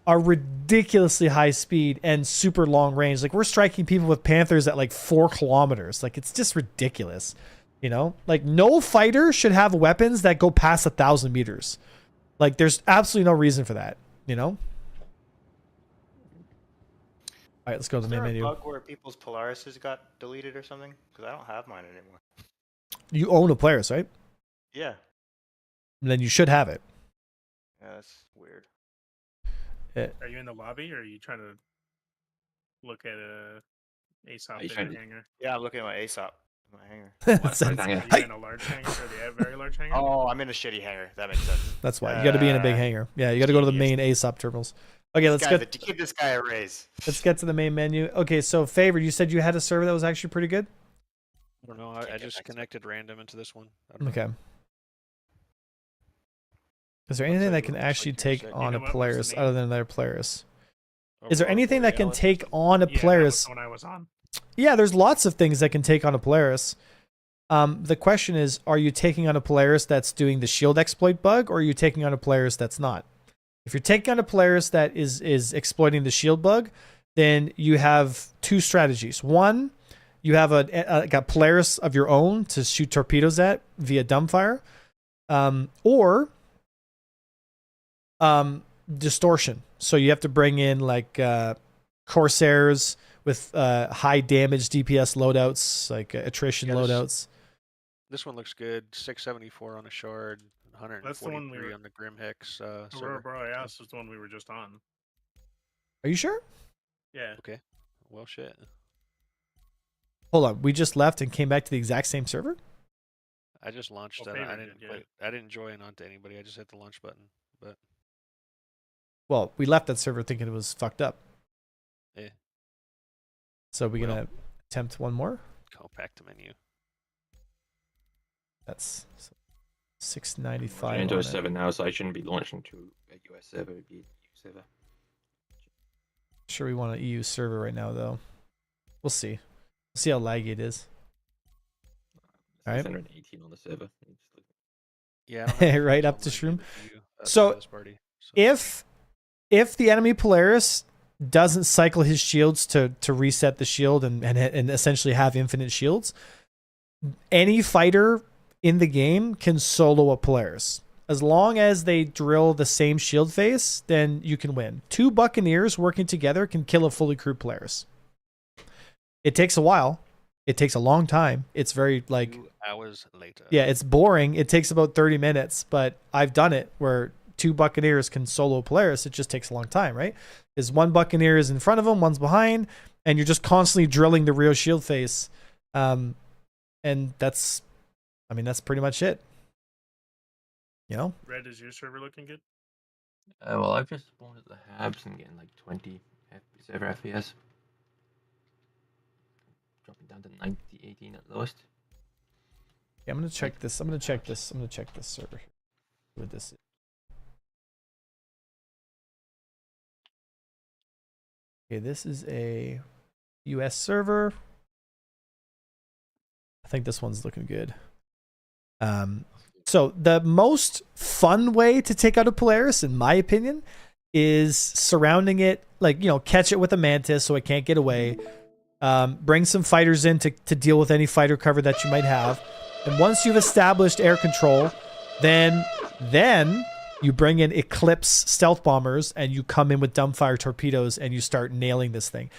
are ridiculously high speed and super long range. Like we're striking people with Panthers at like 4 kilometers. Like it's just ridiculous. Like no fighter should have weapons that go past 1,000 meters. Like there's absolutely no reason for that. All right, let's go to Is the main there a menu. bug where people's Polarises got deleted or something? Because I don't have mine anymore. You own a Polaris, right? Yeah. And then you should have it. Yeah, that's weird. Are you in the lobby or are you trying to look at a ASOP Are you in trying the to- hangar? Yeah, I'm looking at my ASOP. My hangar. That's, What? Are Hangar. you in a large hangar or the very large hangar? Oh, I'm in a shitty hangar. That makes sense. that's why you got to be in a big hangar. Yeah, you got to go to the main ASOP terminals. Okay, let's get Give this guy a raise. let's get to the main menu. Okay, so Favored, you said you had a server that was actually pretty good. I don't know. I get just back to connected random into this one. I don't know. Okay. Is there Looks anything like that can it looks like actually you're take set. on You a know what was the Polaris name? other than another Polaris? Is there Aurora anything that can Borealis or take something. on a Yeah, that was Polaris? the one I was on. Yeah, there's lots of things that can take on a Polaris. The question is, are you taking on a Polaris that's doing the shield exploit bug, or are you taking on a Polaris that's not? If you're taking on a Polaris that is exploiting the shield bug, then you have two strategies. One, you have a Polaris of your own to shoot torpedoes at via dumbfire, or distortion. So you have to bring in like Corsairs with high damage DPS loadouts, like attrition loadouts. This one looks good. 674 on a shard, That's the one 143 on the Grim Hex. Aurora server. Borealis was the one we were just on. Are you sure? Yeah. Okay. Well, shit. Hold on, we just left and came back to the exact same server? I just launched Well, it. I Favorite didn't. did, yeah. I didn't join onto anybody. I just hit the launch button. But Well, we left that server thinking it was fucked up. Yeah. So we're Well. gonna attempt one more. go back to menu. That's I'm 695. into on a it. 7 now, so I shouldn't be launching to a US server. It'd be a EU server. Sure, we want an EU server right now, though. We'll see. We'll see how laggy it is. Alright. 618 on the server. Yeah. I don't have Right to up to join Shroom. you, So, this party, so. If the enemy Polaris doesn't cycle his shields to reset the shield and essentially have infinite shields, any fighter in the game can solo a Polaris. As long as they drill the same shield face, then you can win. 2 Buccaneers working together can kill a fully crewed Polaris. It takes a while. It takes a long time. It's very 2 hours later. yeah, it's boring. It takes about 30 minutes, but I've done it where 2 Buccaneers can solo Polaris. It just takes a long time, right? Is 1 Buccaneer is in front of them, one's behind, and you're just constantly drilling the real shield face. And that's pretty much it. You know? Red, is your server looking good? Well, I've just spawned at the Habs and getting like 20 server FPS. Dropping down to 90, 18 at lowest. Yeah, I'm gonna check this. I'm gonna check this server here. What this is. Okay, this is a US server. I think this one's looking good. So the most fun way to take out a Polaris, in my opinion, is surrounding it, catch it with a Mantis so it can't get away. Bring some fighters in to deal with any fighter cover that you might have. And once you've established air control, then you bring in Eclipse stealth bombers and you come in with dumbfire torpedoes and you start nailing this thing.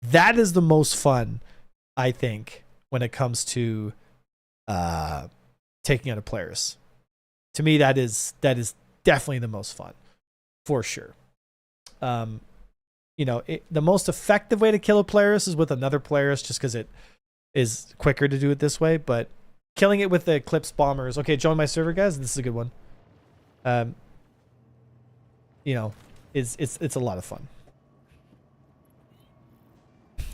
That is the most fun, I think, when it comes to taking out a Polaris. To me, that is definitely the most fun, for sure. The most effective way to kill a Polaris is with another Polaris, just because it is quicker to do it this way. But killing it with the Eclipse bombers. Okay, join my server, guys. This is a good one. It's a lot of fun.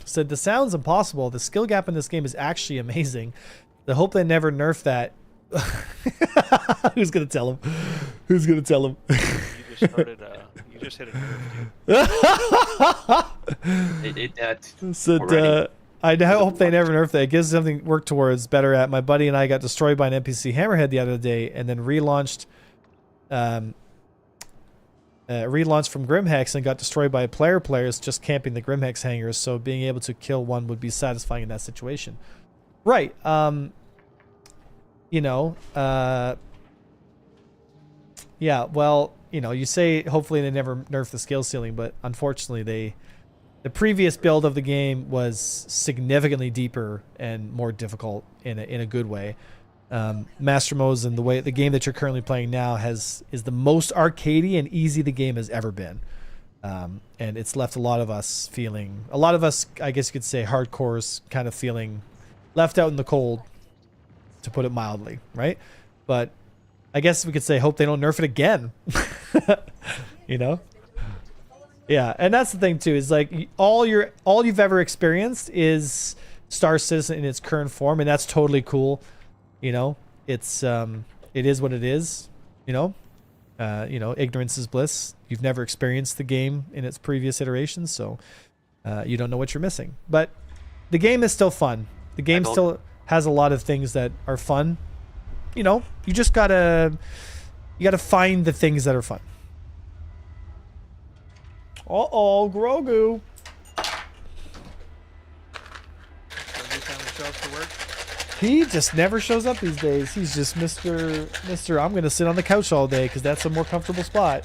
So the sound's impossible. The skill gap in this game is actually amazing. I hope they never nerf that. Who's gonna tell him? Who's gonna tell him? You just hit a nerve, dude. So I hope they never nerf that. It gives something to work towards. Better at. My buddy and I got destroyed by an NPC Hammerhead the other day, and then relaunched from Grimhex and got destroyed by players just camping the Grimhex hangars. So being able to kill one would be satisfying in that situation, right? Yeah, well, you say hopefully they never nerf the skill ceiling, but unfortunately the previous build of the game was significantly deeper and more difficult in a good way. Master modes and the game that you're currently playing now is the most arcadey and easy the game has ever been. And it's left a lot of us, I guess you could say hardcores, kind of feeling left out in the cold, to put it mildly, right? But I guess we could say hope they don't nerf it again. Yeah, and that's the thing too, is like all you've ever experienced is Star Citizen in its current form, and that's totally cool. It's it is what it is. Ignorance is bliss. You've never experienced the game in its previous iterations, so you don't know what you're missing. But The game is still fun. The game I told- still has a lot of things that are fun. You know, you just gotta find the things that are fun. Uh-oh, Grogu. Every time he shows up to work. He just never shows up these days. He's just Mr. I'm going to sit on the couch all day because that's a more comfortable spot.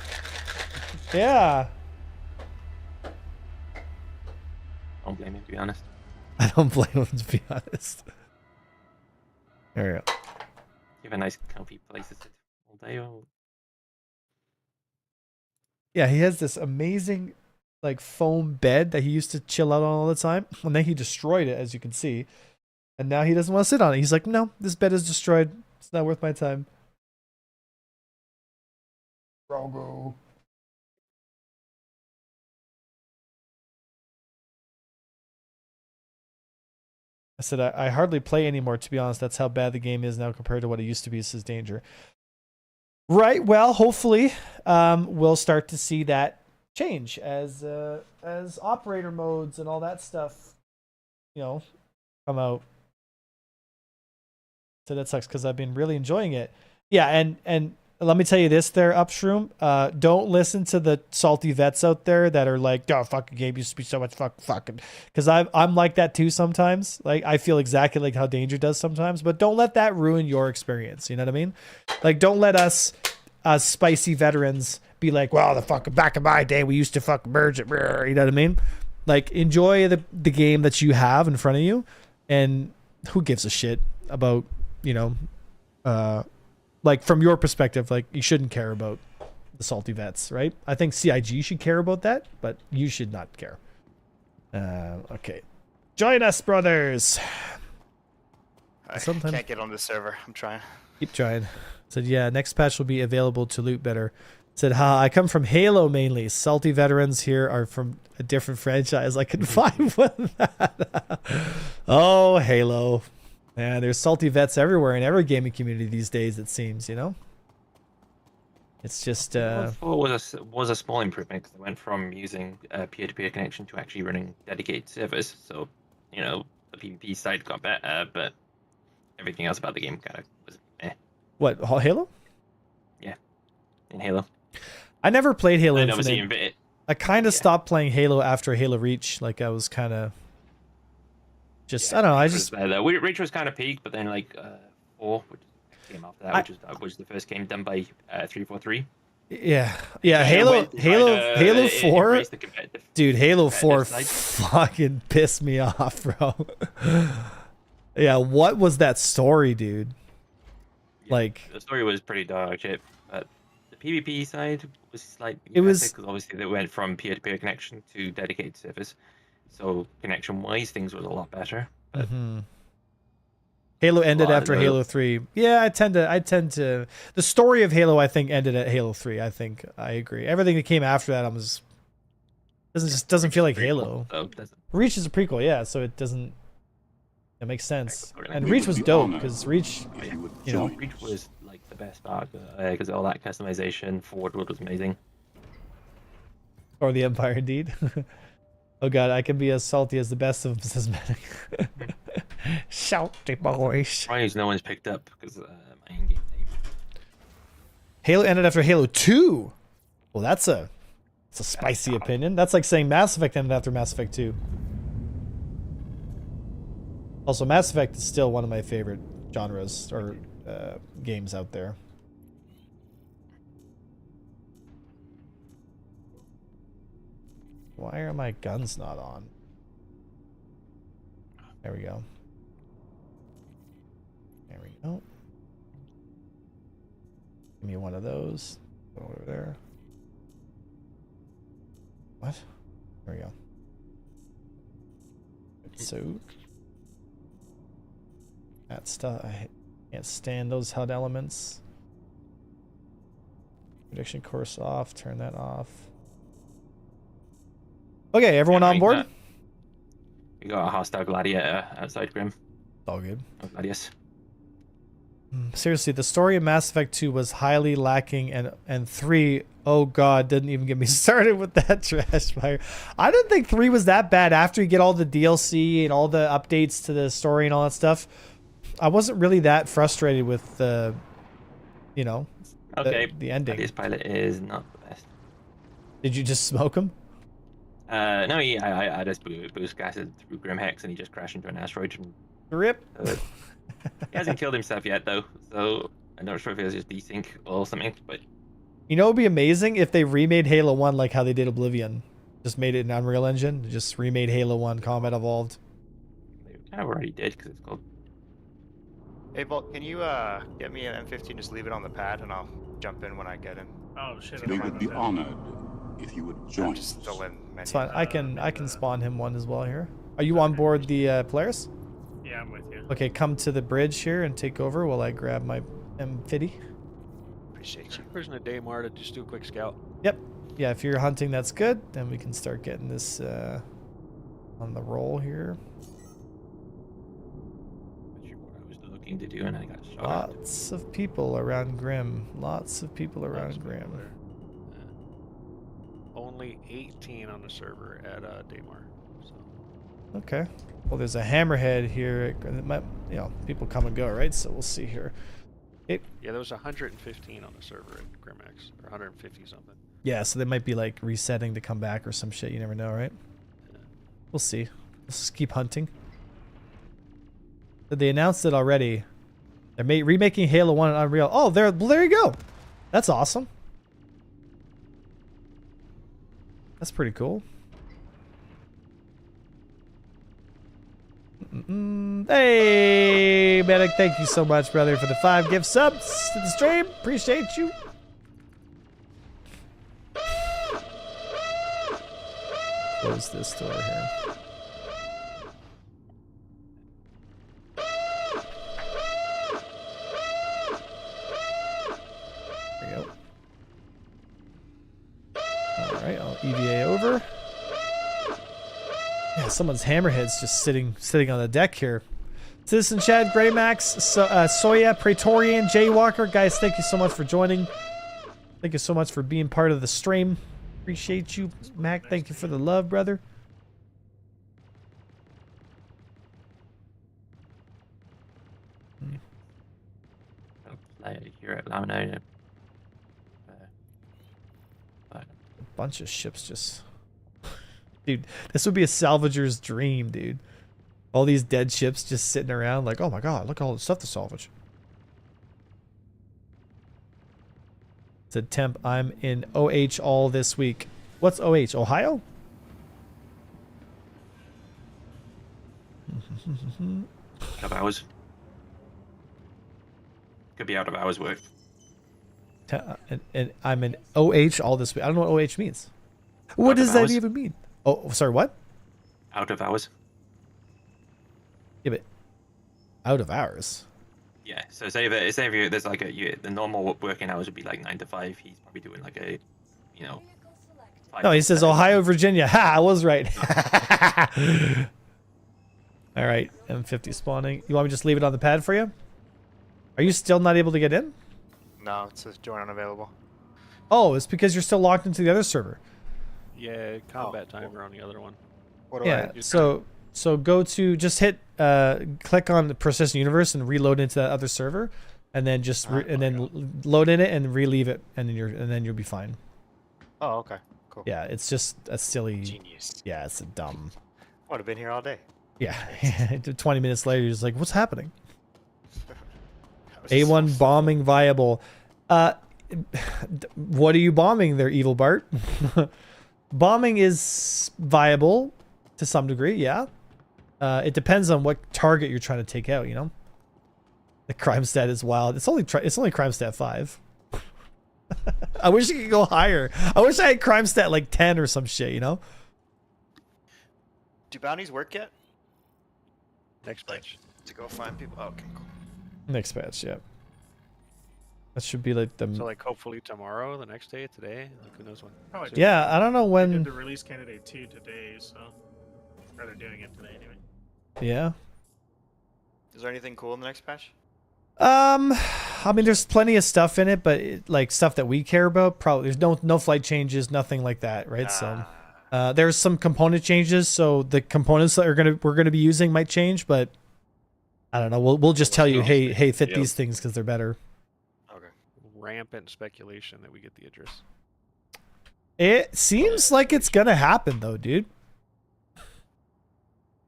Yeah. Don't blame him, to be honest. I don't blame him, to be honest. There we go. You have a nice, comfy place to sit all day. Or... Yeah, he has this amazing like foam bed that he used to chill out on all the time. And then he destroyed it, as you can see. And now he doesn't want to sit on it. He's like, no, this bed is destroyed. It's not worth my time. Grogu. I said, I hardly play anymore, to be honest. That's how bad the game is now compared to what it used to be, says Danger. Right, well, hopefully we'll start to see that change as operator modes and all that stuff, you know, come out. So that sucks because I've been really enjoying it. Yeah, and let me tell you this there, Upshroom. Don't listen to the salty vets out there that are like, oh, fucking game used to be so much fucking. Because I'm like that too sometimes. Like, I feel exactly like how Danger does sometimes. But don't let that ruin your experience. You know what I mean? Like, don't let us spicy veterans be like, well, the fucking back in my day, we used to fucking merge it. You know what I mean? Like, enjoy the game that you have in front of you. And who gives a shit about, you know, like from your perspective, like you shouldn't care about the salty vets, right? I think CIG should care about that, but you should not care. Okay. Join us, brothers. I Sometimes can't get on the server. I'm trying. keep trying. Said, yeah, next patch will be available to loot better. Said, ha, I come from Halo mainly. Salty veterans here are from a different franchise. I can find with that. Oh, Halo. Yeah, there's salty vets everywhere in every gaming community these days, it seems, you know? It's just... was a small improvement because it went from using a peer-to-peer connection to actually running dedicated servers. So, you know, the PvP side got better, but everything else about the game kind of was eh. What, Halo? Yeah, in Halo. I never played Halo And Infinite. obviously, I kind of stopped playing Halo after Halo Reach. Like, I was kind of... Just, I don't know, I just... Reach was kind of peak, but then like 4, which came after that, which was the first game done by 343. Yeah, Halo 4, dude. Halo 4 fucking pissed me off, bro. Yeah, what was that story, dude? Yeah, like the story was pretty dog shit, but the PvP side was slightly it was because obviously they went from peer-to-peer connection to dedicated servers, so connection-wise things was a lot better. But Halo ended after Halo 3. Yeah, I tend to. The story of Halo, I think, ended at Halo 3. I think I agree. Everything that came after that, doesn't feel like Halo. Reach is a prequel, yeah. So it doesn't. It makes sense. And Reach was dope because Reach, you know, Reach was like the best part because all that customization. Forward was amazing. Or the Empire, indeed. Oh god, I can be as salty as the best of them, says Medic. Salty boys. Surprised no one's picked up because my in-game name. Halo ended after Halo 2. Well, that's a spicy opinion. That's like saying Mass Effect ended after Mass Effect 2. Also, Mass Effect is still one of my favorite genres or games out there. Why are my guns not on? There we go. There we go. Give me one of those. Go over there. What? There we go. So that stuff, I can't stand those HUD elements. Prediction course off, turn that off. Okay, everyone on board? We got a hostile gladiator outside Grim. All good. Oh, Gladius. Seriously, the story of Mass Effect 2 was highly lacking, and 3, oh god, didn't even get me started with that trash fire. I didn't think 3 was that bad after you get all the DLC and all the updates to the story and all that stuff. I wasn't really that frustrated with the, you know, the ending. This pilot is not the best. Did you just smoke him? No, I just boost gases through Grim Hex and he just crashed into an asteroid. And, Rip. He hasn't killed himself yet though, so I'm not sure if it was just desync or something, but... You know, it would be amazing if they remade Halo 1 like how they did Oblivion. Just made it an Unreal Engine. Just remade Halo 1 Combat Evolved. They kind of already did, because it's called... Hey, Bolt, can you get me an M15? Just leave it on the pad, and I'll jump in when I get in. Oh shit! We would be honored if you would join I'm just us. still in menu. It's fine. I can spawn him one as well here. Are you on board the Polaris? Yeah, I'm with you. Okay, come to the bridge here and take over while I grab my M50. Appreciate you. Version of Daymar to just do a quick scout. Yep. Yeah, if you're hunting, that's good. Then we can start getting this on the roll here. Not sure what I was looking to do, and I got shot. Lots of people around Grim. Lots of people around Grim. Only 18 on the server at Daymar. So. Okay. Well, there's a hammerhead here. It might, you know, people come and go, right? So we'll see here. Yeah, there was 115 on the server at Grimex, or 150 something. Yeah, so they might be like resetting to come back or some shit. You never know, right? Yeah. We'll see. Let's just keep hunting. They announced it already. They're remaking Halo 1 on Unreal. Oh, there you go. That's awesome. That's pretty cool. Hey, Medic, thank you so much, brother, for the 5 gift subs to the stream. Appreciate you. Close this door here. There you go. Alright, I'll EVA over. Yeah, someone's hammerhead's just sitting on the deck here. Citizen Chad, Greymax, Soya, Praetorian, Jaywalker. Guys, thank you so much for joining. Thank you so much for being part of the stream. Appreciate you. Mac, thank you for the love, brother. Here at Lamino. A bunch of ships just... Dude, this would be a salvager's dream, dude. All these dead ships just sitting around like, oh my god, look at all the stuff to salvage. Said Temp, I'm in OH all this week. What's OH? Ohio? Out of hours. Could be out of hours work. And I'm in OH all this week. I don't know what OH means. What does that even mean? Oh, sorry, what? Out of hours. Yeah, but out of hours. Yeah, so say if there's like the normal working hours would be like 9 to 5. He's probably doing like a, you know. No, he says Ohio, Virginia. Ha! I was right. All right, M50 spawning. You want me to just leave it on the pad for you? Are you still not able to get in? No, it says join unavailable. Oh, it's because you're still locked into the other server. Yeah, combat timer on the other one. What do Yeah, I do? so go to, just hit, click on the Persistent Universe and reload into that other server, and then just load in it and relieve it, and then you'll be fine. Oh, okay, cool. Yeah, it's just a silly. Genius. Yeah, it's a dumb. Would have been here all day. Yeah, 20 minutes later, you're just like, what's happening? A1 bombing viable. What are you bombing there, Evil Bart? Bombing is viable to some degree, yeah. It depends on what target you're trying to take out, you know. The crime stat is wild. It's only crime stat 5. I wish it could go higher. I wish I had crime stat like 10 or some shit, you know. Do bounties work yet? Next patch. To go find people. Oh, okay, cool. Next patch, yeah. That should be like the. So like hopefully tomorrow, the next day, today, like who knows when. Probably Yeah, I don't know They when. did the release candidate 2 today, so or they're doing it today anyway. Yeah. Is there anything cool in the next patch? I mean, there's plenty of stuff in it, but like stuff that we care about, probably there's no flight changes, nothing like that, right? So there's some component changes, so the components that we're gonna be using might change, but I don't know. We'll just tell you, hey, fit these things because they're better. Okay. Rampant speculation that we get the Idris. It seems like it's gonna happen though, dude.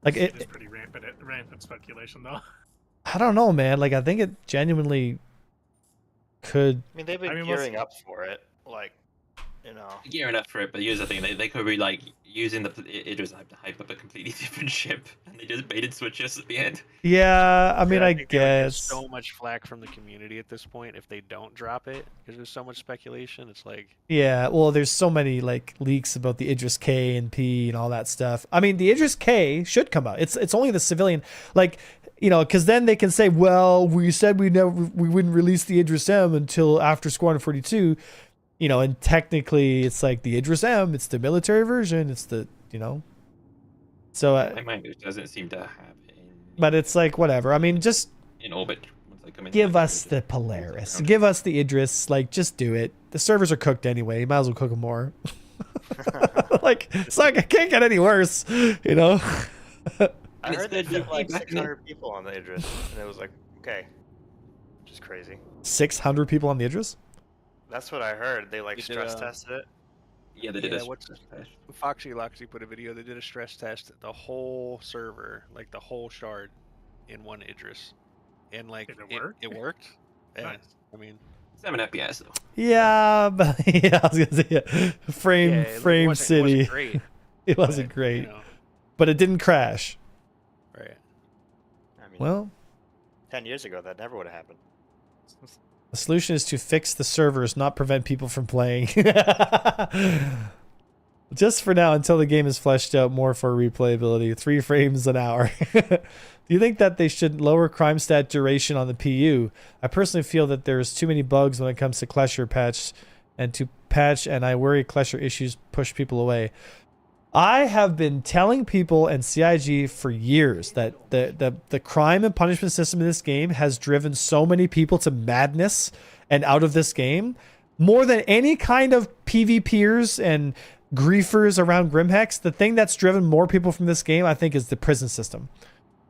Like It's pretty rampant speculation, though. I don't know, man. Like I think it genuinely could. I mean, they've been gearing up for it, like, you know. Gearing up for it, but here's the thing: they could be like using the Idris hype to hype up a completely different ship, and they just bait and switch us at the end. Yeah, I mean, I think they would get guess. so much flack from the community at this point if they don't drop it because there's so much speculation. It's like, Yeah, well, there's so many like leaks about the Idris K and P and all that stuff. I mean, the Idris K should come out. It's only the civilian, like, you know, because then they can say, well, we said we wouldn't release the Idris M until after Squadron 42, you know, and technically it's like the Idris M, it's the military version, it's the, you know, so My mind just doesn't seem to have but it's like whatever. I mean, just in orbit. Once they come in, give us the Polaris, give us the Idris, like just do it. The servers are cooked anyway. You might as well cook them more. Like it's like I can't get any worse, you know. I heard they put like 600 people on the Idris, and it was like, okay, which is crazy. 600 people on the Idris? That's what I heard. They like stress tested it. Yeah, they did a stress test. Foxy Loxy put a video. They did a stress test, the whole server, like the whole shard, in one Idris, and like Did it work? It worked. Yeah, Nice. I mean, 7 FPS though. Yeah, but yeah, I was gonna say frame it wasn't city. great. It wasn't but, great, you know, but it didn't crash. right. I mean, Well, 10 years ago, that never would have happened. the solution is to fix the servers, not prevent people from playing. Just for now, until the game is fleshed out more for replayability. 3 frames an hour. Do you think that they should lower crime stat duration on the PU? I personally feel that there's too many bugs when it comes to Klesher patch, and I worry Klesher issues push people away. I have been telling people and CIG for years that the crime and punishment system in this game has driven so many people to madness and out of this game more than any kind of PvPers and griefers around Grimhex. The thing that's driven more people from this game, I think, is the prison system.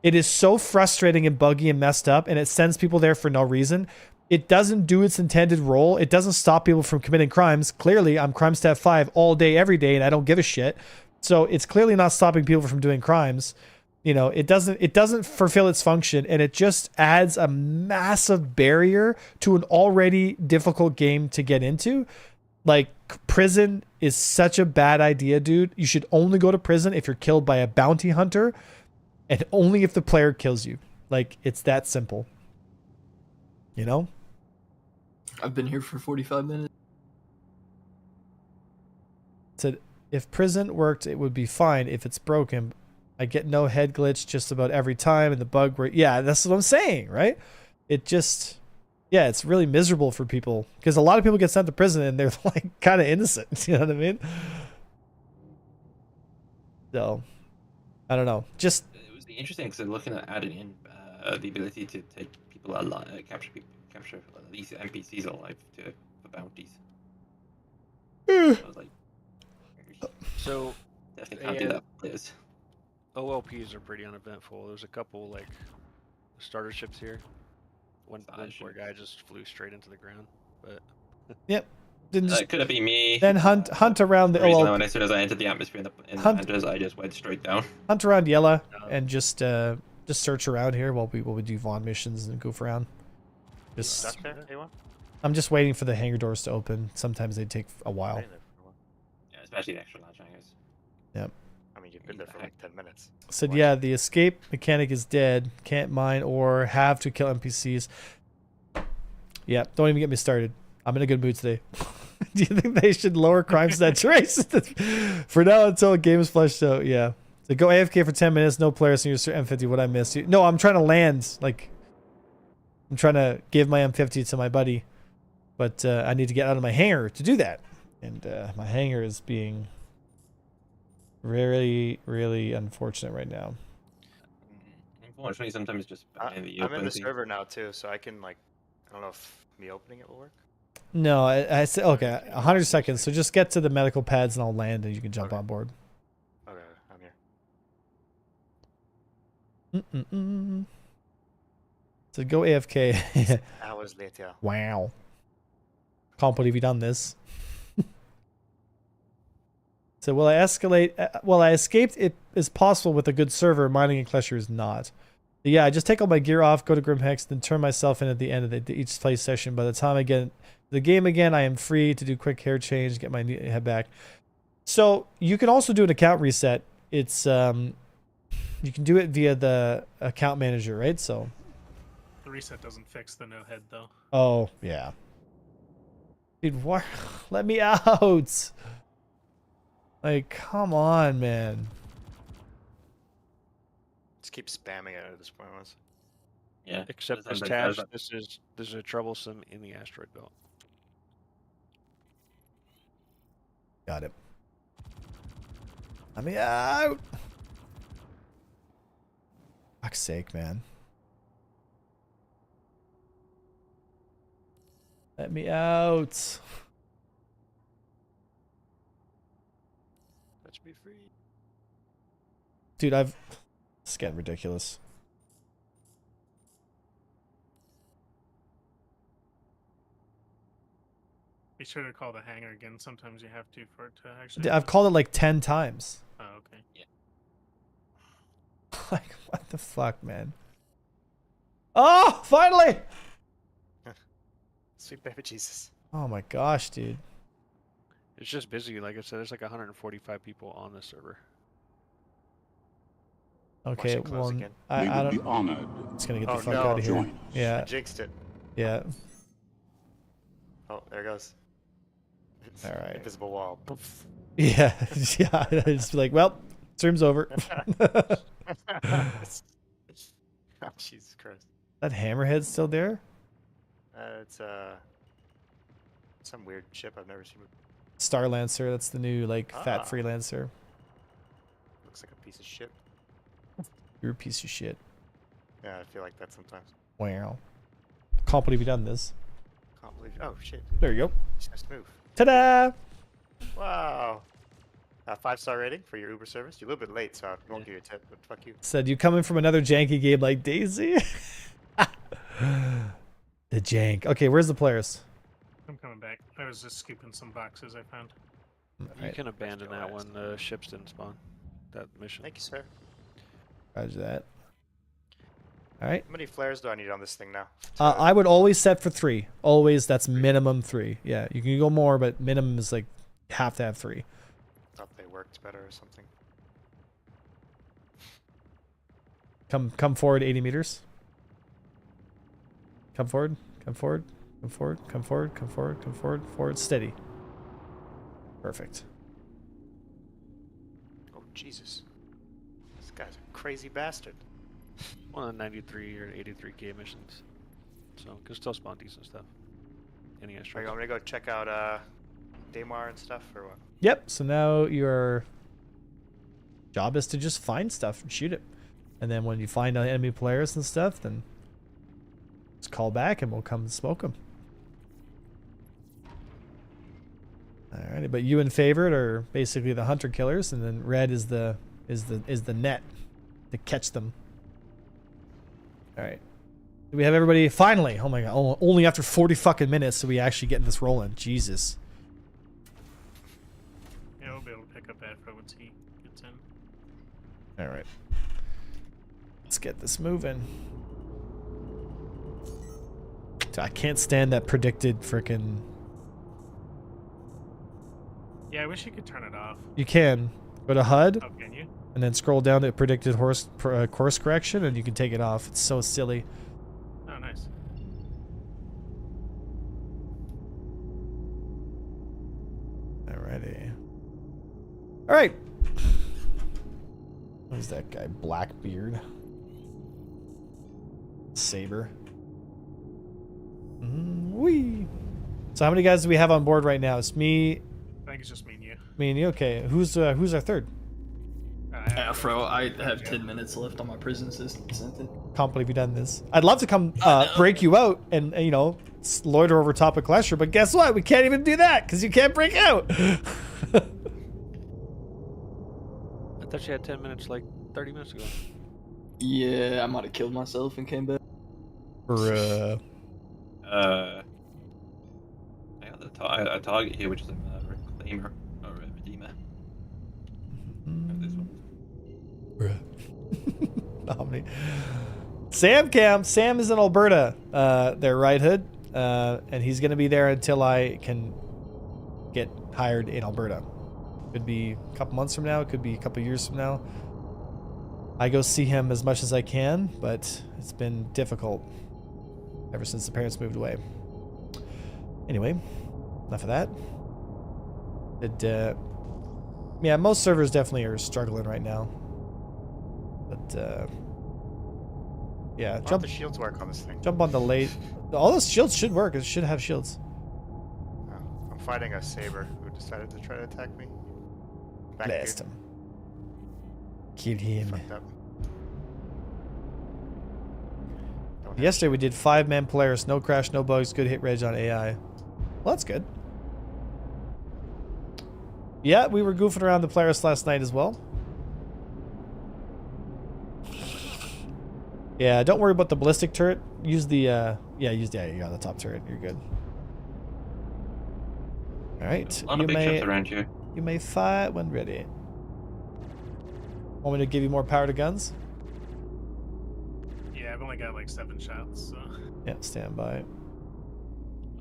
It is so frustrating and buggy and messed up, and it sends people there for no reason. It doesn't do its intended role. It doesn't stop people from committing crimes. Clearly, I'm crime stat 5 all day, every day, and I don't give a shit. So it's clearly not stopping people from doing crimes. You know, it doesn't fulfill its function, and it just adds a massive barrier to an already difficult game to get into. Like, prison is such a bad idea, dude. You should only go to prison if you're killed by a bounty hunter, and only if the player kills you. Like, it's that simple. You know? I've been here for 45 minutes. Said, if prison worked, it would be fine. If it's broken, I get no head glitch just about every time, and the bug where that's what I'm saying, right? It just, yeah, it's really miserable for people because a lot of people get sent to prison and they're like kind of innocent. You know what I mean? So, I don't know. Just It was interesting because they're looking at adding in the ability to take people alive, capture these NPCs alive for bounties. I was like, So definitely can't do that for players. OLPs are pretty uneventful. There's a couple like starter ships here. One poor guy just flew straight into the ground, but yep. Then just, could it be me? Then hunt around the reason OLP. When as soon as I entered the atmosphere in the hunters, I just went straight down. Hunt around Yella and just search around here while we do Vaughn missions and goof around. Just I'm just waiting for the hangar doors to open. Sometimes they take a while. Yeah, especially the extra large hangars. Yep. I mean, you've been there for like 10 minutes. Said, yeah, the escape mechanic is dead. Can't mine or have to kill NPCs. Yeah, don't even get me started. I'm in a good mood today. Do you think they should lower crime saturation? For now, until a game is fleshed out, yeah. So go AFK for 10 minutes, no players, and use your M50. What I missed? No, I'm trying to land. Like, I'm trying to give my M50 to my buddy, but I need to get out of my hangar to do that. And my hangar is being really, really unfortunate right now. Unfortunately, sometimes just banning the I'm in the open server now too, so I can like, I don't know if me opening it will work. No, I said okay. 100 seconds. So just get to the medical pads and I'll land, and you can jump on board. Okay, I'm here. So go AFK. Hours later. Wow. Can't believe you done this. So will I escalate? Well, I escaped. It is possible with a good server. Mining and Klesher is not. But yeah, I just take all my gear off, go to Grimhex, then turn myself in at the end of each play session. By the time I get the game again, I am free to do quick hair change, get my head back. So you can also do an account reset. It's you can do it via the account manager, right? So The reset doesn't fix the no head though. oh yeah, dude, what? Let me out! Like, come on, man. Just keep spamming it at this point. Once. Yeah. Except this sometimes tab, does this is a troublesome in the asteroid belt. Got it. Let me out! Fuck's sake, man. Let me out. Let's be free. Dude, it's getting ridiculous. Be sure to call the hangar again. Sometimes you have to for it to actually. I've called it like 10 times. Oh, okay. Yeah. Like, what the fuck, man? Oh, finally! Sweet baby Jesus. Oh my gosh, dude. It's just busy. Like I said, there's like 145 people on the server. Okay, it close well, again. We I would be don't. honored. It's gonna get Oh, the fuck no. out of here. Join. I Yeah, jinxed it. yeah. Oh, there it goes. All right. Invisible wall. Poof. Yeah, yeah. It's like, well, stream's over. Oh, Jesus Christ. That hammerhead's still there? It's some weird ship I've never seen. Star Lancer. That's the new like fat Ah. freelancer. Looks like a piece of shit. You're a piece of shit. Yeah, I feel like that sometimes. Wow. Can't believe you done this. Can't believe. Oh shit. There you go. Nice move. Ta-da! Wow. 5-star rating for your Uber service. You're a little bit late, so I won't give you a tip, but fuck you. Said you coming from another janky game like Daisy? The jank. Okay, where's the players? I'm coming back. I was just scooping some boxes I found. You Right, can abandon go that last. when the ships didn't spawn. That mission. Thank you, sir. roger that. All right. How many flares do I need on this thing now? I would always set for 3. Always, that's minimum 3. Yeah, you can go more, but minimum is like you have to have 3. Thought they worked better or something. Come forward 80 meters. Come forward. Come forward. Come forward. Come forward. Come forward. Come forward. Forward. Steady. Perfect. Oh Jesus. This guy's a crazy bastard. One of the 93 or 83k missions. So, can still spawn decent stuff. Any Are extra? you want me to go check out Daymar and stuff or what? Yep. So now your job is to just find stuff and shoot it. And then when you find enemy players and stuff, then just call back and we'll come and smoke them. Alrighty, but you and Favorite are basically the hunter killers, and then Red is the net to catch them. All right. Do we have everybody finally? Oh my god! Only after 40 fucking minutes do we actually get this rolling. Jesus. Yeah, we'll be able to pick up Afro once he gets in. All right. Let's get this moving. I can't stand that predicted frickin'. Yeah, I wish you could turn it off. You can go to HUD Oh, can you? and then scroll down to predicted course correction, and you can take it off. It's so silly. Oh, nice. Alrighty. All right. Who's that guy? Blackbeard. Saber. Wee. So how many guys do we have on board right now? It's me, I think it's just me and you. me and you. Okay. Who's our third? Afro, I have 10 minutes left on my prison assistant sentence. Can't believe you done this. I'd love to come break you out and you know, loiter over top of Glacier, but guess what? We can't even do that because you can't break out. I thought you had 10 minutes like 30 minutes ago. Yeah, I might have killed myself and came back. Bruh. I got a target here, which is a reclaimer or a redeemer. This one. Bruh. Omni. Sam Cam. Sam is in Alberta. There, Right Hood. And he's gonna be there until I can get hired in Alberta. Could be a couple months from now. It could be a couple years from now. I go see him as much as I can, but it's been difficult ever since the parents moved away. Anyway, enough of that. Yeah, most servers definitely are struggling right now. But yeah, How the shields work on this thing? jump on the late. All those shields should work. It should have shields. Oh, I'm fighting a saber who decided to try to attack me. Blast him. Kill him. Fucked up. Yesterday we did 5-man Polaris, no crash, no bugs, good hit reg on AI. Well, that's good. Yeah, we were goofing around the Polaris last night as well. Yeah, don't worry about the ballistic turret. Use the you got the top turret. You're good. All right, A lot of big ships around here. you may fight when ready. Want me to give you more power to guns? Yeah, I've only got like 7 shots, so. Yeah, stand by.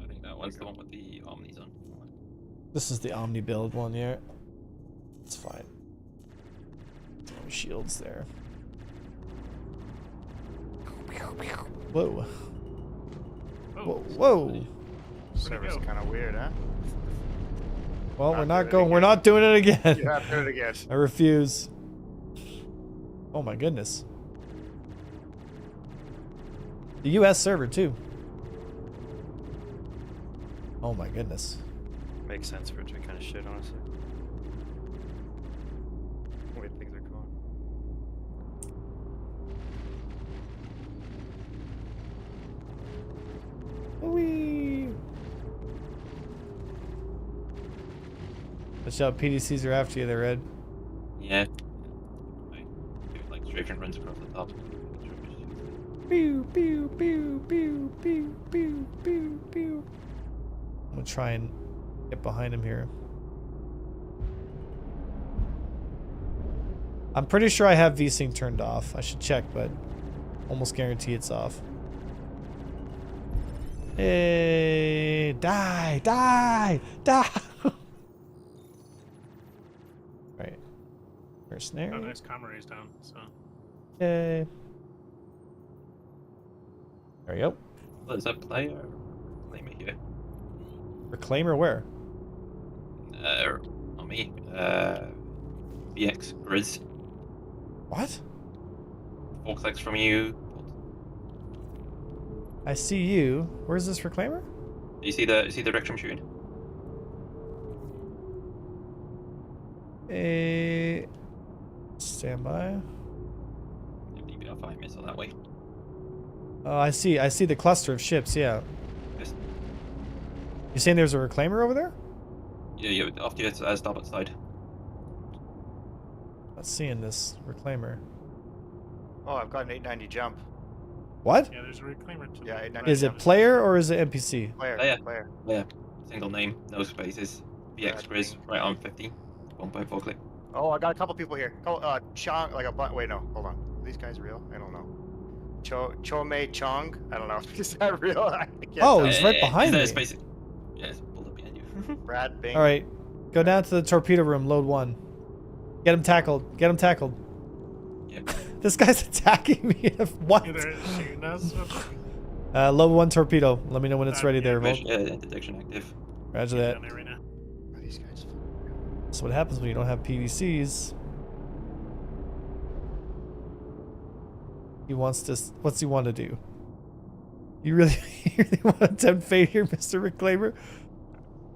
I think that one's the one with the Omnis on. This is the Omni build one here. It's fine. No shields there. Whoa. Whoa. Whoa. Server's kind of weird, huh? Well, we're not doing it going. We're again. not doing it again. You have to do it again. I refuse. Oh my goodness. The US server too. Oh my goodness. Makes sense for it to be kind of shit, honestly. The way things are going. Whee! Watch out, PDCs are after you there, Red. Yeah. Like straight runs across the top. Pew, pew, pew, pew, pew, pew, pew, pew. I'm gonna try and get behind him here. I'm pretty sure I have V-Sync turned off. I should check, but almost guarantee it's off. Hey, die, die, die. Right. First snare. Oh, nice comrade is down, so. Yay. There we go. Well, is that player? Reclaimer here. Reclaimer where? Not me. BX Grizz. What? 4 clicks from you. I see you. Where's this reclaimer? You see the direction I'm shooting? Stand by. DBR5 missile that way. Oh, I see the cluster of ships, yeah. Yes. You saying there's a reclaimer over there? Yeah, off to your starboard side. Not seeing this reclaimer. Oh, I've got an 890 jump. What? Yeah, there's a reclaimer to Yeah, the 890 Is it jump. player or is it NPC? Player. Yeah. Single name, no spaces. BX Grizz, right on 50. 1.4 click. Oh, I got a couple people here. Chong, like a bunch. Wait, no, hold on. Are these guys real? I don't know. Cho-Mei Chong? I don't know. Is that real? I can't Oh, tell. he's right behind me. Space. Yeah, it's pulled up behind you. Brad Bing. All right, go down to the torpedo room, load 1. Get him tackled. Get him tackled. Yeah. This guy's attacking me. What? They're shooting us. Load 1 torpedo. Let me know when it's ready there, Volt. Detection active. Roger that. Down there right now. Are these guys? That's what happens when you don't have PVCs. He wants to. What's he want to do? You really want to tempt fate here, Mr. Reclaimer?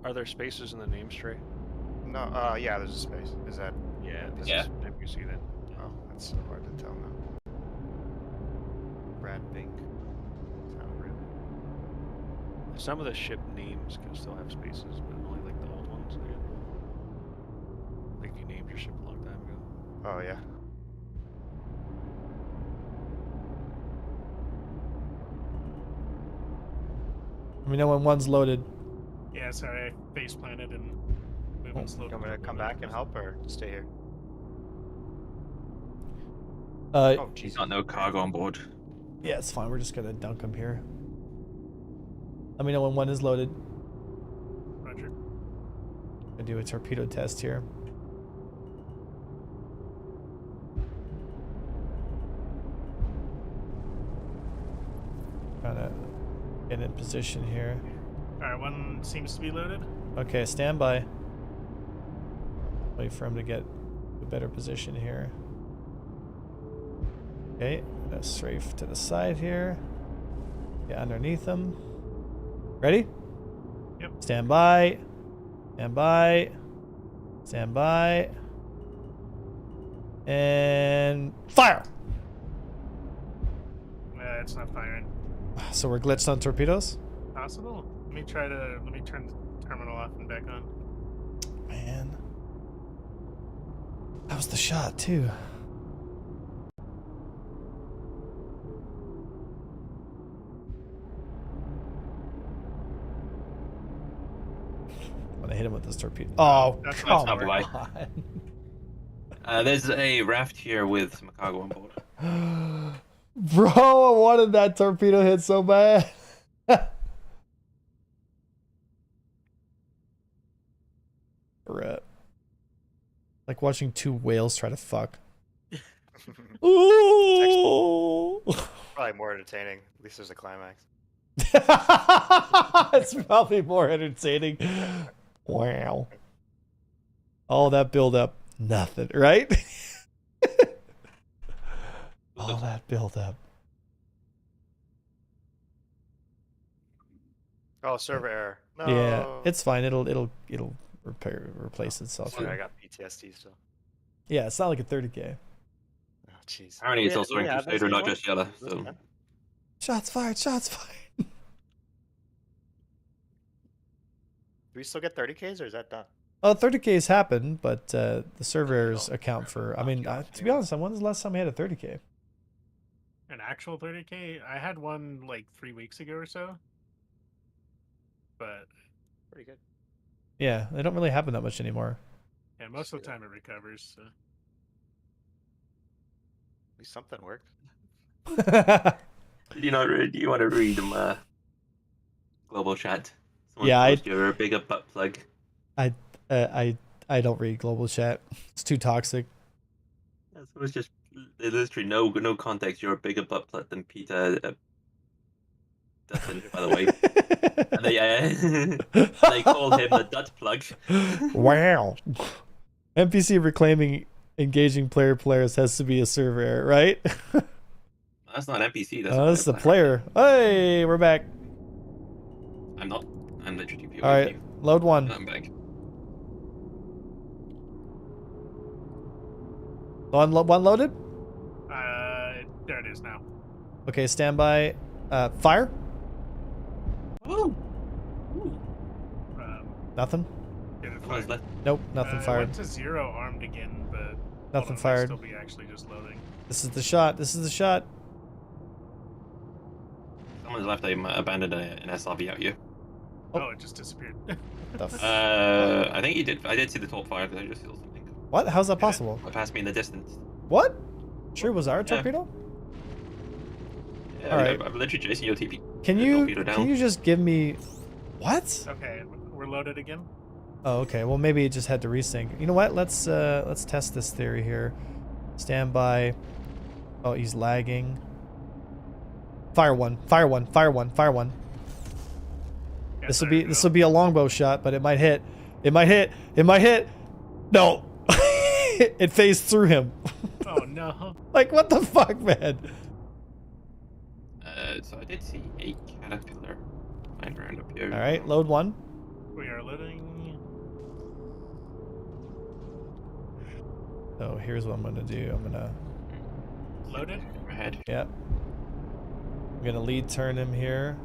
Are there spaces in the names tray? No. Yeah. There's a space. Is that? Yeah, this Yeah. is NPC then. It's so hard to tell now. Brad Bink. It's not real. Some of the ship names can still have spaces, but only like the old ones. Yeah. Like you named your ship a long time ago. Oh yeah. Let me know when one's loaded. Yeah, sorry, I face planted and moving slow. You want me to come back and help or stay here? Oh, He's jeez. got no cargo on board. Yeah, it's fine. We're just gonna dunk him here. Let me know when one is loaded. Roger. I do a torpedo test here. Trying to get in position here. Alright, one seems to be loaded. Okay, stand by. Wait for him to get a better position here. Okay, gonna strafe to the side here. Get underneath him. Ready? Yep. Stand by. Stand by. Stand by. And fire! It's not firing. So we're glitched on torpedoes? Possible? Let me turn the terminal off and back on. Man. That was the shot too. I'm gonna hit him with this torpedo. Oh, That's come not why. on. There's a raft here with some cargo on board. Bro, I wanted that torpedo hit so bad. Rip. Like watching two whales try to fuck. Ooh. Probably more entertaining. At least there's a climax. It's probably more entertaining. Wow. All that build up, nothing, right? All that build up. Oh, server error. No. Yeah, it's fine. It'll replace itself. Sorry, I Here. got PTSD still. Yeah, it's not like a 30K. Oh, jeez. Apparently, it's Yeah, also do in we have this Crusader, not one? just Yellow. This So one? Shots fired! Shots fired! Do we still get 30Ks or is that done? Oh, 30Ks happen, but the server errors account for. I mean, to be honest, when's the last time I had a 30K? An actual 30K? I had one like 3 weeks ago or so. But Pretty good. Yeah, they don't really happen that much anymore. yeah, most of the time it recovers. So. At least something worked. did you not read? Do you want to read global chat? Someone Yeah, posted you're a bigger butt plug. I don't read global chat. It's too toxic. Yeah, so it's just literally no context. You're a bigger butt plug than Peter. Dutton, by the way. And they called him the Dut plug. Wow. NPC reclaiming engaging players has to be a server error, right? That's not an NPC. That's Oh, this is a player. Hey, we're back. I'm not. I'm literally POV. All right, load one. I'm back. One loaded. There it is now. Okay, stand by. Fire. Ooh. Didn't Nothing. What fire. is left? Nope, nothing It fired. went to 0 armed again, but Nothing hold on, might fired. Still be actually just loading. This is the shot. This is the shot. Someone's left an abandoned an SRV out here. Oh. Oh, it just disappeared. The f- I think you did. I did see the top fire because I just saw something. What? How's that possible? It passed me in the distance. What? Sure, was our Yeah. torpedo? Yeah, All right. I'm literally chasing your TP. Can the you torpedo down. can you just give me what? Okay, we're loaded again. Oh, okay. Well, maybe it just had to resync. You know what? Let's test this theory here. Stand by. Oh, he's lagging. Fire one. Fire one. Fire one. Fire one. Yeah, This will there be we this go. will be a longbow shot, but it might hit. It might hit. It might hit. No. It phased through him. Oh no. Like what the fuck, man? So I did see a caterpillar flying around up here. All right, load one. We are loading. So here's what I'm gonna do. I'm gonna Loaded? Ahead. Yep. I'm gonna lead turn him here.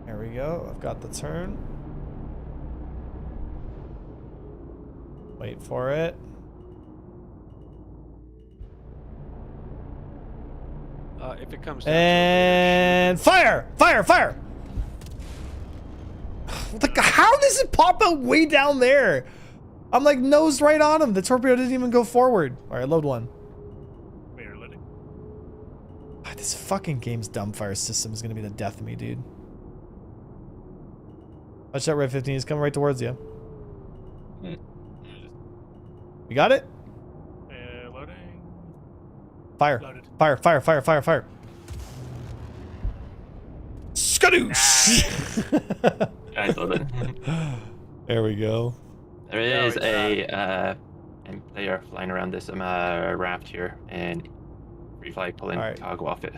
There we go. I've got the turn. Wait for it. If it comes down And fire! Fire! Fire! Like, how does it pop out way down there? I'm like nosed right on him. The torpedo didn't even go forward. All right, load one. We are loading. God, this fucking game's dumbfire system is gonna be the death of me, dude. Watch that Red 15. He's coming right towards you. You got it? Loading. Fire. Loaded. Fire, fire, fire, fire, fire. Skadoosh! Guys, love it. There we go. There is a player flying around this raft here, and free fly pulling Alright. cargo off it.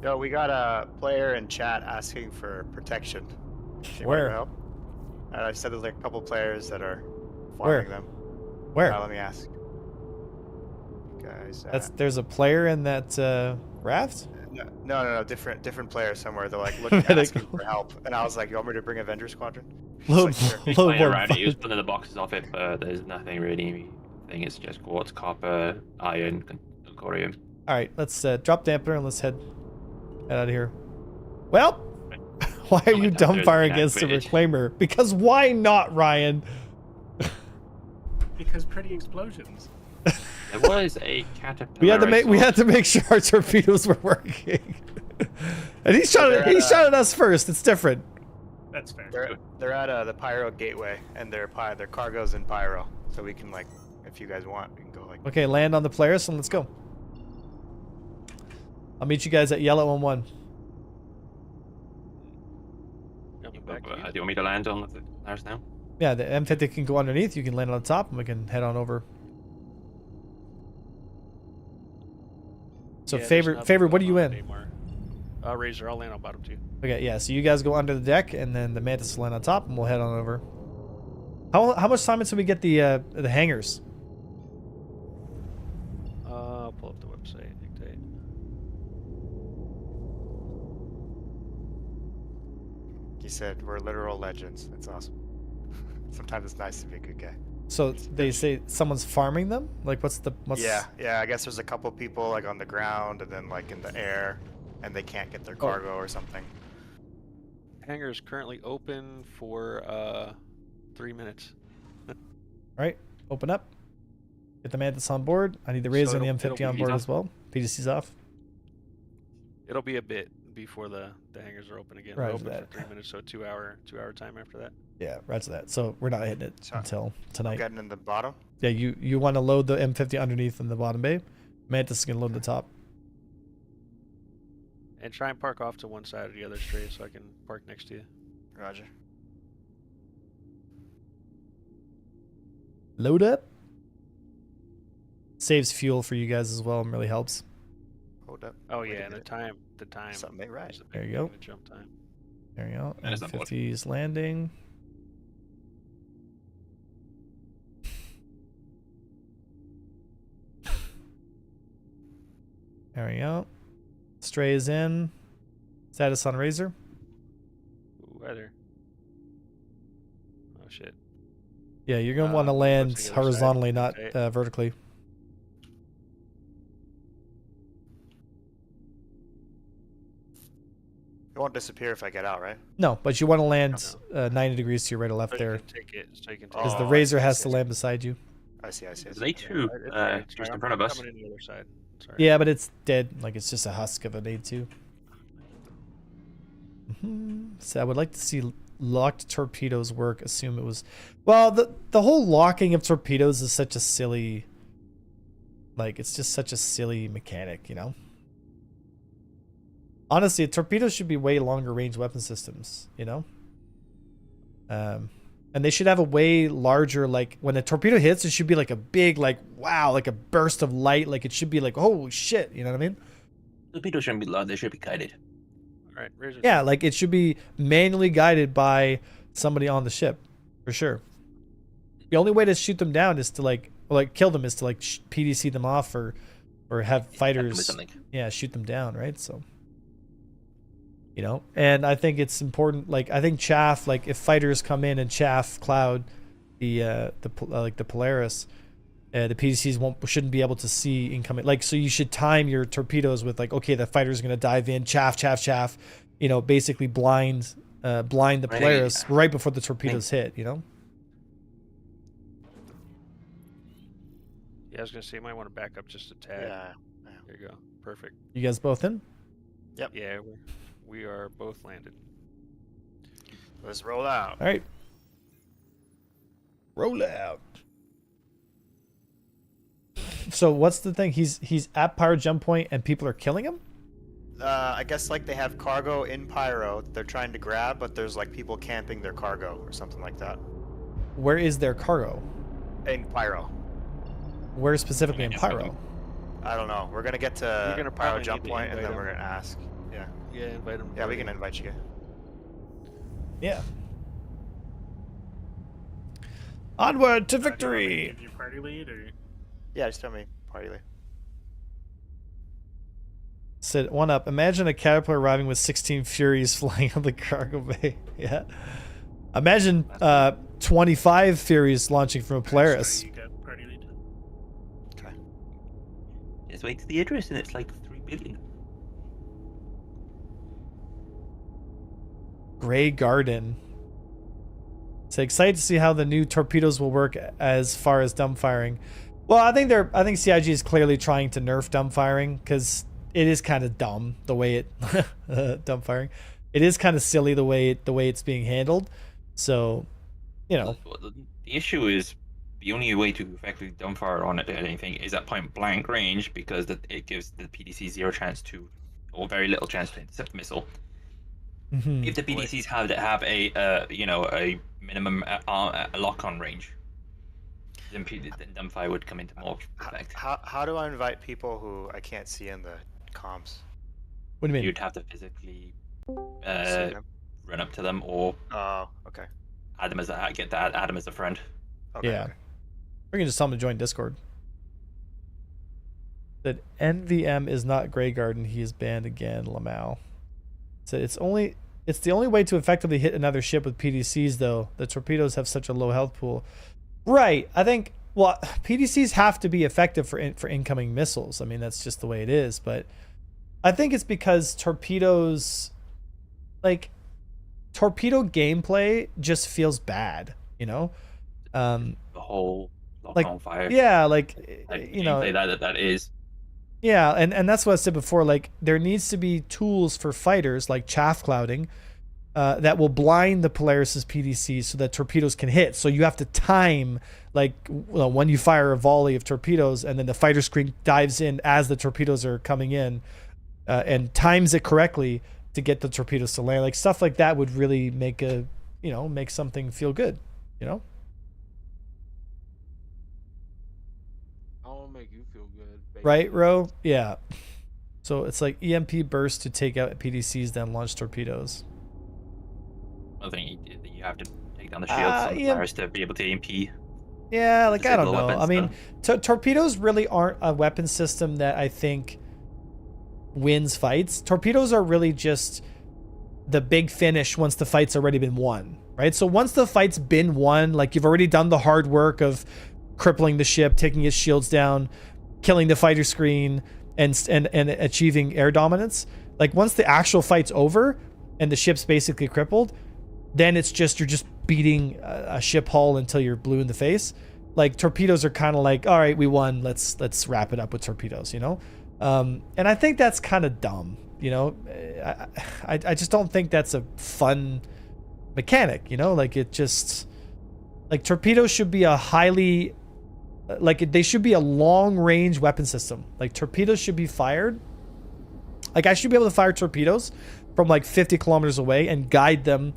Yo, we got a player in chat asking for protection. Do you want Where? to help? I said there's like a couple players that are Where? farming them. Where? Let me ask. Guys. There's a player in that raft? No. Different players somewhere. They're like looking asking for help, and I was like, "You want me to bring Avenger Squadron?" Load, He's load flying one. around it. He was pulling the boxes off it, but there's nothing really. I think it's just quartz, copper, iron, corium. All right, let's drop dampener and let's head out of here. Well, why are you dumbfiring against the reclaimer? Because why not, Ryan? Because pretty explosions. There was a caterpillar. We had to make sure our torpedoes were working. And he shot at us first. It's different. That's fair. They're at the Pyro gateway, and their cargo's in Pyro, so we can like, if you guys want, we can go like. Okay, land on the players and let's go. I'll meet you guys at Yellow 1-1. Do you want me to land on the players now? Yeah, the M50 can go underneath. You can land on the top, and we can head on over. So, Yeah, favorite, what are you in? Razor, I'll land on bottom too. Okay, yeah. So you guys go under the deck, and then the Mantis will land on top, and we'll head on over. How much time until we get the hangars? I'll pull up the website. Dictate. He said we're literal legends. That's awesome. Sometimes it's nice to be a good guy. So they say someone's farming them? Like what's? Yeah. I guess there's a couple people like on the ground and then like in the air, and they can't get their cargo or something. Hangar is currently open for 3 minutes. All right, open up. Get the Mantis on board. I need the Razor and the M50 on board as well. PDC's off. It'll be a bit before the hangars are open again. Roger They're open that. for 3 minutes, so 2 hour time after that. Yeah, roger that. So we're not hitting it until tonight. Getting in the bottom. Yeah, you want to load the M50 underneath in the bottom bay. Mantis is gonna load the top. And try and park off to one side or the other straight so I can park next to you. Roger. Load up. Saves fuel for you guys as well and really helps. Hold up. Oh yeah, and the time. Something ain't right. There you go. The jump time. There you go. That is not M50's landing. There we go. Stray is in. Status on Razor. Ooh, weather. Oh shit. Yeah, you're gonna want to land the other side. horizontally, not Okay. vertically. It won't disappear if I get out, right? No, but you want to land 90 degrees to your right or left So there, you can take it. So you can take because it. the Oh, Razor I see, has I to see. land beside you. I see. They too, just in front of us. Coming in the other side. Sorry. Yeah, but it's dead. Like it's just a husk of an A2. So I would like to see locked torpedoes work. Assume it was, well, the whole locking of torpedoes is such a silly, like it's just such a silly mechanic, you know. Honestly, torpedoes should be way longer range weapon systems, you know. And they should have a way larger, like when a torpedo hits, it should be like a big, like wow, like a burst of light. Like it should be like holy shit, you know what I mean? Torpedoes shouldn't be loud. They should be guided. All right. Razor. Yeah, like it should be manually guided by somebody on the ship, for sure. The only way to shoot them down is to like kill them is to like PDC them off or have fighters shoot them down, right? So you know, and I think it's important. Like I think chaff, like if fighters come in and chaff cloud the Polaris, the PDCs shouldn't be able to see incoming. Like so, you should time your torpedoes with like, okay, the fighter's gonna dive in, chaff, you know, basically blind the Polaris right before the torpedoes hit. You know. Yeah, I was gonna say you might want to back up just a tad. Yeah. There you go. Perfect. You guys both in? Yep. Yeah, we are both landed. Let's roll out. All right. Roll out. So what's the thing? He's at Pyro jump point and people are killing him? I guess like they have cargo in Pyro they're trying to grab, but there's like people camping their cargo or something like that. Where is their cargo? In Pyro. Where specifically in Pyro? I don't know. We're gonna get to Pyro jump point and then we're gonna ask. Yeah. Yeah, invite him. Yeah, we can invite you guys. Yeah. Onward to victory! Give you party lead, or Yeah, just tell me party lead. Said one up. Imagine a caterpillar arriving with 16 Furies flying on the cargo bay. Yeah. Imagine 25 Furies launching from a Polaris. Sorry, you got party lead. Okay. Just wait to the address, and it's like 3 billion. Grey Garden. So excited to see how the new torpedoes will work as far as dumbfiring. Well, I think CIG is clearly trying to nerf dumbfiring because it is kind of dumb the way it dumbfiring. It is kind of silly the way it's being handled. So, you know, the issue is the only way to effectively dumbfire on it or anything is at point blank range, because it gives the PDC zero chance to, or very little chance to intercept the missile. Mm-hmm. If the PDCs have a minimum lock-on range, then dumbfire would come into more effect. How do I invite people who I can't see in the comms? What do you mean? You'd have to physically run up to them, or okay. add them as a friend. Okay, Yeah. okay. We can just tell him to join Discord. That NVM is not Grey Garden. He is banned again. Lamau. So it's the only way to effectively hit another ship with PDCs, though. The torpedoes have such a low health pool. Right. I think, well, PDCs have to be effective for incoming missiles. I mean, that's just the way it is. But I think it's because torpedoes, like, torpedo gameplay just feels bad, you know? The whole lock on fire. Yeah, like you know, that is. Yeah, and that's what I said before. Like, there needs to be tools for fighters like chaff clouding that will blind the Polaris's PDC so that torpedoes can hit. So you have to time, like, when you fire a volley of torpedoes, and then the fighter screen dives in as the torpedoes are coming in, and times it correctly to get the torpedoes to land. Like, stuff like that would really make make something feel good, you know? Make you feel good, baby. Right, Ro? Yeah. So it's like EMP burst to take out PDCs, then launch torpedoes. I think you have to take down the shields and Polaris to be able to EMP. Yeah, like, I don't know. Weapons, I mean, torpedoes really aren't a weapon system that I think wins fights. Torpedoes are really just the big finish once the fight's already been won, right? So once the fight's been won, like, you've already done the hard work of crippling the ship, taking its shields down, killing the fighter screen, and achieving air dominance. Like, once the actual fight's over and the ship's basically crippled, then it's just, you're just beating a ship hull until you're blue in the face. Like, torpedoes are kind of like, all right, we won, let's wrap it up with torpedoes, you know? And I think that's kind of dumb, you know? I just don't think that's a fun mechanic, you know? Like, it just, like, torpedoes should be a highly, like, they should be a long range weapon system. Like, torpedoes should be fired. Like, I should be able to fire torpedoes from like 50 kilometers away and guide them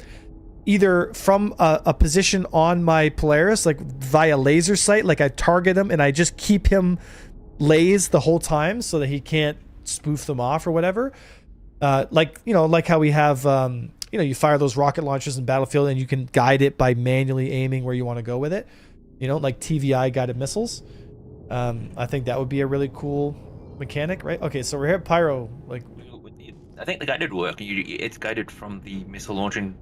either from a position on my Polaris, like via laser sight, like I target him and I just keep him lased the whole time so that he can't spoof them off or whatever. Like, you know, like how we have, you know, you fire those rocket launchers in Battlefield and you can guide it by manually aiming where you want to go with it. You know, like TVI guided missiles. I think that would be a really cool mechanic, right? Okay, so we're here at Pyro. Like, I think the guided work. It's guided from the missile launching,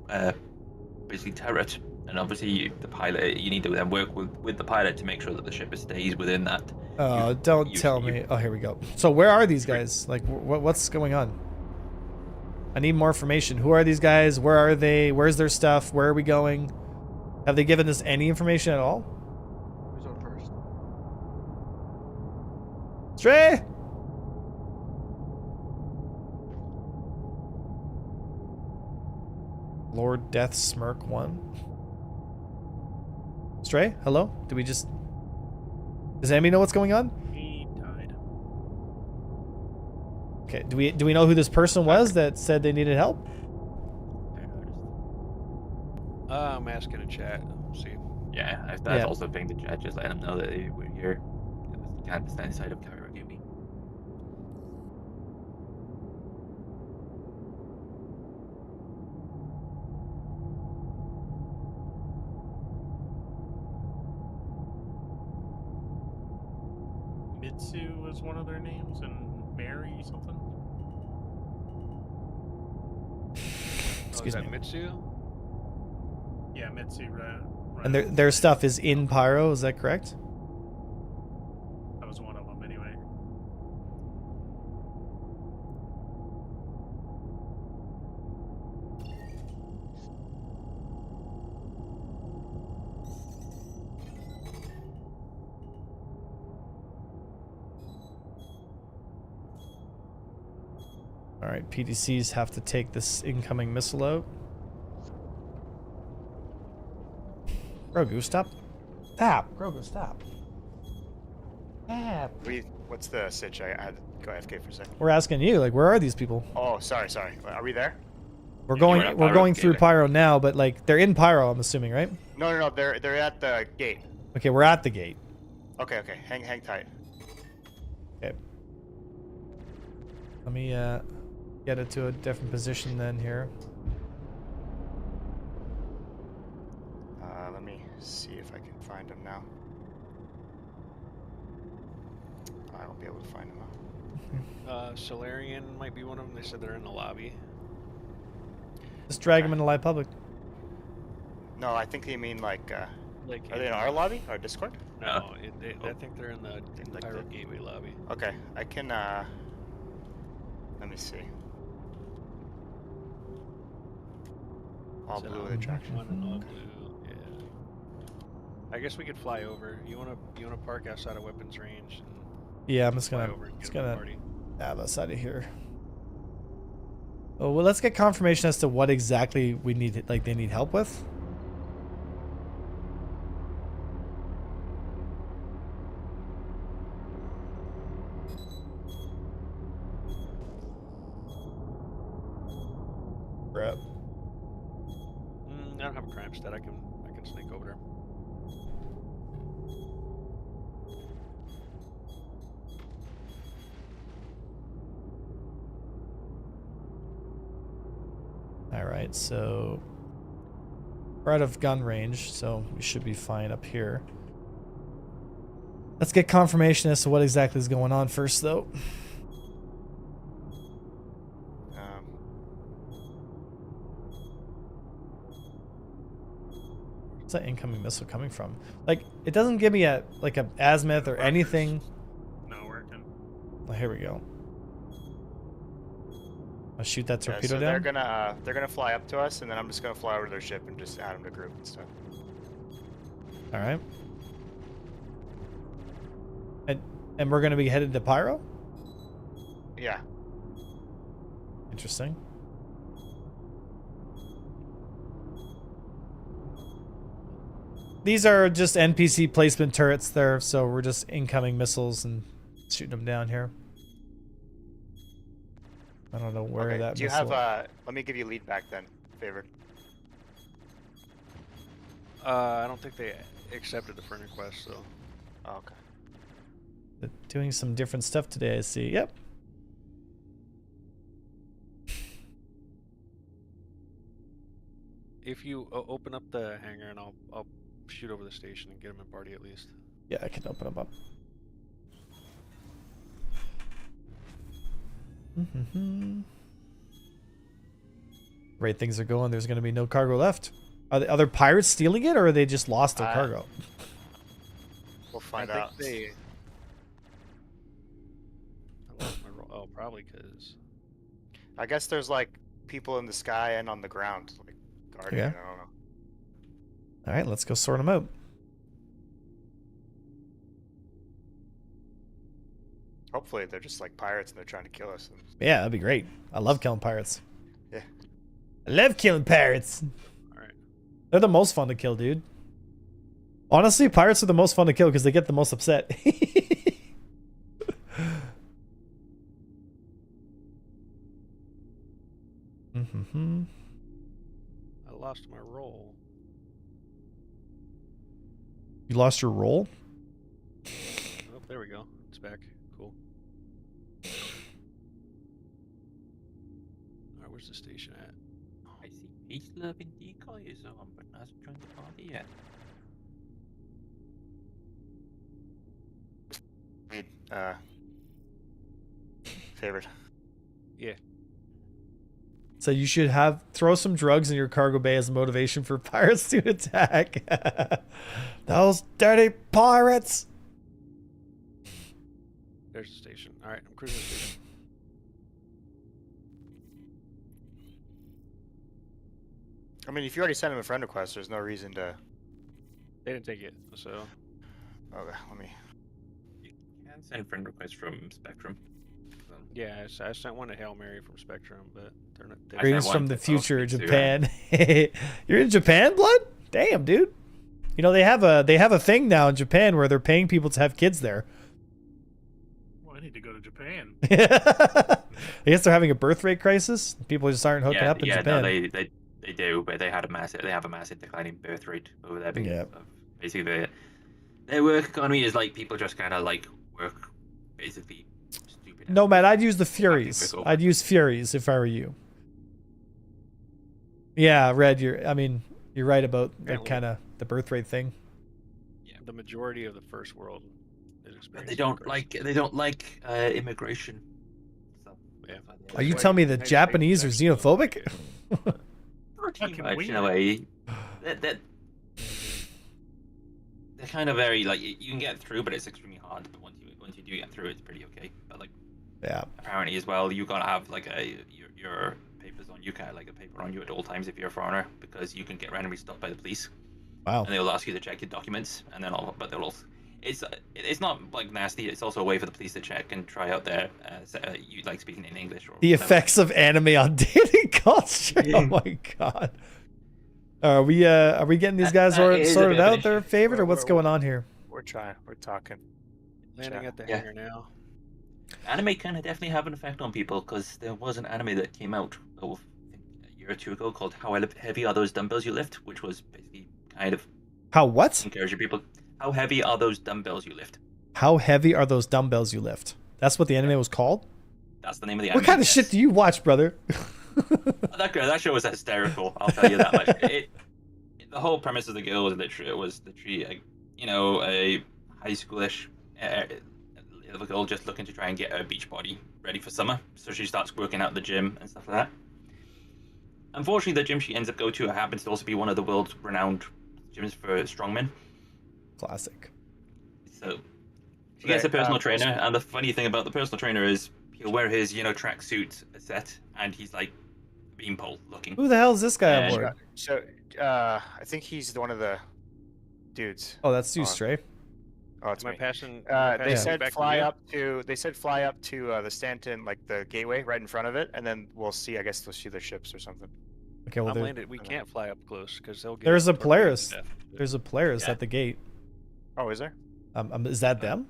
basically turret, and obviously the pilot. You need to then work with the pilot to make sure that the ship stays within that. Don't tell me. Oh, here we go. So where are these guys? Like, what's going on? I need more information. Who are these guys? Where are they? Where's their stuff? Where are we going? Have they given us any information at all? Who's on first? Stray! Lord Death Smirk 1. Stray? Hello? Do we just... Does anybody know what's going on? He died. Okay, do we know who this person was that said they needed help? I'm asking in chat. See. Yeah, that's Yeah. also being the chat. Just let them know that we're here. You can't stand inside of Pyro Gaming. Mitsu was one of their names, and Mary something. Excuse is me. that Mitsu? Yeah, Mitsu. Right. And their stuff is in Pyro, is that correct? That was one of them, anyway. Alright, PDCs have to take this incoming missile out. Grogu, stop. Stop. Grogu, stop. Stop. What's the sitch? I had to go AFK for a second. We're asking you, like, where are these people? Oh, sorry. Are we there? We're Yeah, going we're at we're Pyro going through Gateway. Pyro now, but like they're in Pyro, I'm assuming, right? No. They're at the gate. Okay, we're at the gate. Okay. Hang tight. Okay. Let me get it to a different position then here. Let me see if I can find them now. I won't be able to find them now. Solarian might be one of them. They said they're in the lobby. Just drag them into live public. No, I think they mean like. Like Are they in our lobby or Discord? No, I think they're in the Like Pyro the- Gateway lobby. Okay, I can. Let me see. All So, blue with attraction. One and all blue. Yeah. I guess we could fly over. You wanna park outside of weapons range? And Yeah, I'm just fly gonna over and get just on the gonna party. have us out of here. Oh well, let's get confirmation as to what exactly we need. Like they need help with. Crap. I don't have a crime stat. I can sneak over there. All right, so we're out of gun range, so we should be fine up here. Let's get confirmation as to what exactly is going on first, though. Where's that incoming missile coming from? Like, it doesn't give me a azimuth or anything. Not working. Oh, here we go. I'll shoot that Yeah, torpedo so down. they're gonna fly up to us, and then I'm just gonna fly over to their ship and just add them to group and stuff. All right. And we're gonna be headed to Pyro. Yeah. Interesting. These are just NPC placement turrets there, so we're just incoming missiles and shooting them down here. I don't know where Okay. that Do you missile... have Let me give you lead back then, favored. I don't think they accepted the friend request, so. Oh, okay. They're doing some different stuff today, I see. Yep. If you open up the hangar and I'll shoot over the station and get them in party at least. Yeah, I can open them up. Right, things are going. There's going to be no cargo left. Are the other pirates stealing it, or are they just lost their cargo? We'll find I out. think I lost my roll. Oh, probably because. I guess there's like people in the sky and on the ground, like guarding. Yeah. I don't know. All right, let's go sort them out. Hopefully they're just like pirates and they're trying to kill us. Yeah, that'd be great. I love killing pirates. Yeah. I love killing pirates. All right. They're the most fun to kill, dude. Honestly, pirates are the most fun to kill because they get the most upset. I lost my roll. You lost your roll? Oh, there we go. It's back. Cool. Alright, where's the station at? I see peace-loving decoy is on, but hasn't joined the party yet. Need favorite. Yeah. So you should throw some drugs in your cargo bay as motivation for pirates to attack. Those dirty pirates! There's the station. Alright, I'm cruising the station. I mean, if you already sent him a friend request, there's no reason to. They didn't take it, so. Okay, let me. You can send friend requests from Spectrum. So. Yeah, I sent one to Hail Mary from Spectrum, but they're not. They Greetings one from the to future, me too, Japan. You're in Japan, Blood? Damn, dude. You know, they have a thing now in Japan where they're paying people to have kids there. Well, I need to go to Japan. I guess they're having a birth rate crisis. People just aren't hooking up in Japan. No, they do, but they have a massive declining birth rate over there because of basically their work economy is like people just kind of like work basically stupid. No, man, I'd use the Furies. I'd use Furies if I were you. Yeah, Red, you're right about that kind of the birth rate thing. Yeah, the majority of the first world is experiencing. But they don't like immigration. So, yeah. Are you telling me the Japanese are xenophobic? Pretty much in a way. They're kind of very like you can get through, but it's extremely hard. But once you do get through, it's pretty okay. But like, yeah, apparently as well, you gotta have like your papers on you, kind of like a paper on you at all times if you're a foreigner, because you can get randomly stopped by the police. Wow. And they'll ask you to check your documents, and then they'll also. It's not like nasty. It's also a way for the police to check and try out their you like speaking in English. Or the whatever. effects of anime on dating culture. Oh my god. Are we getting these guys sorted out their favorite, or what's going on here? We're trying. We're talking. Landing at the hangar now. Anime can definitely have an effect on people, because there was an anime that came out a year or two ago called How Heavy Are Those Dumbbells You Lift, which was basically kind of how what? Encouraging people. How heavy are those dumbbells you lift? How heavy are those dumbbells you lift? That's what the anime was called? That's the name of the anime. What kind of shit do you watch, brother? That show was hysterical, I'll tell you that much. The whole premise of the girl was literally a high schoolish little girl just looking to try and get her beach body ready for summer. So she starts working out at the gym and stuff like that. Unfortunately, the gym she ends up going to happens to also be one of the world's renowned gyms for strongmen. Classic. So she gets a personal trainer, and the funny thing about the personal trainer is he'll wear his tracksuit set, and he's like beanpole looking. Who the hell is this guy on board? So I think he's one of the dudes. Oh, that's you, Stray. Oh, it's my me. passion. They said fly up to the Stanton, like the gateway right in front of it, and then we'll see. I guess we'll see the ships or something. Okay, well, landed. We can't fly up close because they'll get. There's a Polaris. There's a Polaris at the gate. Oh, is there? Is that them?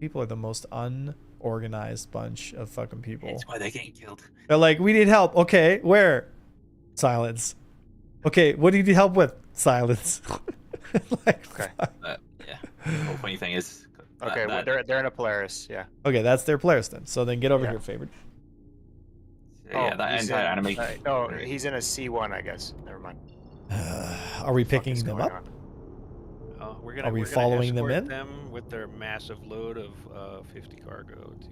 People are the most unorganized bunch of fucking people. That's why they're getting killed. They're like, we need help. Okay, where? Silence. Okay, what do you need help with? Silence. Okay. Yeah. The whole funny thing is. Okay, they're in a Polaris. Yeah. Okay, that's their Polaris then. So then get over here, favorite. Yeah, that he's entire in, anime. no, he's in a C1, I guess. Never mind. Are we What the fuck picking is them going up? on? We're gonna. Are we we're gonna following them escort in? them with their massive load of 50 cargo to.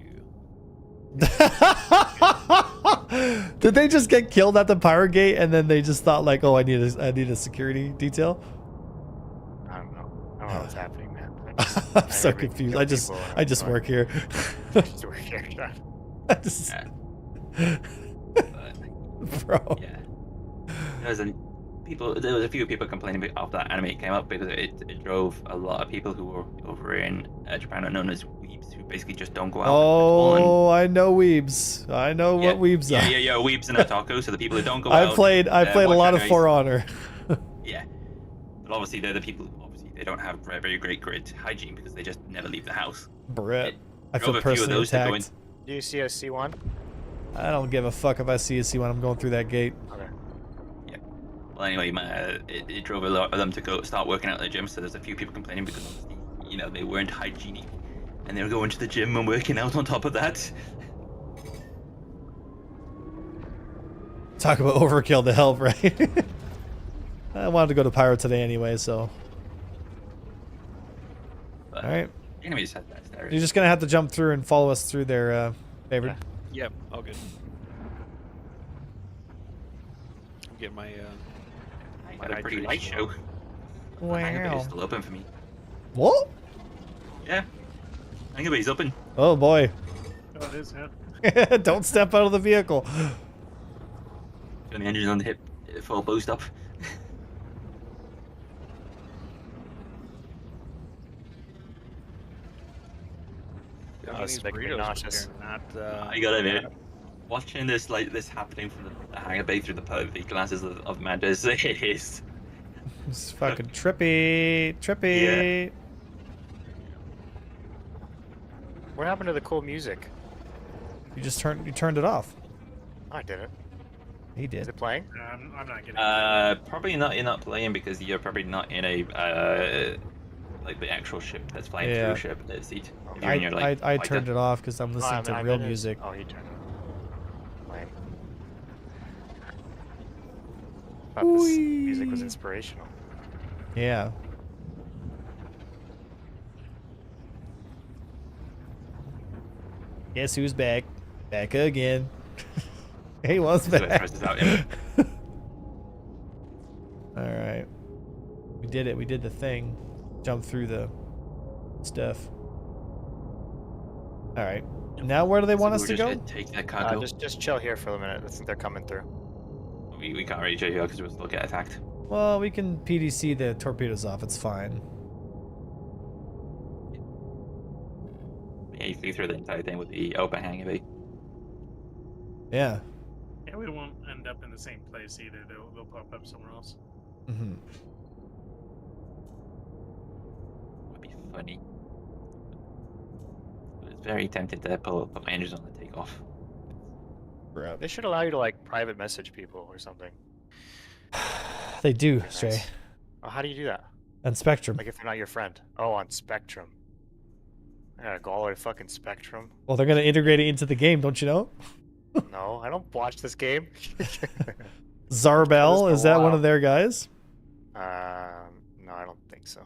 Did they just get killed at the Pyro Gate and then they just thought like, oh, I need a security detail? I don't know. I don't know what's happening, man. I'm so confused. I just work here. Just work here, John. I just, bro. Yeah. There was a few people complaining after that anime came up because it drove a lot of people who were over in Japan are known as weebs who basically just don't go out. Oh, I know weebs. I know what weebs are. Yeah, weebs and otaku. So the people who don't go out. I played a lot of For Honor. Yeah, but obviously they're the people. Obviously they don't have very great grid hygiene because they just never leave the house. Brett, I drove feel a few of personally those to go attacked. Do you see a C1? I don't give a fuck if I see a C1. I'm going through that gate. Okay. Well, anyway, it drove a lot of them to start working out at the gym. So there's a few people complaining because obviously, they weren't hygienic, and they were going to the gym and working out on top of that. Talk about overkill to help, right? I wanted to go to Pyro today anyway, so. But, all right. Anyways, that's there. You're just gonna have to jump through and follow us through their favorite. Yep, all good. I'm getting my What a pretty light show. Wow. It's still open for me. What? Yeah. Hangabay's open. Oh boy. Oh, it is, yeah. Don't step out of the vehicle. Got the engines on the hip, full boost up. It's making me nauseous. I gotta admit, watching this happening from the hangar bay through the glasses of Mandas, it is. It's fucking trippy. Yeah. What happened to the cool music? You turned it off. I didn't. He did. Is it playing? I'm not getting. Probably not. You're not playing because you're probably not in a like the actual ship that's flying through ship seat. If you're in your, I turned it off because I'm listening to real music. Oh, he turned it on. Lame. Thought this music was inspirational. Yeah. Guess who's back? Back again. He was back. Alright. We did it. We did the thing. Jump through the stuff. Alright. Now where do they want us to go? Take that cargo. Just chill here for a minute. I think they're coming through. We can't really chill here because we'll still get attacked. Well, we can PDC the torpedoes off. It's fine. Yeah, you flew through the entire thing with the open hangar bay. Yeah. Yeah, we won't end up in the same place either. They'll pop up somewhere else. Mm-hmm. Would be funny. But it's very tempting to put my engines on the takeoff. They should allow you to like private message people or something. They do, Nice. Stray. Oh, how do you do that? And Spectrum. Like if they're not your friend. Oh, on Spectrum. I gotta go all the way to fucking Spectrum. Well, they're gonna integrate it into the game, don't you know? No, I don't watch this game. Zarbel, This is for a that one while. of their guys? No, I don't think so.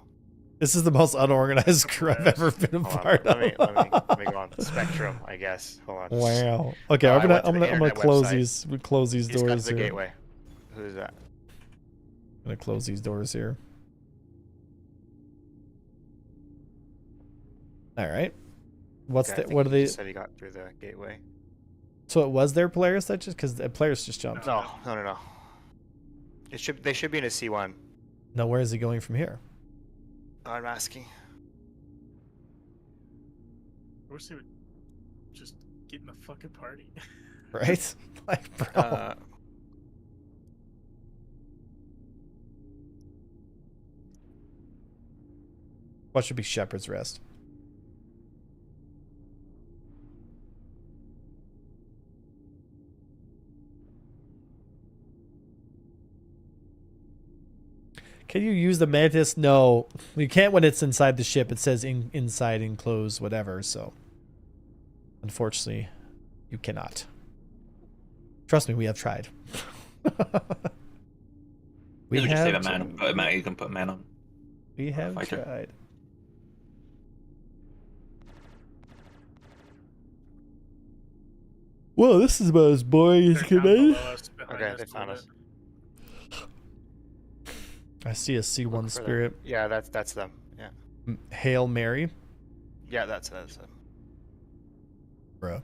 This is the most unorganized crew I've ever been a Hold on, part of. let me go on Spectrum, I guess. Hold on. Wow. Okay, Oh, I I'm went to gonna the I'm gonna internet close website. these. We close these He's got doors the here. gateway. Who is that? I'm gonna close these doors here. All right. What's Okay, I the? think What are he they? just said he got through the gateway. So it was their Polaris that just because the Polaris just jumped. No. They should be in a C1. No, where is he going from here? I'm asking. I wish they would just get in the fucking party. Right? Like, bro. What should be Shepherd's Rest? Can you use the Mantis? No, you can't when it's inside the ship. It says inside enclosed whatever, so unfortunately you cannot. Trust me, we have tried. We we just save a have man. Put a man. You can put a man on. We have Fighter. tried. Whoa, this is about as boring as They're can down be. below us, behind Okay, us they a found little us. I see a C1 Look for them. spirit. Yeah, that's them. Yeah. Hail Mary. Yeah, that's them. Bro,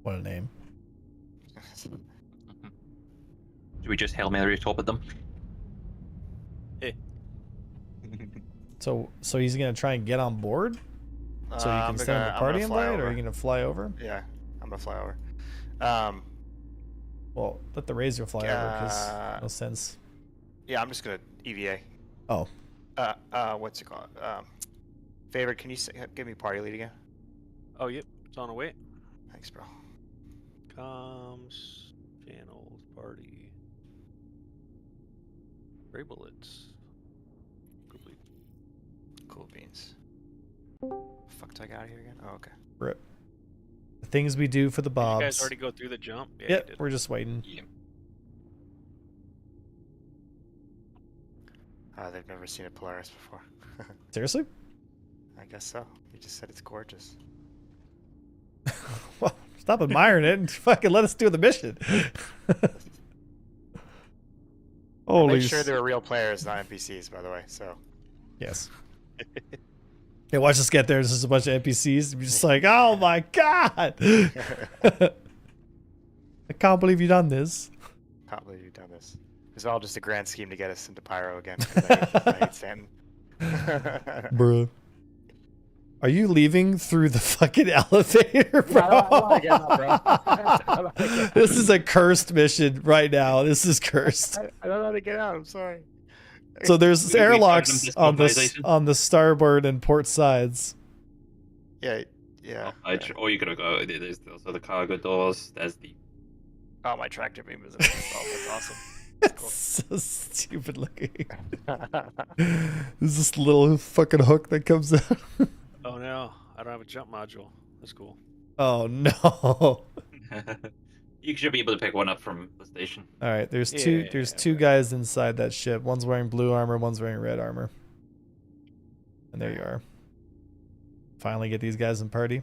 what a name. Do we just Hail Mary top at them? So he's gonna try and get on board? So you can send him a party invite, or are you gonna fly over? Yeah, I'm gonna fly over. Well, let the Razor fly over, because no sense. Yeah, I'm just gonna EVA. Oh. What's it called? Favorite, can you give me party lead again? Oh, yep. It's on the way. Thanks, bro. Comms, channels, party. Gray bullets. Complete. Cool beans. Fuck, do I get out of here again? Oh, okay. Rip. The things we do for the Did Bobs. you guys already go through the jump? Yeah, Yep, you did. we're just waiting. Yeah. They've never seen a Polaris before. Seriously? I guess so. You just said it's gorgeous. Well, stop admiring it and fucking let us do the mission. Holy Make sure they were real players, not NPCs, by the way. So. Yes. Hey, watch us get there. There's just a bunch of NPCs. We're just like, oh my god! I can't believe you've done this. Can't believe you've done this. It's all just a grand scheme to get us into Pyro again. 'Cause I hate Stanton. Bruh. Are you leaving through the fucking elevator, bro? I don't wanna get out, bro. This is a cursed mission right now. This is cursed. I don't know how to get out. I'm sorry. So there's We airlocks found them on the starboard and port sides. Yeah, yeah. Or you could go. There's also the cargo doors. There's the. Oh, my tractor beam is. Oh, that's awesome. It's so stupid looking. There's this little fucking hook that comes out. Oh no, I don't have a jump module. That's cool. Oh no. You should be able to pick one up from the station. All right, there's two guys inside that ship. One's wearing blue armor, one's wearing red armor. And there you are. Finally get these guys in party.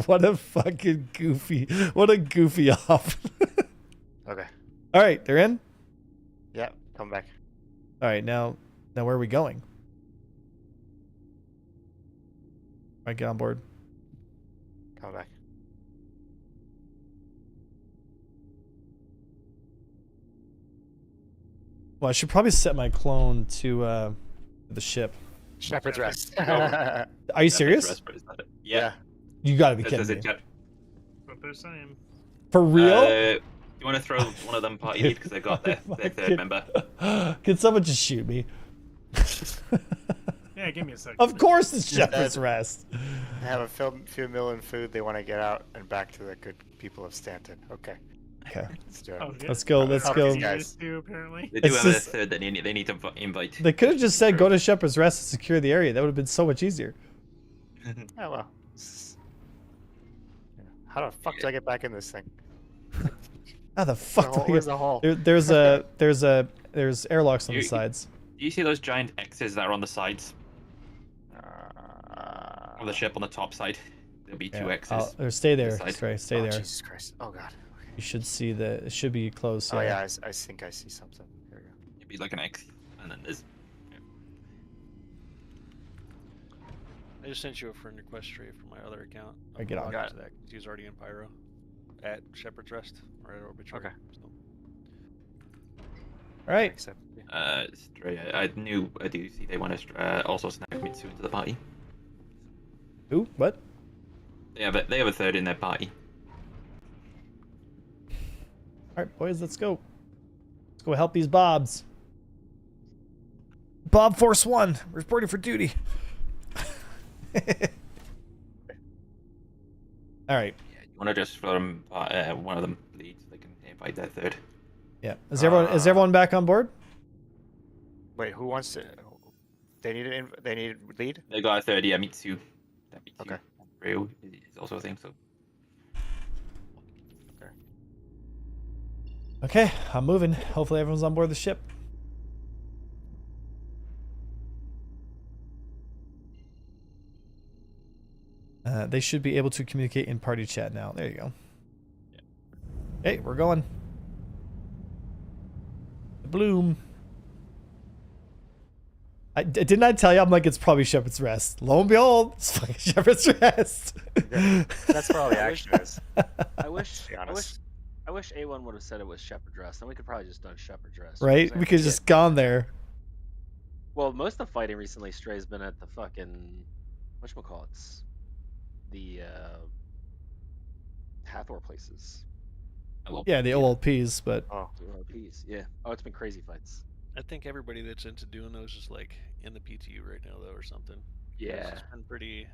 What a fucking goofy, what a goofy off. Okay. All right, they're in? Yeah, come back. All right, now where are we going? All right, get on board. Come back. Well, I should probably set my clone to the ship. Shepherd's Rest. Are you serious? Yeah. You gotta be This kidding is a me. jet. What they're saying. For real? You want to throw one of them party lead because they got their third member. Can someone just shoot me? Yeah, give me a second. Of course it's Shepherd's Rest. They have a few million food they want to get out and back to the good people of Stanton. Okay. Okay. Let's do it. Oh, yeah. Let's go, let's How go. busy is you, apparently. They do It's have a just- third that they need to invite. They could have just said go to Shepherd's Rest and secure the area. That would have been so much easier. Oh well. How the fuck do I get back in this thing? How the fuck? do I Where's get- the hole? There's airlocks on the You- sides. Do you see those giant X's that are on the sides of the ship on the top side? There'll be two X's. Or stay there. Side. Sorry, stay Oh, there. Jesus Christ. Oh god. You should see the. It should be close. Oh yeah, I think I see something. Here we go. It'd be like an X, and then there's. I just sent you a friend request straight from my other account. I get on. Got to that 'cause he was already in Pyro at Shepherd's Rest or at Arbitrary. Okay. So. All right. Except, Stray, I do see they want to also snag Mitsu into the party. Who? What? They have a third in their party. All right, boys, let's go. Let's go help these Bobs. Bob Force 1, reporting for duty. All right. Yeah, you want to just throw them, one of them leads, they can invite their third. Yeah. Is everyone back on board? wait, who wants to? They need lead. They got a third, yeah, Mitsu. That Mitsu. Okay. Pyro is also a thing, so. Okay, I'm moving. Hopefully everyone's on board the ship. They should be able to communicate in party chat now. There you go. Hey, we're going. Bloom. Didn't I tell you? I'm like, it's probably Shepherd's Rest. Lo and behold, it's fucking Shepherd's Rest. That's where all the action is. I wish, To be I honest. wish A1 would have said it was Shepherd's Rest. Then we could probably just done Shepherd's Rest. Right? We could just gone there. Well, most of the fighting recently, Stray's been at the fucking whatchamacallits, the Hathor places. Yeah, the OLPs, but Oh, The OLPs, yeah. Oh, it's been crazy fights. I think everybody that's into doing those is like in the PTU right now though, or something. 'Cause Yeah.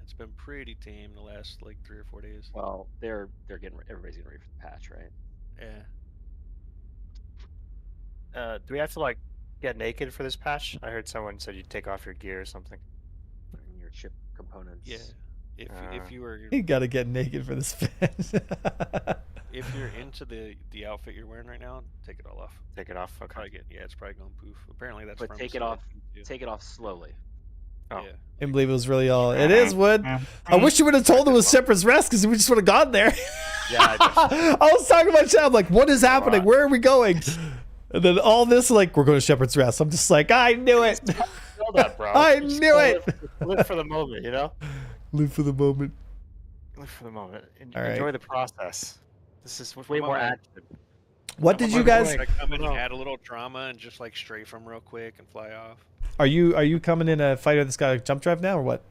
It's been pretty tame the last like 3 or 4 days. Well, everybody's getting ready for the patch, right? Yeah. do we have to like get naked for this patch? I heard someone said you'd take off your gear or something. And your chip components. Yeah. If you were you gotta get naked for this fence. if you're into the outfit you're wearing right now, take it all off. Take it off. Okay. Probably it's probably going poof. Apparently that's But from take it some off. too. Take it off slowly. Oh. Yeah. I can't believe it was really all. It is Wood. I wish you would have told it was Shepherd's Rest because we just would have gone there. Yeah, I was talking about chat. I'm like, what is happening? Where are we going? And then all this, like, we're going to Shepherd's Rest. I'm just like, I knew it. Feel that, bro. I Just knew it. Live for the moment, you know. Live for the moment. Live for the moment. All right. Enjoy the process. This is way more action. What did you guys? Like come in and add a little drama and just like strafe them real quick and fly off. Are you coming in a fighter that's got a jump drive now or what?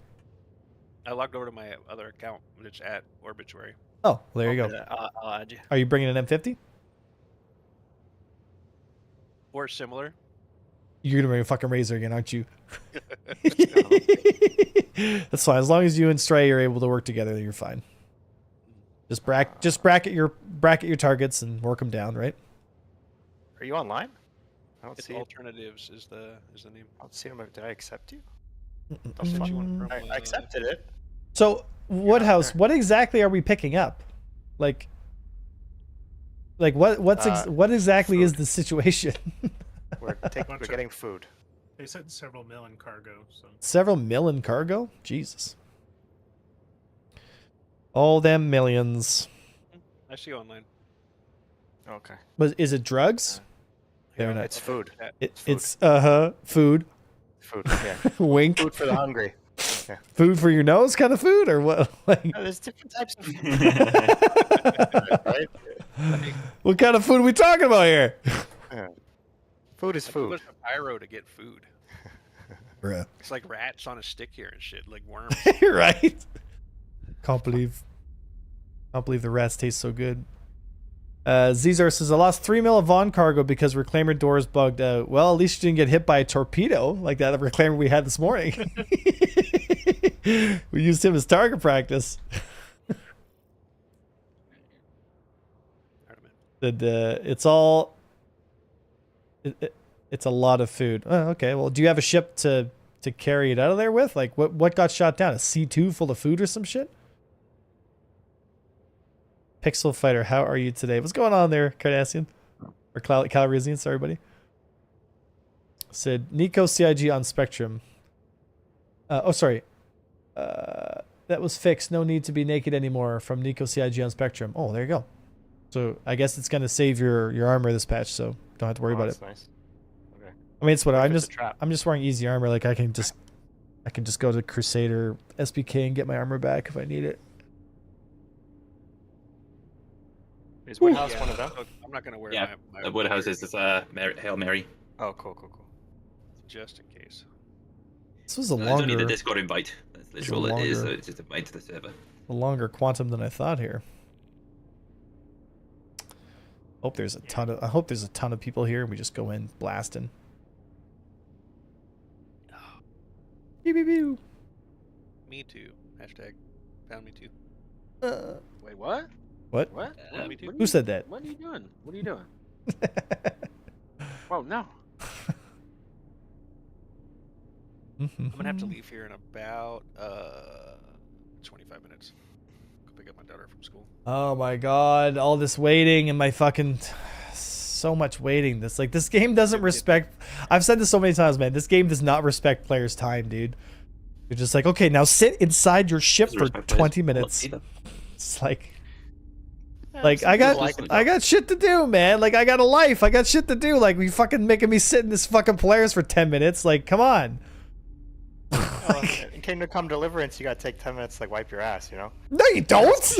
I logged over to my other account, which at Orbituary. Oh, well, there you go. I'll add you. Are you bringing an M50? Or similar. You're gonna bring a fucking Razor again, aren't you? That's fine. As long as you and Stray are able to work together, you're fine. Just bracket your targets and work them down, right? Are you online? I don't It's see it. Alternatives is the name. I don't see him. Did I accept you? I'll send you one from, I accepted it. So, Woodhouse, what exactly are we picking up? Like what exactly is food. the situation? We're getting food. They said several mil in cargo. So Several mil in cargo? Jesus. All them millions. I see you online. Okay. But is it drugs? Very nice. It's food. It's food. Food. Yeah. Wink. Food for the hungry. Yeah. Food for your nose kind of food or what? Like, No, there's different types of food. Right? what kind of food are we talking about here? Yeah. Food is I food. went to Pyro to get food. Bruh. It's like rats on a stick here and shit, like worms. Right? Can't believe the rats taste so good. Zizar says, I lost 3 mil of Vaughn cargo because reclaimer doors bugged out. Well, at least you didn't get hit by a torpedo like that reclaimer we had this morning. We used him as target practice. It's all... It's a lot of food. Oh, okay, well, do you have a ship to carry it out of there with? Like, what got shot down? A C2 full of food or some shit? Pixel Fighter, how are you today? What's going on there, Cardassian? Or Calrissian, sorry, buddy. Said, Nico CIG on Spectrum. Sorry. That was fixed. No need to be naked anymore from Nico CIG on Spectrum. Oh, there you go. So I guess it's going to save your armor this patch, so don't have to worry about it. Nice. Okay. I mean, it's whatever. It's a trap. I'm just wearing easy armor. Like I can just go to Crusader SBK and get my armor back if I need it. Is Woodhouse one of them? I'm not gonna wear my the Woodhouse is Hail Mary. Oh, cool. just in case. This was a I don't need the longer, Discord invite. That's literally all it is. So it's just an invite to the server. a longer quantum than I thought here. I hope there's a ton of people here and we just go in blasting. Pew, pew, pew. Me too. Hashtag found me too. Wait, what? What? What? Me too. Who said that? What are you doing? What are you doing? Oh no. I'm gonna have to leave here in about 25 minutes. Go pick up my daughter from school. Oh my god, all this waiting and my fucking so much waiting. This game doesn't respect. I've said this so many times, man. This game does not respect players' time, dude. You're just like, okay, now sit inside your ship for 20 minutes. It's like I got shit to do, man. Like I got a life. I got shit to do. Like we fucking making me sit in this fucking Polaris for 10 minutes. Like, come on. In Kingdom Come Deliverance, you gotta take 10 minutes to like wipe your ass, you know? No, you don't.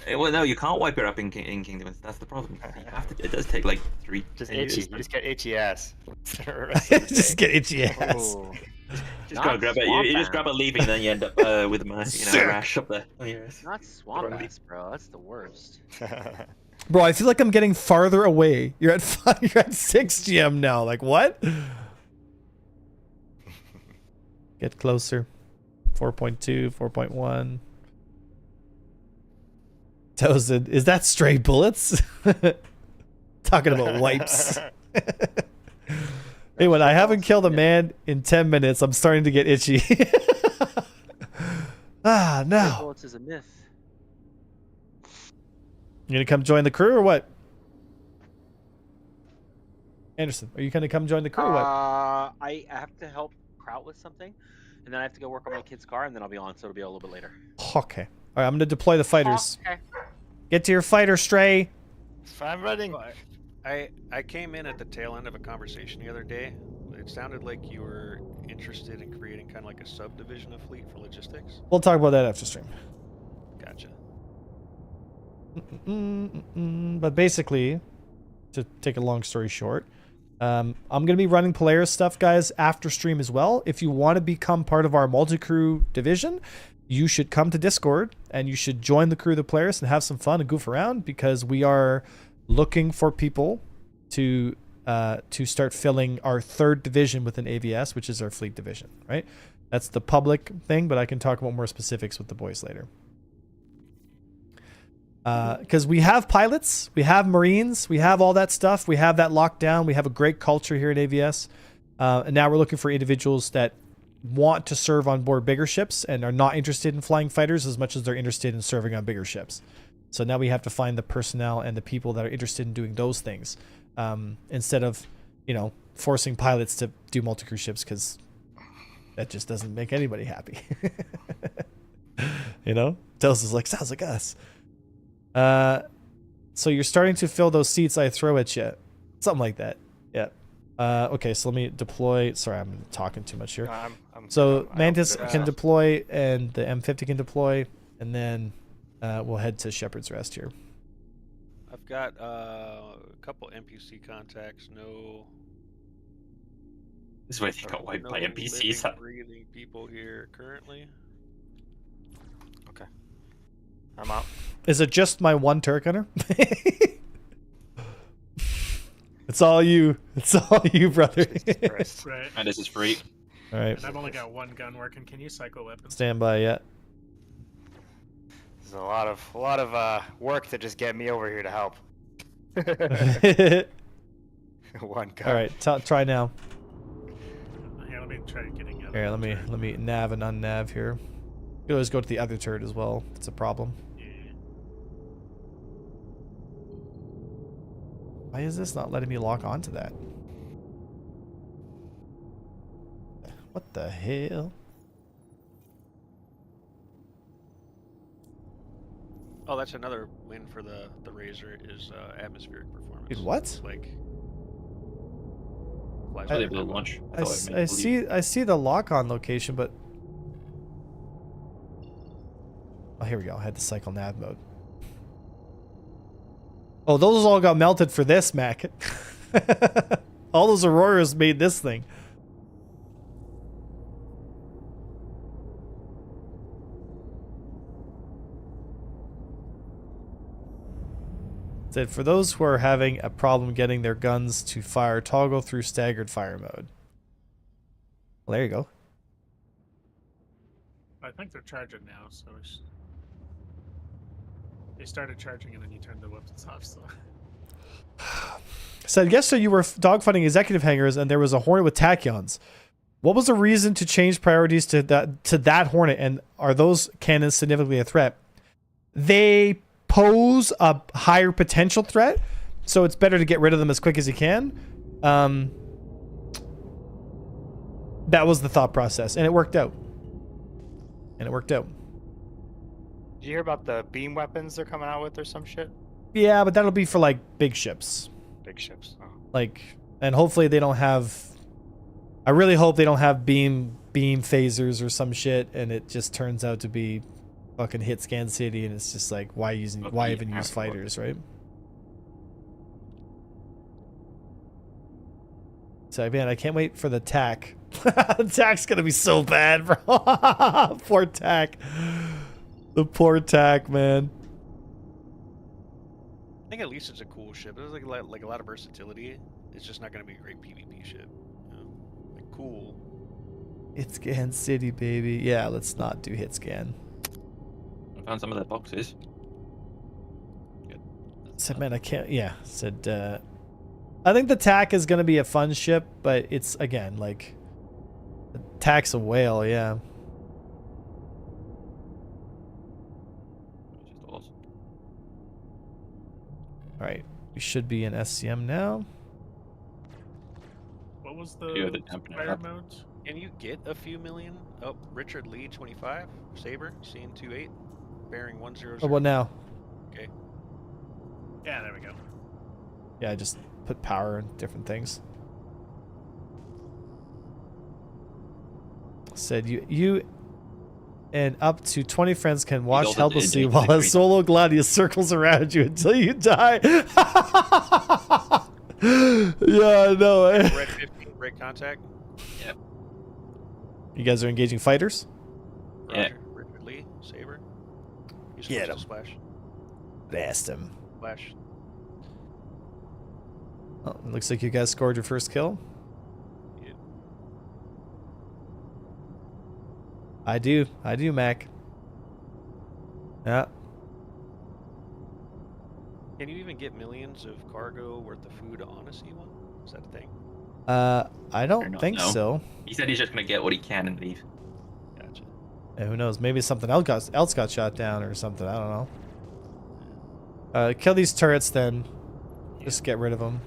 Well, no, you can't wipe it up in Kingdom. That's the problem. You have to. It does take like 3. Just itchy. You just get itchy ass. Just get itchy ass. Ooh. Just gotta grab it. You just grab a leaf and then you end up with a rash up there. Oh, yes. Not swamp ass, bro. That's the worst. Bro, I feel like I'm getting farther away. You're at 6 GM now. Like what? Get closer. 4.2, 4.1. Tozen, is that stray bullets? Talking about wipes. Hey, when I haven't killed a man in 10 minutes, I'm starting to get itchy. Ah, Stray no. bullets is a myth. You gonna come join the crew or what? Anderson, are you gonna come join the crew or what? I have to help Kraut with something, and then I have to go work on my kid's car, and then I'll be on, so it'll be a little bit later. Okay. All right, I'm gonna deploy the fighters. Okay. Get to your fighter, Stray. I'm running. I came in at the tail end of a conversation the other day. It sounded like you were interested in creating kind of like a subdivision of fleet for logistics. We'll talk about that after stream. Gotcha. But basically, to take a long story short, I'm going to be running Polaris stuff, guys, after stream as well. If you want to become part of our multi-crew division, you should come to Discord and you should join the crew of the Polaris and have some fun and goof around, because we are looking for people to start filling our 3rd division within AVS, which is our fleet division, right? That's the public thing, but I can talk about more specifics with the boys later. Because we have pilots, we have Marines, we have all that stuff. We have that locked down. We have a great culture here at AVS. And now we're looking for individuals that want to serve on board bigger ships and are not interested in flying fighters as much as they're interested in serving on bigger ships. So now we have to find the personnel and the people that are interested in doing those things, instead of, forcing pilots to do multi-crew ships, because that just doesn't make anybody happy. Tells us like, sounds like us. So you're starting to fill those seats I throw at you. Something like that. Yeah. Okay, so let me deploy. Sorry, I'm talking too much here. So Mantis can deploy and the M50 can deploy, and then we'll head to Shepherd's Rest here. I've got a couple NPC contacts. No. This is where they got wiped by NPCs. Living, breathing people here currently. Okay. I'm out. Is it just my one Turk hunter? It's all you. It's all you, brother. Right. And this is free. All right. And I've only got one gun working. Can you cycle weapons? Stand by, yeah. There's a lot of work to just get me over here to help. One gun. All right, try now. Here, let me try getting out. Here, let me nav and unnav here. You can always go to the other turret as well. If it's a problem. Yeah. Why is this not letting me lock onto that? What the hell? Oh, that's another win for the Razor is atmospheric performance. Dude, what? Like, I launch. I see the lock on location, but oh, here we go. I had to cycle nav mode. Oh, those all got melted for this, Mac. All those Auroras made this thing. Said for those who are having a problem getting their guns to fire, toggle through staggered fire mode. Well, there you go. I think they're charging now, so they started charging and then you turned the weapons off. So Said, yesterday you were dogfighting executive hangars and there was a Hornet with tachyons. What was the reason to change priorities to that Hornet, and are those cannons significantly a threat? They pose a higher potential threat, so it's better to get rid of them as quick as you can. That was the thought process, and it worked out. Did you hear about the beam weapons they're coming out with or some shit? Yeah, but that'll be for like big ships. Big ships. Oh. Like, and hopefully they don't have. I really hope they don't have beam phasers or some shit, and it just turns out to be fucking hit scan city, and it's just like, why even use fighters, right? So man, I can't wait for the tack. The tack's gonna be so bad, bro. Poor tack. The poor tack, man. I think at least it's a cool ship. There's like a lot of versatility. It's just not going to be a great PvP ship. You know? Like, cool. Hit scan city, baby. Yeah, let's not do hit scan. I found some of the boxes. Good. Said, man, I can't. Yeah, said. I think the tack is going to be a fun ship, but it's again like the tack's a whale. Yeah. Which is awesome. All right, we should be in SCM now. What was Yeah, the the fire modes? Can you get a few million? Oh, Richard Lee, 25. Saber, scene 28. Bearing 100. Oh, what now? Okay. Yeah, there we go. Yeah, I just put power in different things. Said you and up to 20 friends can watch helplessly while a solo Gladius circles around you until you die. Yeah, I know. Red 15, break contact. Yep. You guys are engaging fighters? Yeah. Roger. Richard Lee, Saber. He's Get supposed him. to splash. Blast him. Splash. Oh, it looks like you guys scored your first kill. Yeah. I do, Mac. Yeah. Can you even get millions of cargo worth of food on a C1? Is that a thing? I don't think so. He said he's just gonna get what he can and leave. Gotcha. And who knows? Maybe something else got shot down or something. I don't know. Kill these turrets then. Just get rid of them.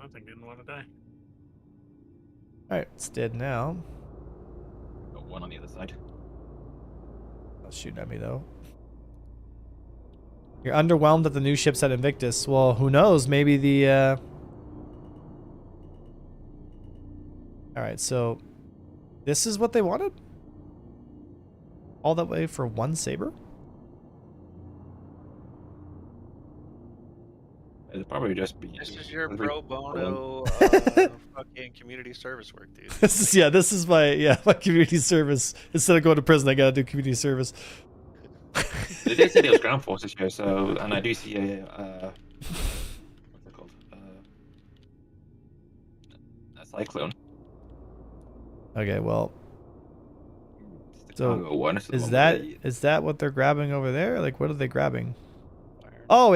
That thing didn't want to die. Alright, it's dead now. Got one on the other side. Don't shoot at me though. You're underwhelmed at the new ships at Invictus. Well, who knows? Maybe the Alright, so this is what they wanted? All that way for one Saber? It'll probably just be. This is your pro bono fucking community service work, dude. This is my community service. Instead of going to prison, I gotta do community service. They did say there was ground forces here, so, and I do see a what's it called? A cyclone. Okay, well, so Chicago one, is that what they're grabbing over there? Like, what are they grabbing? Oh,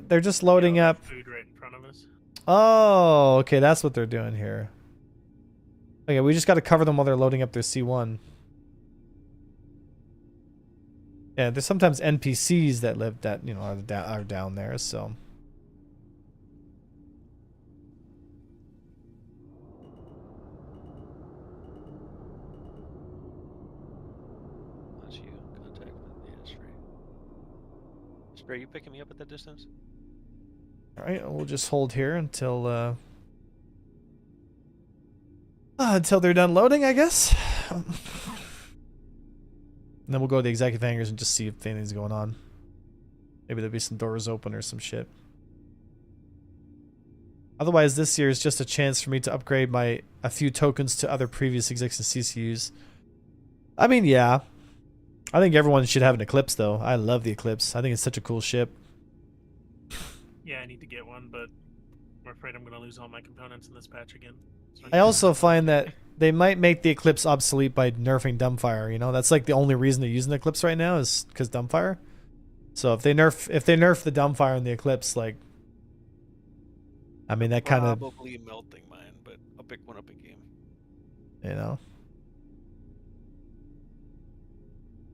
they're just loading up. Food right in front of us. Oh, okay, that's what they're doing here. Okay, we just got to cover them while they're loading up their C1. Yeah, there's sometimes NPCs that live that are down there, so. That's you. Contact with the Stray. Stray, you picking me up at that distance? All right, we'll just hold here until they're done loading, I guess. And then we'll go to the executive hangars and just see if anything's going on. Maybe there'll be some doors open or some shit. Otherwise, this year is just a chance for me to upgrade a few tokens to other previous existing CCUs. I mean, yeah. I think everyone should have an Eclipse, though. I love the Eclipse. I think it's such a cool ship. Yeah, I need to get one, but I'm afraid I'm going to lose all my components in this patch again. So I also find that they might make the Eclipse obsolete by nerfing Dumbfire. You know, that's like the only reason they're using the Eclipse right now is because Dumbfire. So if they nerf the Dumbfire and the Eclipse, like, I mean, that kind of, probably melting mine, but I'll pick one up in game. you know.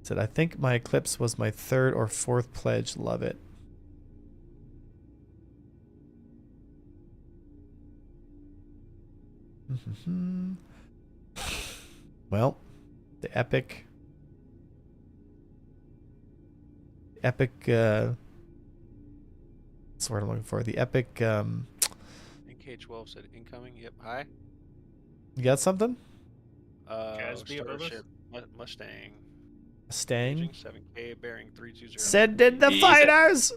Said I think my Eclipse was my 3rd or 4th pledge. Love it. Well, the epic what's the word I'm looking for? The epic NK12 said incoming. Yep. Hi. you got something? Casby above us? Starship Mustang. Stang? Aging 7K bearing 320. Send in the fighters!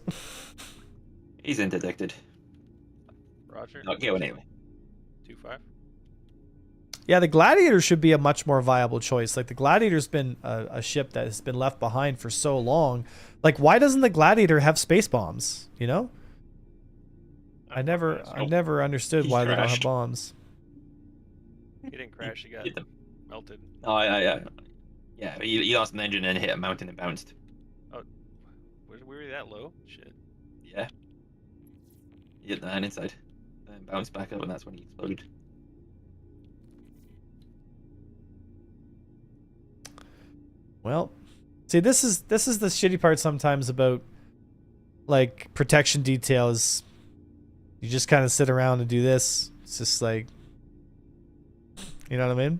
He's interdicted. Roger. Not going anyway. 2-5. Yeah, the Gladiator should be a much more viable choice. Like, the Gladiator's been a ship that has been left behind for so long. Like, why doesn't the Gladiator have space bombs? You know? I never understood why they don't have bombs. He didn't crash. He got melted. Oh, yeah. He lost an engine and hit a mountain and bounced. Oh, were we that low? Shit. Yeah. He hit the hand inside, and bounced back up, and that's when he exploded. Well, see, this is the shitty part sometimes about, like, protection details. You just kind of sit around and do this. It's just like, you know what I mean?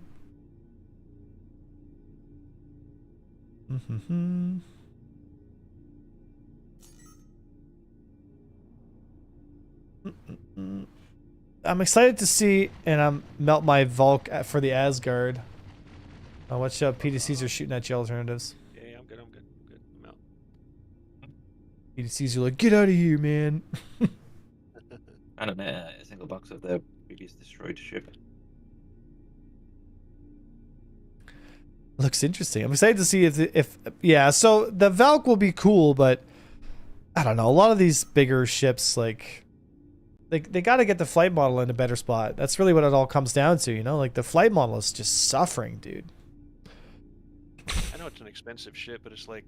I'm excited to see, and I'm melt my Valk for the Asgard. Oh, watch out, PDCs are shooting at you alternatives. Yeah, I'm good. I'm out. PDCs are like, get out of here, man. I don't know, a single box of the previous destroyed ship. Looks interesting. I'm excited to see if yeah, so the Valk will be cool, but I don't know. A lot of these bigger ships, like, they got to get the flight model in a better spot. That's really what it all comes down to, you know? Like, the flight model is just suffering, dude. I know it's an expensive ship, but it's like,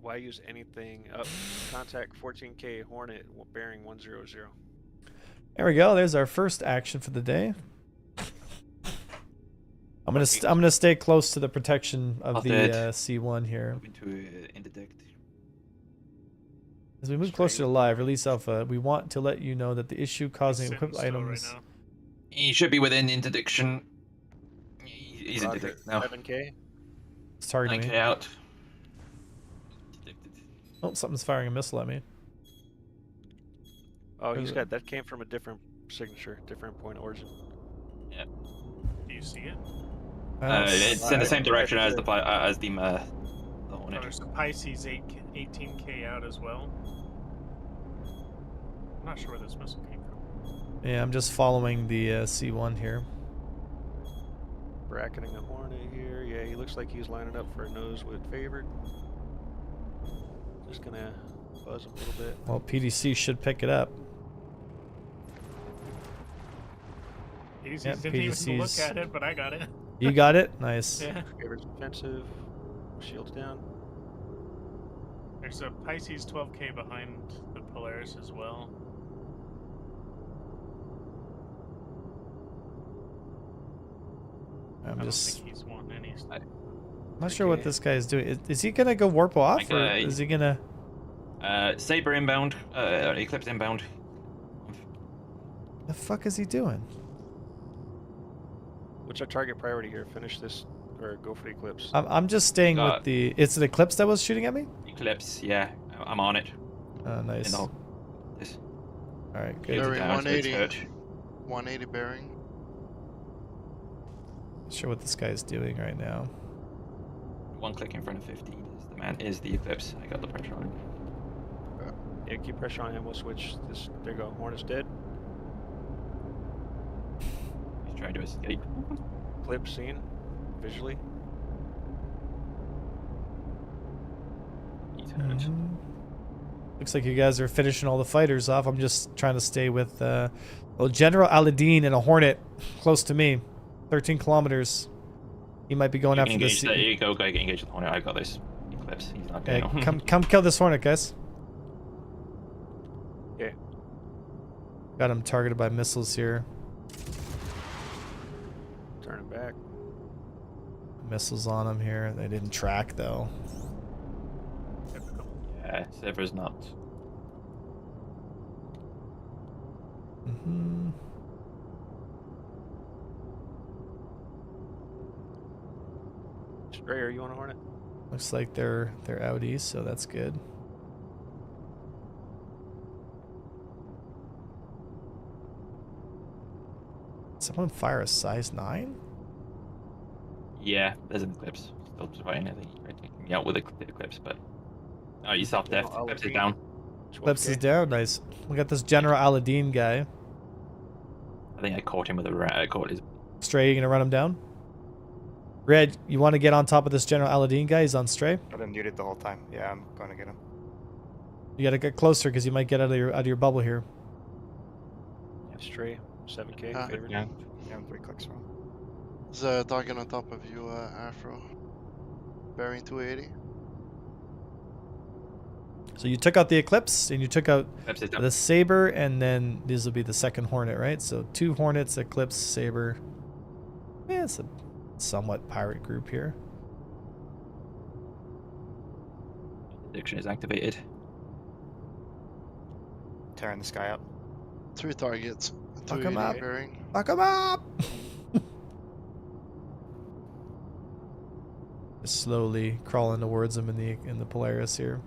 why use anything up? Contact 14K Hornet bearing 100. There we go. There's our first action for the day. I'm gonna stay close to the protection of the C1 here. Interdict. As we move closer to live, release alpha, we want to let you know that the issue causing equipped items. Right now. He should be within interdiction. He's interdict now. 7K. It's targeting 9K me. out. Oh, something's firing a missile at me. Oh, he's got that came from a different signature, different point of origin. Yeah. Do you see it? It's in the same direction as the Hornet. Oh, there's a Pisces 18K out as well. I'm not sure where this missile came from. Yeah, I'm just following the C1 here. Bracketing a Hornet here. Yeah, he looks like he's lining up for a nose with favored. Just gonna buzz him a little bit. Well, PDC should pick it up. PDC Yep, didn't even look PDC's at it, but I got it. You got it? Nice. Yeah. Favored's defensive. Shields down. There's a Pisces 12K behind the Polaris as well. I'm I just don't think he's wanting any. not sure what this guy is doing. Is he gonna go warp off, or is he gonna? Saber inbound. Eclipse inbound. The fuck is he doing? What's our target priority here? Finish this or go for the Eclipse? I'm just staying with the. It's an Eclipse that was shooting at me. Eclipse, yeah. I'm on it. Oh, nice. All right, good. Bearing 180. 180 bearing. Not sure what this guy is doing right now. One click in front of 15 is the Eclipse. I got the pressure on him. Yeah, keep pressure on him. We'll switch this. There you go. Hornet's dead. trying to escape. Clip seen visually. He's hurt. Looks like you guys are finishing all the fighters off. I'm just trying to stay with well, General Aladdin and a Hornet close to me, 13 kilometers. He might be going after this. You go get engaged with the Hornet. I got this. Eclipse. He's not Okay, going. come kill this Hornet, guys. Okay. Got him targeted by missiles here. Turning back. Missiles on him here. They didn't track though. Yeah, Sever's not. Stray, are you on a Hornet? Looks like they're out east, so that's good. Someone fire a size 9? Yeah, there's an Eclipse. Still surviving. I think he tried taking me out with the Eclipse, but oh, he's soft death. Eclipse is down. Eclipse is down. Nice. We got this General Aladdin guy. I think I caught him with a rat. I caught his. Stray, you gonna run him down? Red, you want to get on top of this General Aladdin guy? He's on Stray. I've been muted the whole time. Yeah, I'm going to get him. You gotta get closer because you might get out of your bubble here. Stray, 7K. Favorite. Yeah, I'm 3 clicks from. There's a target on top of you, Afro. Bearing 280. So you took out the Eclipse and you took out Eclipse is down. the Saber, and then this will be the second Hornet, right? So 2 Hornets, Eclipse, Saber. Yeah, it's a somewhat pirate group here. Addiction is activated. Tearing the sky up. 3 targets. Fuck 'em up. Bearing. Fuck him up! Just slowly crawling towards him in the Polaris here.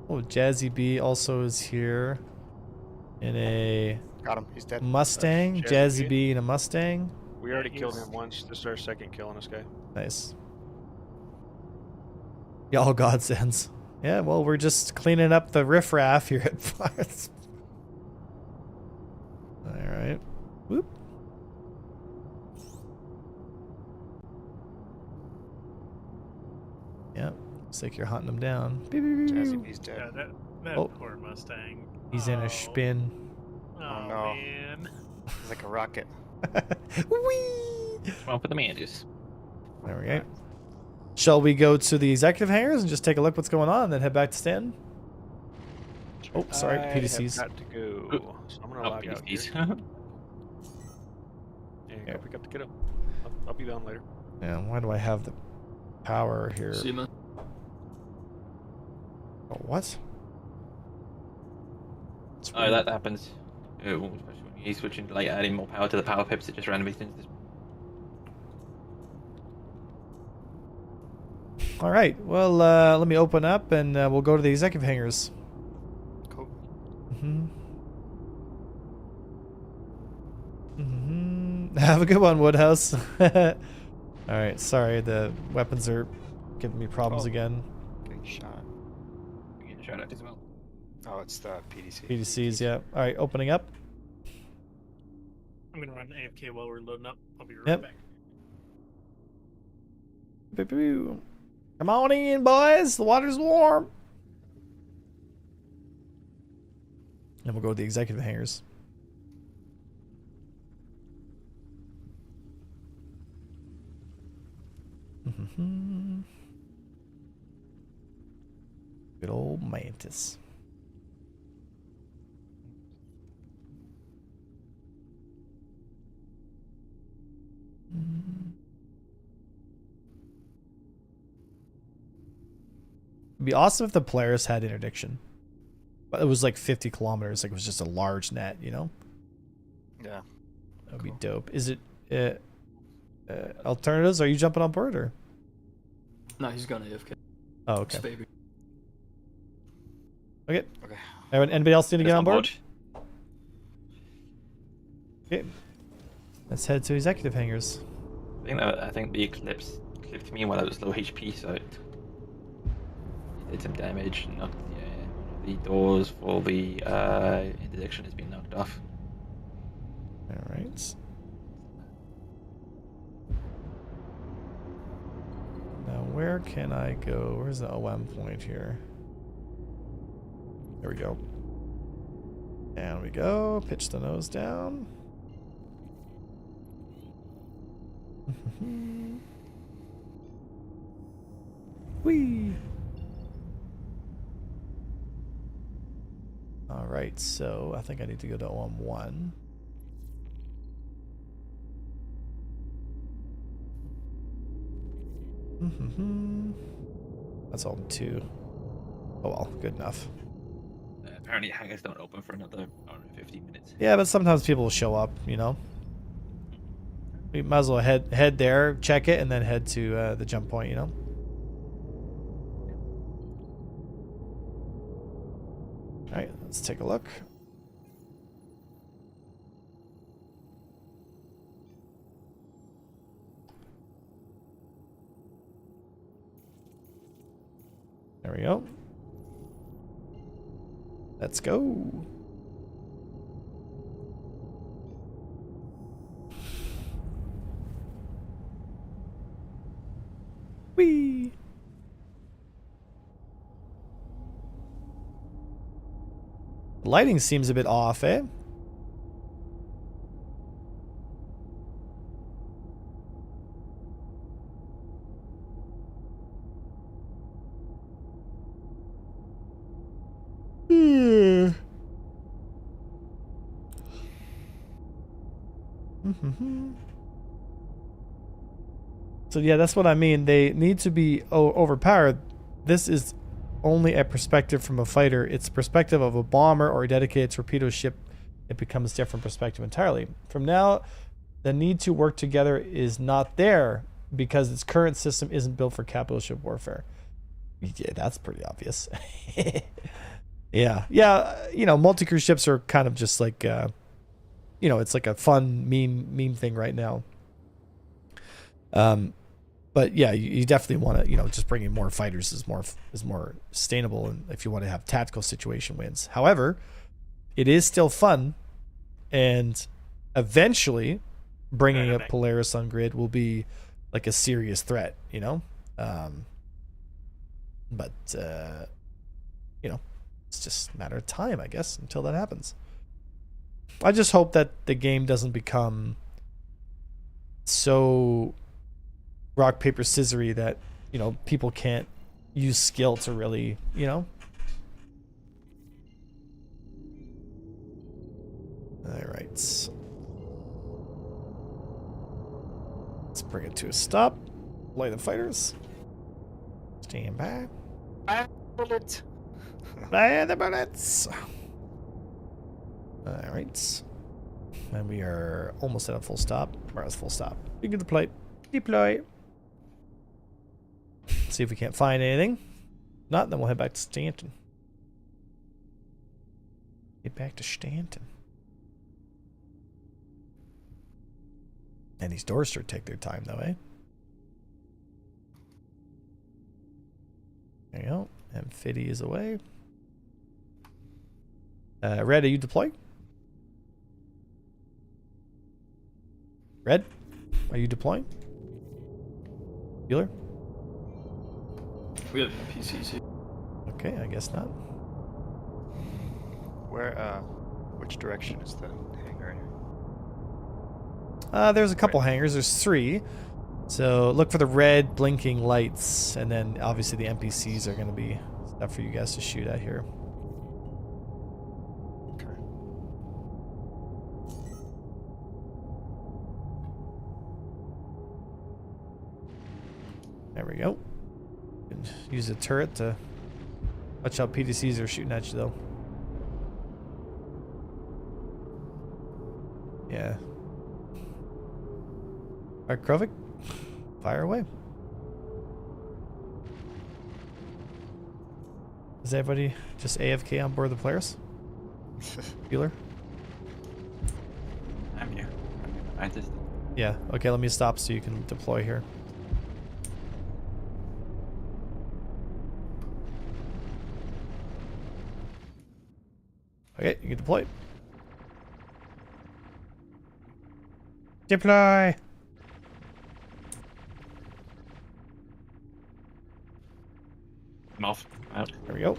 Oh, Jazzy B also is here in a Got him. He's dead. Mustang. Jazzy Jazzy B in a Mustang. We already killed him once. This is our second kill on this guy. Nice. Yeah, all godsends. Yeah, well, we're just cleaning up the riffraff here at Fires. Alright. Whoop. Yep. Looks like you're hunting him down. Beep, beep, beep, Jazzy beep. B's dead. Yeah, that Oh. poor Mustang. He's in a Oh. spin. Oh, no. man. He's like a rocket. Whee! Well, for the Mandus. There we go. Shall we go to the executive hangars and just take a look what's going on and then head back to Stanton? Oh, sorry, I PDCs. have got to go. So I'm gonna Oh, log out here. PDCs. And go pick up the kiddo. I'll be down later. Yeah, why do I have the power here? See you, man. Oh, what? It's Oh, that happens. Especially when he's switching, like adding more power to the power pips, it just randomly sends this. All right. Well, let me open up and we'll go to the executive hangars. Cool. Have a good one, Woodhouse. All right. Sorry, the weapons are giving me problems again. Getting shot. We get a shout out as well. Oh, it's the PDC. PDCs, yeah. All right, opening up. I'm gonna run AFK while we're loading up. I'll be right Yep. back. Boo-boo. Come on in, boys. The water's warm. And we'll go to the executive hangars. Good old Mantis. It'd be awesome if the Polaris had interdiction. But it was like 50 kilometers. Like it was just a large net, you know? Yeah. That would be dope. Is it alternatives? Are you jumping on board or? No, he's gonna AFK. Oh, okay. Just baby. Okay. Okay. Anybody else need to It's get on board? Okay. Let's head to executive hangars. I think the Eclipse clipped me while I was low HP, so it did some damage. Knocked the doors for the interdiction has been knocked off. All right. Now, where can I go? Where's the OM point here? There we go. Down we go. Pitch the nose down. Whee! All right, so I think I need to go to OM1. That's OM2. Oh well, good enough. Apparently hangars don't open for another, I don't know, 15 minutes. Yeah, but sometimes people will show up, you know? We might as well head there, check it, and then head to the jump point, you know? Alright, let's take a look. There we go. Let's go. Whee! The lighting seems a bit off, eh? So yeah, that's what I mean. They need to be overpowered. This is only a perspective from a fighter. It's perspective of a bomber or a dedicated torpedo ship. It becomes different perspective entirely. From now, the need to work together is not there because its current system isn't built for capital ship warfare. Yeah, that's pretty obvious. Yeah, you know, multi-crew ships are kind of just like, you know, it's like a fun meme thing right now. But yeah, you definitely want to, you know, just bringing more fighters is more sustainable, and if you want to have tactical situation wins. However, it is still fun, and eventually, bringing up Polaris on grid will be like a serious threat, you know. But you know, it's just a matter of time, I guess, until that happens. I just hope that the game doesn't become so rock, paper, scissory that, you know, people can't use skill to really, you know. All right. Let's bring it to a stop. Light the fighters. Stand by. Bullet. Fire the bullets. All right. And we are almost at a full stop. We're at a full stop. You can deploy. Deploy. See if we can't find anything. Not, then we'll head back to Stanton. Get back to Stanton. And these doors sure take their time, though, eh? There you go. Amphity is away. Red, are you deployed? Red, are you deploying? Bueller? We have PCs here. Okay, I guess not. Where, which direction is the hangar? There's a couple hangars. There's 3. So look for the red blinking lights, and then obviously the NPCs are going to be stuff for you guys to shoot at here. Okay. There we go. You can use the turret to watch out. PDCs are shooting at you, though. Yeah. Alright, Krovik, fire away. Is everybody just AFK on board the Polaris? Bueller? I'm here. I just... Yeah, okay, let me stop so you can deploy here. Okay, you can deploy. Deploy. I'm off. Out. There we go.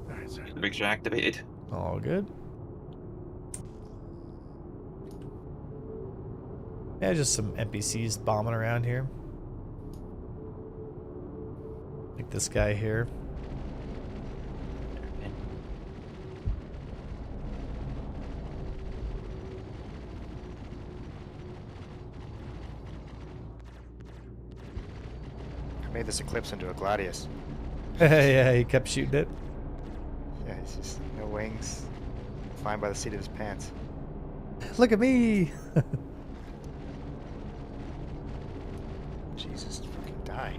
Alright, sorry. The picture activated. All good. Yeah, just some NPCs bombing around here. Like this guy here. I made this Eclipse into a Gladius. Yeah, he kept shooting it. Yeah, he's just no wings. Flying by the seat of his pants. Look at me. Jesus, fucking die.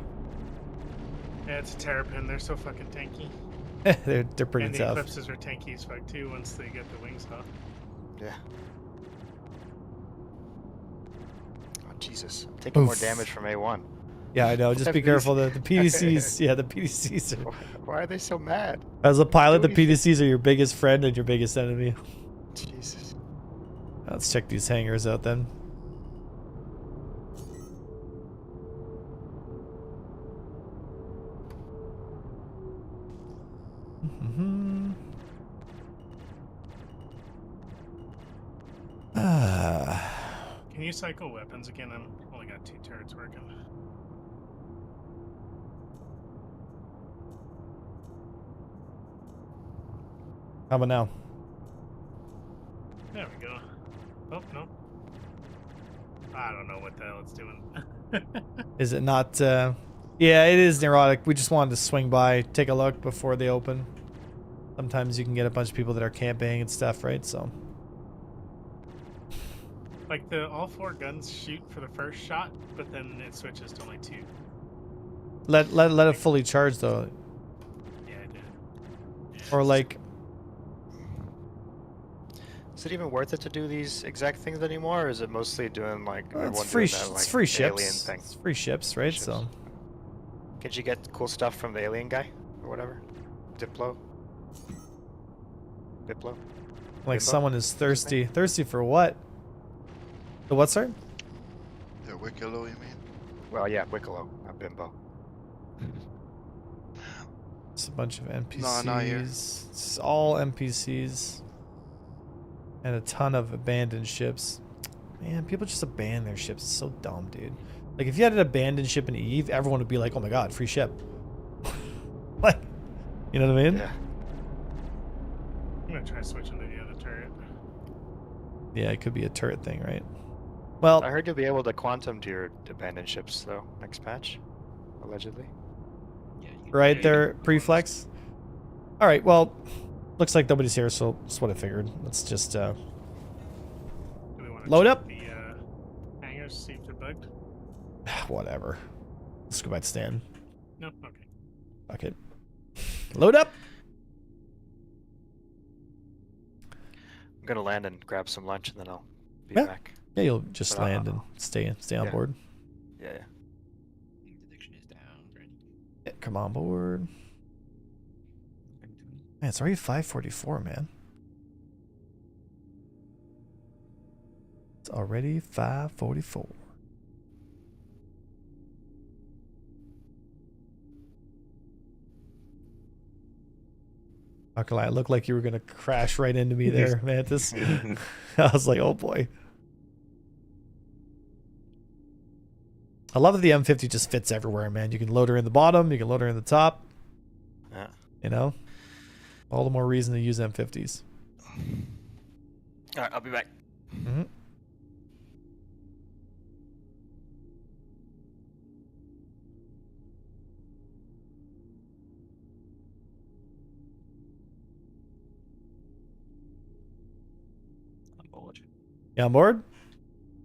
Yeah, it's a Terrapin. They're so fucking tanky. they're pretty And the tough. Eclipses are tanky as fuck too once they get the wings off. Yeah. Oh, Jesus. I'm taking more Oof. damage from A1. Yeah, I know. Just be careful. The PDCs. Yeah, the PDCs are. Why are they so mad? As a pilot, the Do anything. PDCs are your biggest friend and your biggest enemy. Jesus. Let's check these hangars out then. Can you cycle weapons again? I've only got 2 turrets working. How about now? There we go. Oh, no. I don't know what the hell it's doing. Is it not? Yeah, it is neurotic. We just wanted to swing by, take a look before they open. Sometimes you can get a bunch of people that are camping and stuff, right? So. Like, all 4 guns shoot for the first shot, but then it switches to only 2. Let it fully charge though. Yeah, I did. Yeah, Or like. Is it even worth it to do these exact things anymore, or is it mostly doing like It's everyone free. doing that, like, It's free alien ships. thing? It's free ships, right? Ships. So. Could you get cool stuff from the alien guy or whatever? Diplo. Like Bimbo? someone is thirsty. Thirsty for what? The what, sir? Yeah, Wicklow, you mean? Well, yeah, Wicklow, not Bimbo. It's a bunch of NPCs. No, not here. It's all NPCs. And a ton of abandoned ships. Man, people just abandon their ships. It's so dumb, dude. Like, if you had an abandoned ship in Eve, everyone would be like, oh my god, free ship. Like, you know what I mean? Yeah. I'm gonna try switching to the other turret. Yeah, it could be a turret thing, right? Well, I heard you'll be able to quantum to your abandoned ships, though, next patch. Allegedly. Yeah, right there, pre-flex. All right, well, looks like nobody's here, so that's what I figured. Let's just Do we want to load check up. the hangars, see if they're bugged? Whatever. Let's go back to Stan. No? Okay. Fuck it. Load up. I'm gonna land and grab some lunch, and then I'll be Yeah. back. Yeah, you'll just But, land and stay on yeah. board. Yeah. Detection is down. Ready. Yeah, come on board. Man, it's already 5:44, man. It's already 5:44. Not gonna lie, it looked like you were gonna crash right into me there, Mantis. I was like, oh boy. I love that the M50 just fits everywhere, man. You can load her in the bottom, you can load her in the top. Yeah. You know? All the more reason to use M50s. Alright, I'll be back. Mm-hmm. On board. You on board?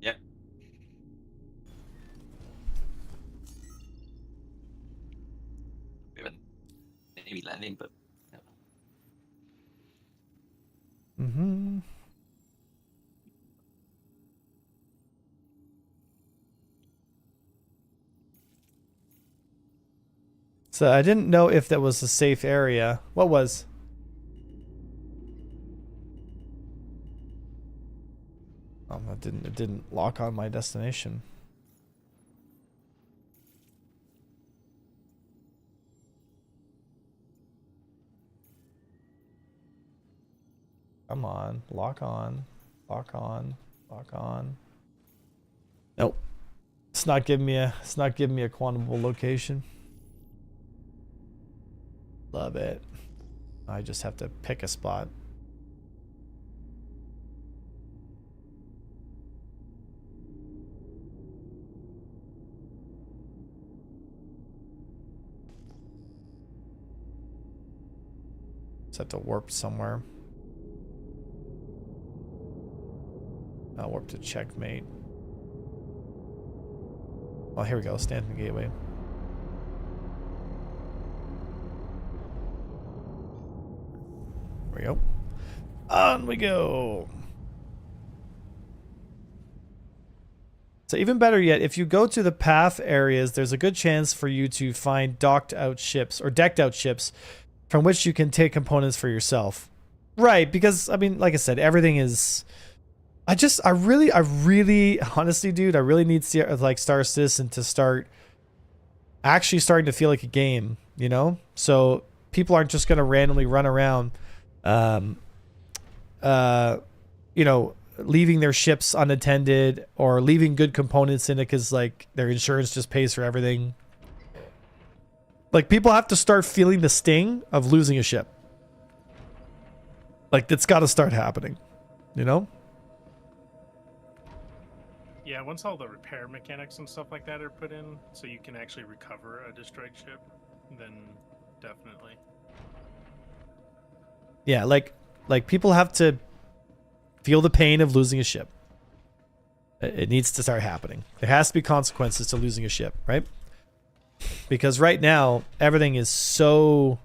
Yep. We haven't maybe landing, but no. Mm-hmm. So I didn't know if that was a safe area. What was? it didn't lock on my destination. Come on, lock on, lock on, lock on. Nope. It's not giving me a quantumable location. Love it. I just have to pick a spot. Just have to warp somewhere. I'll warp to checkmate. Oh, here we go. Stanton Gateway. There we go. On we go. So even better yet, if you go to the path areas, there's a good chance for you to find docked out ships or decked out ships from which you can take components for yourself. Right, because I mean, like I said, everything is... I really, honestly, dude, I really need like Star Citizen to start actually starting to feel like a game, you know? So people aren't just going to randomly run around, you know, leaving their ships unattended or leaving good components in it because like their insurance just pays for everything. Like people have to start feeling the sting of losing a ship. Like that's got to start happening, you know? Yeah, once all the repair mechanics and stuff like that are put in, so you can actually recover a destroyed ship, then definitely. Yeah, like people have to feel the pain of losing a ship. It needs to start happening. There has to be consequences to losing a ship, right? Because right now everything is so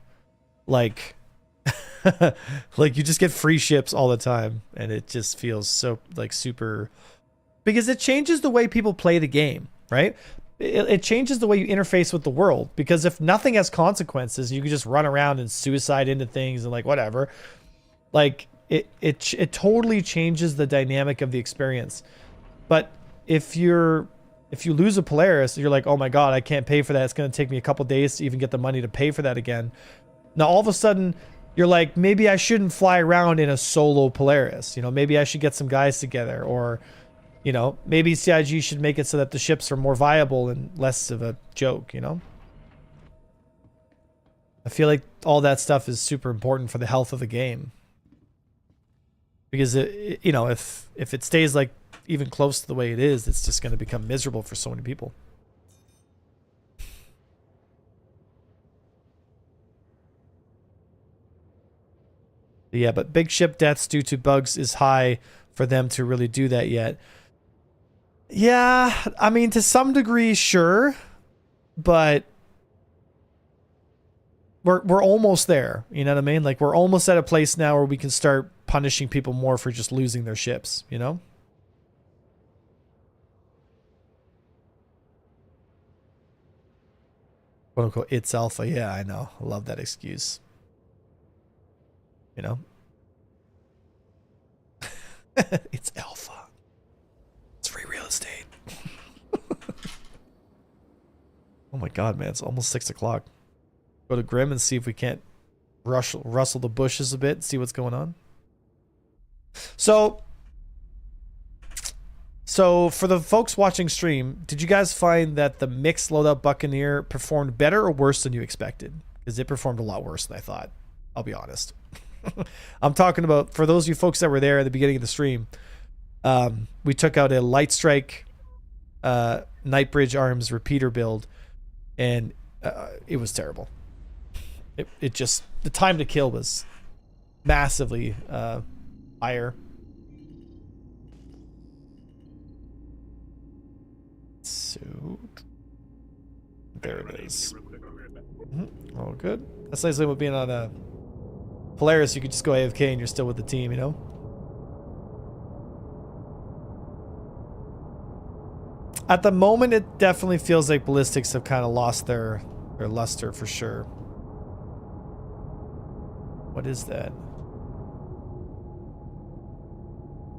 like like you just get free ships all the time and it just feels so like super, because it changes the way people play the game, right? It changes the way you interface with the world, because if nothing has consequences, you can just run around and suicide into things and like whatever. Like it totally changes the dynamic of the experience. But if you lose a Polaris, you're like, oh my god, I can't pay for that. It's going to take me a couple days to even get the money to pay for that again. Now all of a sudden you're like, maybe I shouldn't fly around in a solo Polaris. You know, maybe I should get some guys together, or you know, maybe CIG should make it so that the ships are more viable and less of a joke, you know? I feel like all that stuff is super important for the health of the game. Because, you know, if it stays like even close to the way it is, it's just going to become miserable for so many people. Yeah, but big ship deaths due to bugs is high for them to really do that yet. Yeah, I mean, to some degree, sure, but we're almost there. You know what I mean? Like we're almost at a place now where we can start punishing people more for just losing their ships, you know? Quote unquote, it's alpha. Yeah, I know. I love that excuse. You know? It's alpha. It's free real estate. Oh my god, man. It's almost 6 o'clock. Go to Grim and see if we can't rustle the bushes a bit and see what's going on. So for the folks watching stream, did you guys find that the mixed loadout Buccaneer performed better or worse than you expected? Because it performed a lot worse than I thought. I'll be honest. I'm talking about, for those of you folks that were there at the beginning of the stream, we took out a Light Strike Nightbridge Arms repeater build, and it was terrible. It just, the time to kill was massively higher. So there it is. Oh, good. That's nice with being on a Polaris. You could just go AFK and you're still with the team, you know? At the moment, it definitely feels like Ballistics have kind of lost their luster for sure. What is that?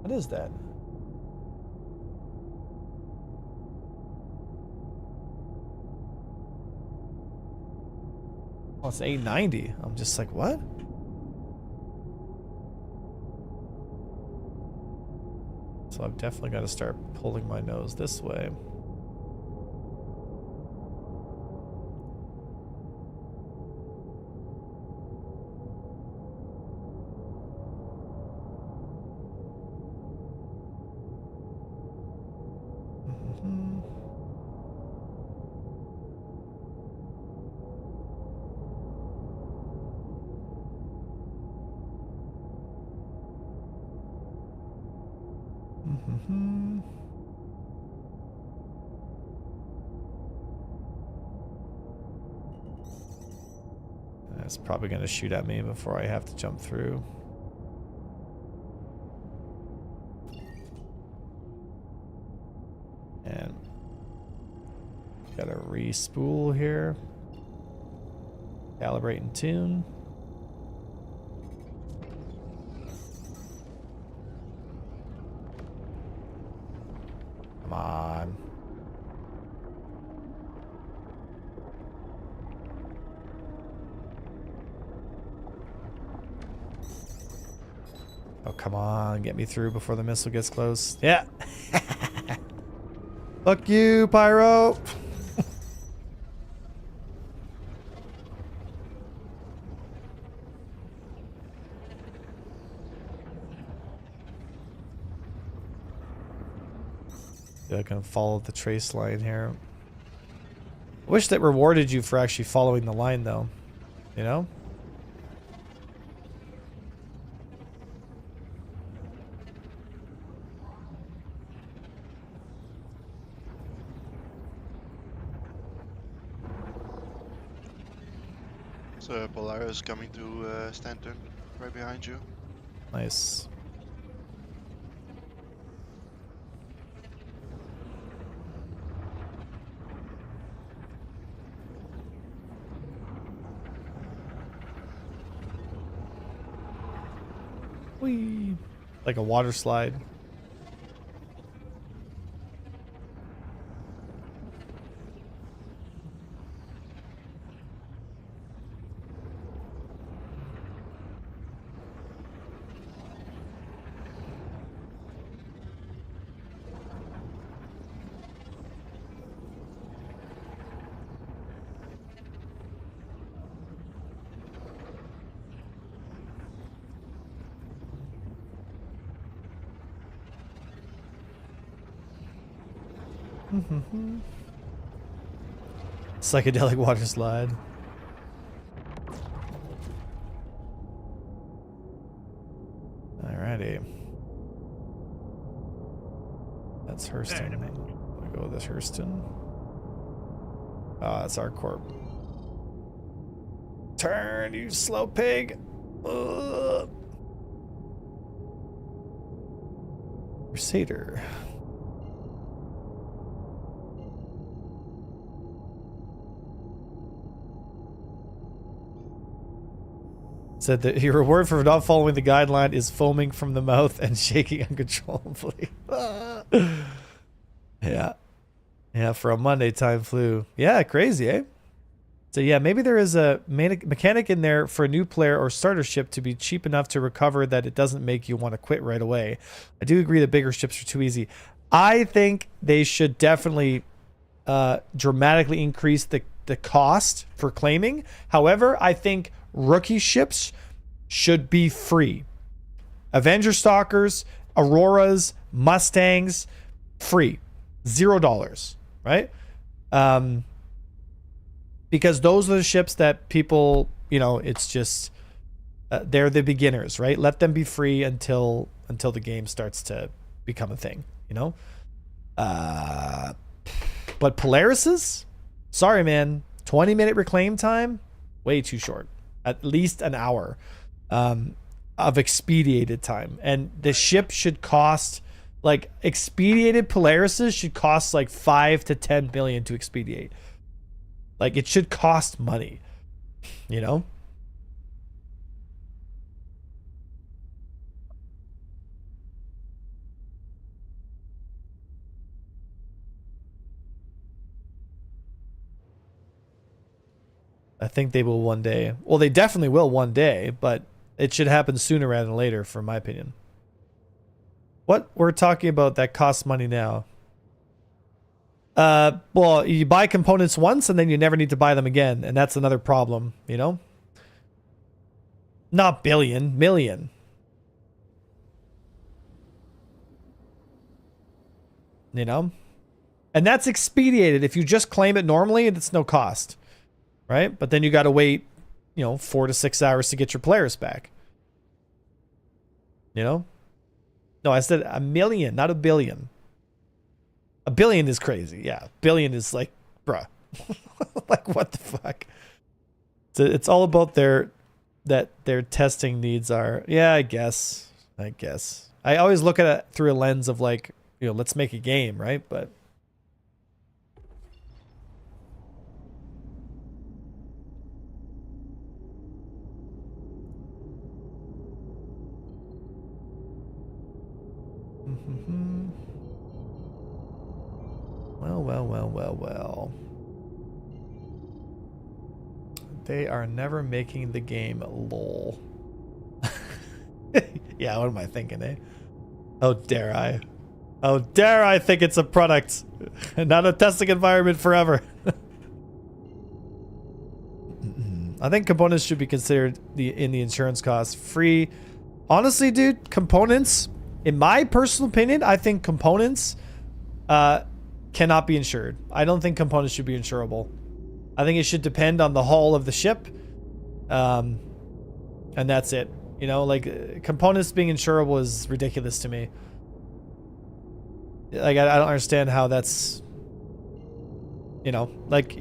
What is that? Oh, it's 890. I'm just like, what? So I've definitely got to start pulling my nose this way. It's probably going to shoot at me before I have to jump through. And got to re-spool here. Calibrate and tune. Come on. Oh, come on. Get me through before the missile gets close. Yeah. Fuck you, Pyro. Yeah, I can follow the trace line here. I wish that rewarded you for actually following the line, though. You know? So Polaris coming to Stanton, right behind you. Nice. Whee! Like a water slide. Psychedelic water slide. Alrighty. That's Hurston. I'll go with this Hurston. Oh, that's our corp. Turn, you slow pig. Ugh. Crusader. Said that your reward for not following the guideline is foaming from the mouth and shaking uncontrollably. Yeah. Yeah, for a Monday time flu. Yeah, crazy, eh? So yeah, maybe there is a mechanic in there for a new player or starter ship to be cheap enough to recover that it doesn't make you want to quit right away. I do agree that bigger ships are too easy. I think they should definitely dramatically increase the cost for claiming. However, I think rookie ships should be free. Avenger Stalkers, Auroras, Mustangs, free. $0, right? Because those are the ships that people, you know, it's just, they're the beginners, right? Let them be free until the game starts to become a thing, you know? But Polaris's? Sorry, man. 20-minute reclaim time? Way too short. At least an hour of expediated time. And the ship should cost, like, expediated Polarises should cost like 5 to 10 million to expediate. Like, it should cost money, you know? I think they will one day. Well, they definitely will one day, but it should happen sooner rather than later, from my opinion. What we're talking about that costs money now. Well, you buy components once and then you never need to buy them again, and that's another problem, you know? Not billion, million. You know? And that's expedited. If you just claim it normally, it's no cost. Right? But then you got to wait, you know, 4 to 6 hours to get your players back. You know? No, I said a million, not a billion. A billion is crazy. Yeah. Billion is like, bruh. Like, what the fuck? So it's all about their testing needs are. Yeah, I guess. I always look at it through a lens of like, you know, let's make a game, right? But well. They are never making the game, lol. Yeah, what am I thinking, eh? How dare I? How dare I think it's a product and not a testing environment forever? I think components should be considered in the insurance costs. Free. Honestly, dude, components, in my personal opinion, I think components cannot be insured. I don't think components should be insurable. I think it should depend on the hull of the ship. And that's it. You know, like, components being insurable is ridiculous to me. Like, I don't understand how that's, you know, like,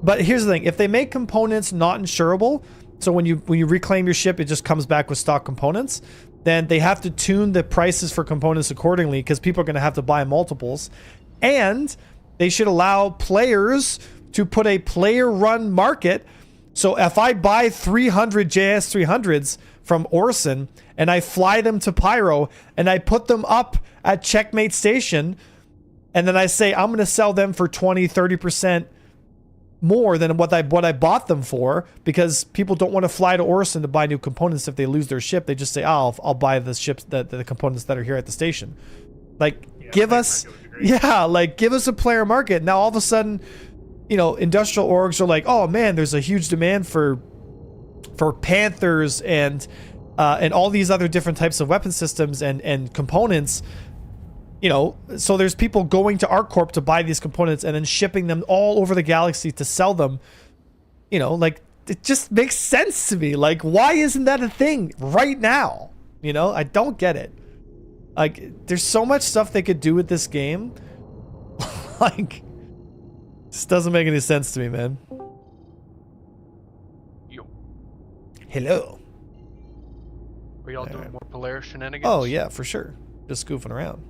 but here's the thing. If they make components not insurable, so when you reclaim your ship, it just comes back with stock components, then they have to tune the prices for components accordingly, because people are going to have to buy multiples. And they should allow players to put a player-run market. So if I buy 300 JS300s from Orson and I fly them to Pyro and I put them up at Checkmate Station, and then I say I'm going to sell them for 20-30% more than what I bought them for, because people don't want to fly to Orson to buy new components if they lose their ship. They just say, oh, I'll buy the ships, the components that are here at the station. Like, yeah, give us a player market. Now all of a sudden, you know, industrial orgs are like, oh man, there's a huge demand for Panthers and all these other different types of weapon systems and components. You know, so there's people going to ArcCorp to buy these components and then shipping them all over the galaxy to sell them. You know, like, it just makes sense to me. Like, why isn't that a thing right now? You know, I don't get it. Like, there's so much stuff they could do with this game. Like, this doesn't make any sense to me, man. Yo. Hello. Are y'all doing more Polaris shenanigans? Oh, yeah, for sure. Just goofing around.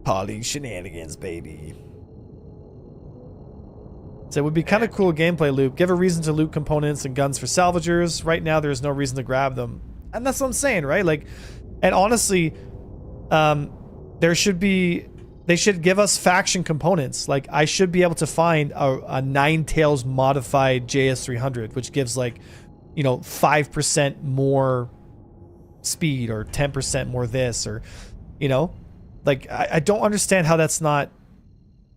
Poly shenanigans, baby. So it would be kind of cool gameplay loop. Give a reason to loot components and guns for salvagers. Right now, there's no reason to grab them. And that's what I'm saying, right? Like, and honestly, they should give us faction components. Like, I should be able to find a Nine Tails modified JS300, which gives, like, you know, 5% more speed or 10% more this, or, you know, like, I don't understand how that's not,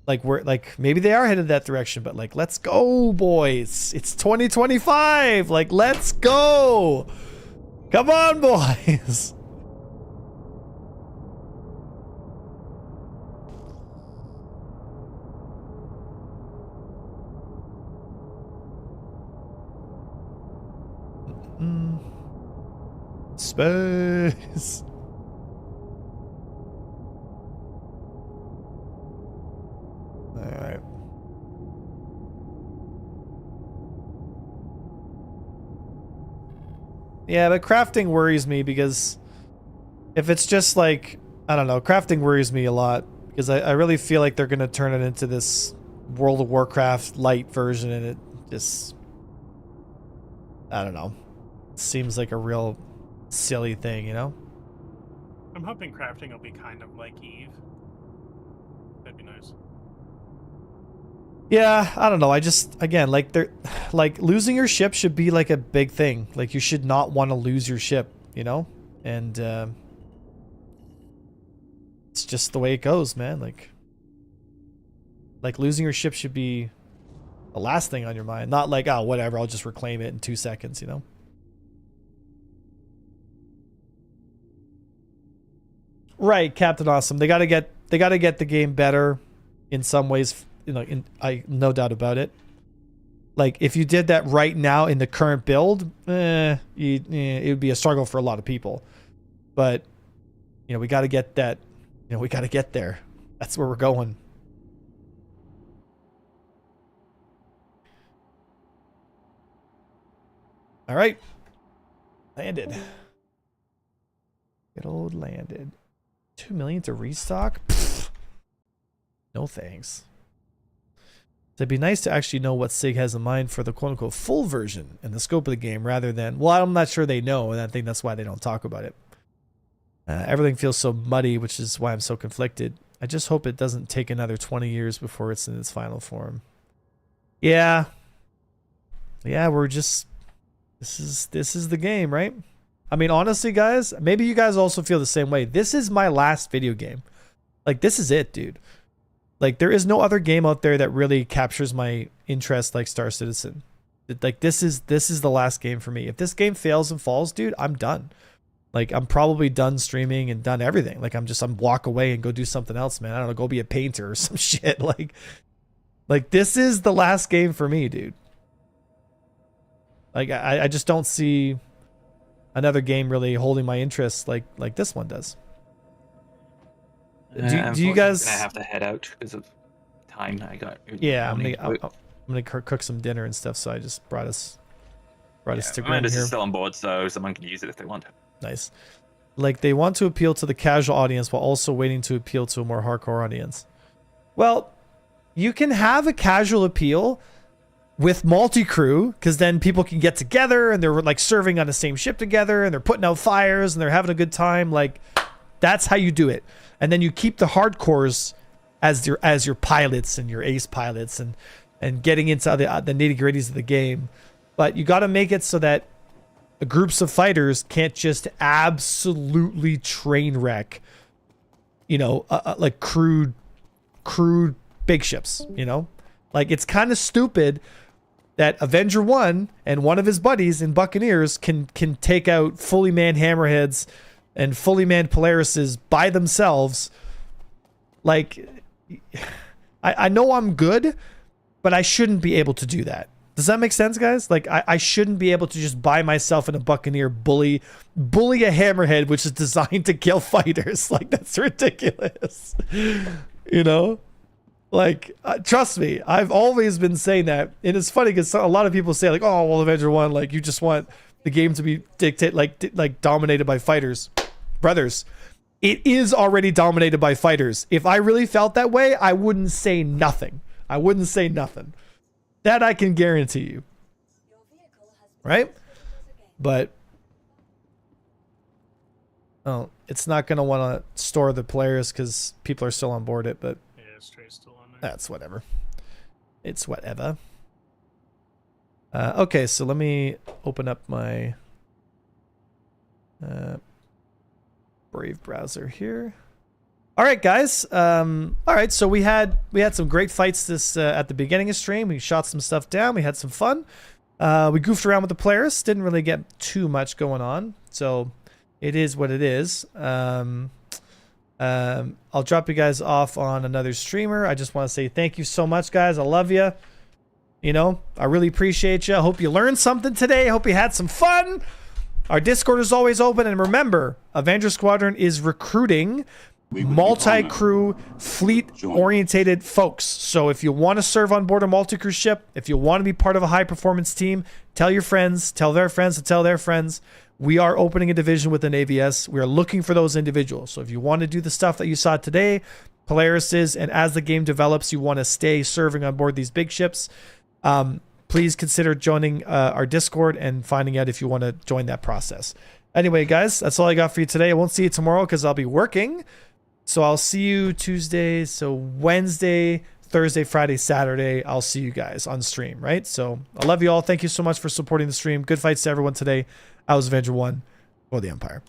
like, we're like, maybe they are headed that direction, but like, let's go, boys. It's 2025. Like, let's go. Come on, boys. Space. All right. Yeah, but crafting worries me, because if it's just like, I don't know, crafting worries me a lot, because I really feel like they're going to turn it into this World of Warcraft light version, and it just, I don't know. It seems like a real silly thing, you know? I'm hoping crafting will be kind of like Eve. That'd be nice. Yeah, I don't know. I just, again, like losing your ship should be like a big thing. Like you should not want to lose your ship, you know? And it's just the way it goes, man. Like losing your ship should be the last thing on your mind. Not like, oh, whatever, I'll just reclaim it in 2 seconds, you know? Right, Captain Awesome. They gotta get the game better in some ways. You know, I no doubt about it. Like if you did that right now in the current build, it would be a struggle for a lot of people. But you know, we got to get that. You know, we got to get there. That's where we're going. All right, landed. Good old landed. 2 million to restock? Pfft. No thanks. It'd be nice to actually know what SIG has in mind for the quote-unquote full version and the scope of the game rather than, well, I'm not sure they know, and I think that's why they don't talk about it. Everything feels so muddy, which is why I'm so conflicted. I just hope it doesn't take another 20 years before it's in its final form. Yeah. Yeah, we're just... This is the game, right? I mean, honestly, guys, maybe you guys also feel the same way. This is my last video game. Like, this is it, dude. Like, there is no other game out there that really captures my interest like Star Citizen. Like, this is the last game for me. If this game fails and falls, dude, I'm done. Like, I'm probably done streaming and done everything. Like, I'm walk away and go do something else, man. I don't know, go be a painter or some shit. Like this is the last game for me, dude. Like, I just don't see another game really holding my interest like this one does. Do you guys? I have to head out because of time. Yeah, I'm gonna cook some dinner and stuff. So I just brought us to Amanda's is still on board, so someone can use it if they want. Nice. Like, they want to appeal to the casual audience while also waiting to appeal to a more hardcore audience. Well, you can have a casual appeal with multi-crew, because then people can get together and they're like serving on the same ship together and they're putting out fires and they're having a good time. Like, that's how you do it. And then you keep the hardcores as your pilots and your ace pilots and getting into the nitty-gritties of the game. But you got to make it so that groups of fighters can't just absolutely train wreck, you know, like crude big ships, you know? Like, it's kind of stupid that Avenger 1 and one of his buddies in Buccaneers can take out fully manned hammerheads and fully manned Polarises by themselves. Like, I know I'm good, but I shouldn't be able to do that. Does that make sense, guys? Like, I shouldn't be able to just by myself in a Buccaneer bully a hammerhead, which is designed to kill fighters. Like, that's ridiculous. You know? Like, trust me, I've always been saying that. And it's funny because a lot of people say, like, oh, well, Avenger 1, like, you just want the game to be like dominated by fighters. Brothers, it is already dominated by fighters. If I really felt that way, I wouldn't say nothing. I wouldn't say nothing. That I can guarantee you. Right? But, oh, it's not going to want to store the players because people are still on board it, but yeah, Stray's still on there. That's whatever. It's whatever. Okay, so let me open up my Brave browser here. All right, guys. All right, so we had some great fights this at the beginning of stream. We shot some stuff down. We had some fun. We goofed around with the players. Didn't really get too much going on, so it is what it is. I'll drop you guys off on another streamer. I just want to say thank you so much, guys. I love you. You know, I really appreciate you. I hope you learned something today. I hope you had some fun. Our Discord is always open, and remember, Avenger Squadron is recruiting multi-crew, fleet-orientated folks. So if you want to serve on board a multi-crew ship, if you want to be part of a high-performance team, tell your friends, tell their friends to tell their friends. We are opening a division within AVS. We are looking for those individuals. So if you want to do the stuff that you saw today, Polarises, and as the game develops, you want to stay serving on board these big ships, please consider joining our Discord and finding out if you want to join that process. Anyway, guys, that's all I got for you today. I won't see you tomorrow because I'll be working. So I'll see you Tuesday. So Wednesday, Thursday, Friday, Saturday, I'll see you guys on stream, right? So I love you all. Thank you so much for supporting the stream. Good fights to everyone today. I was Avenger 1 for the Empire.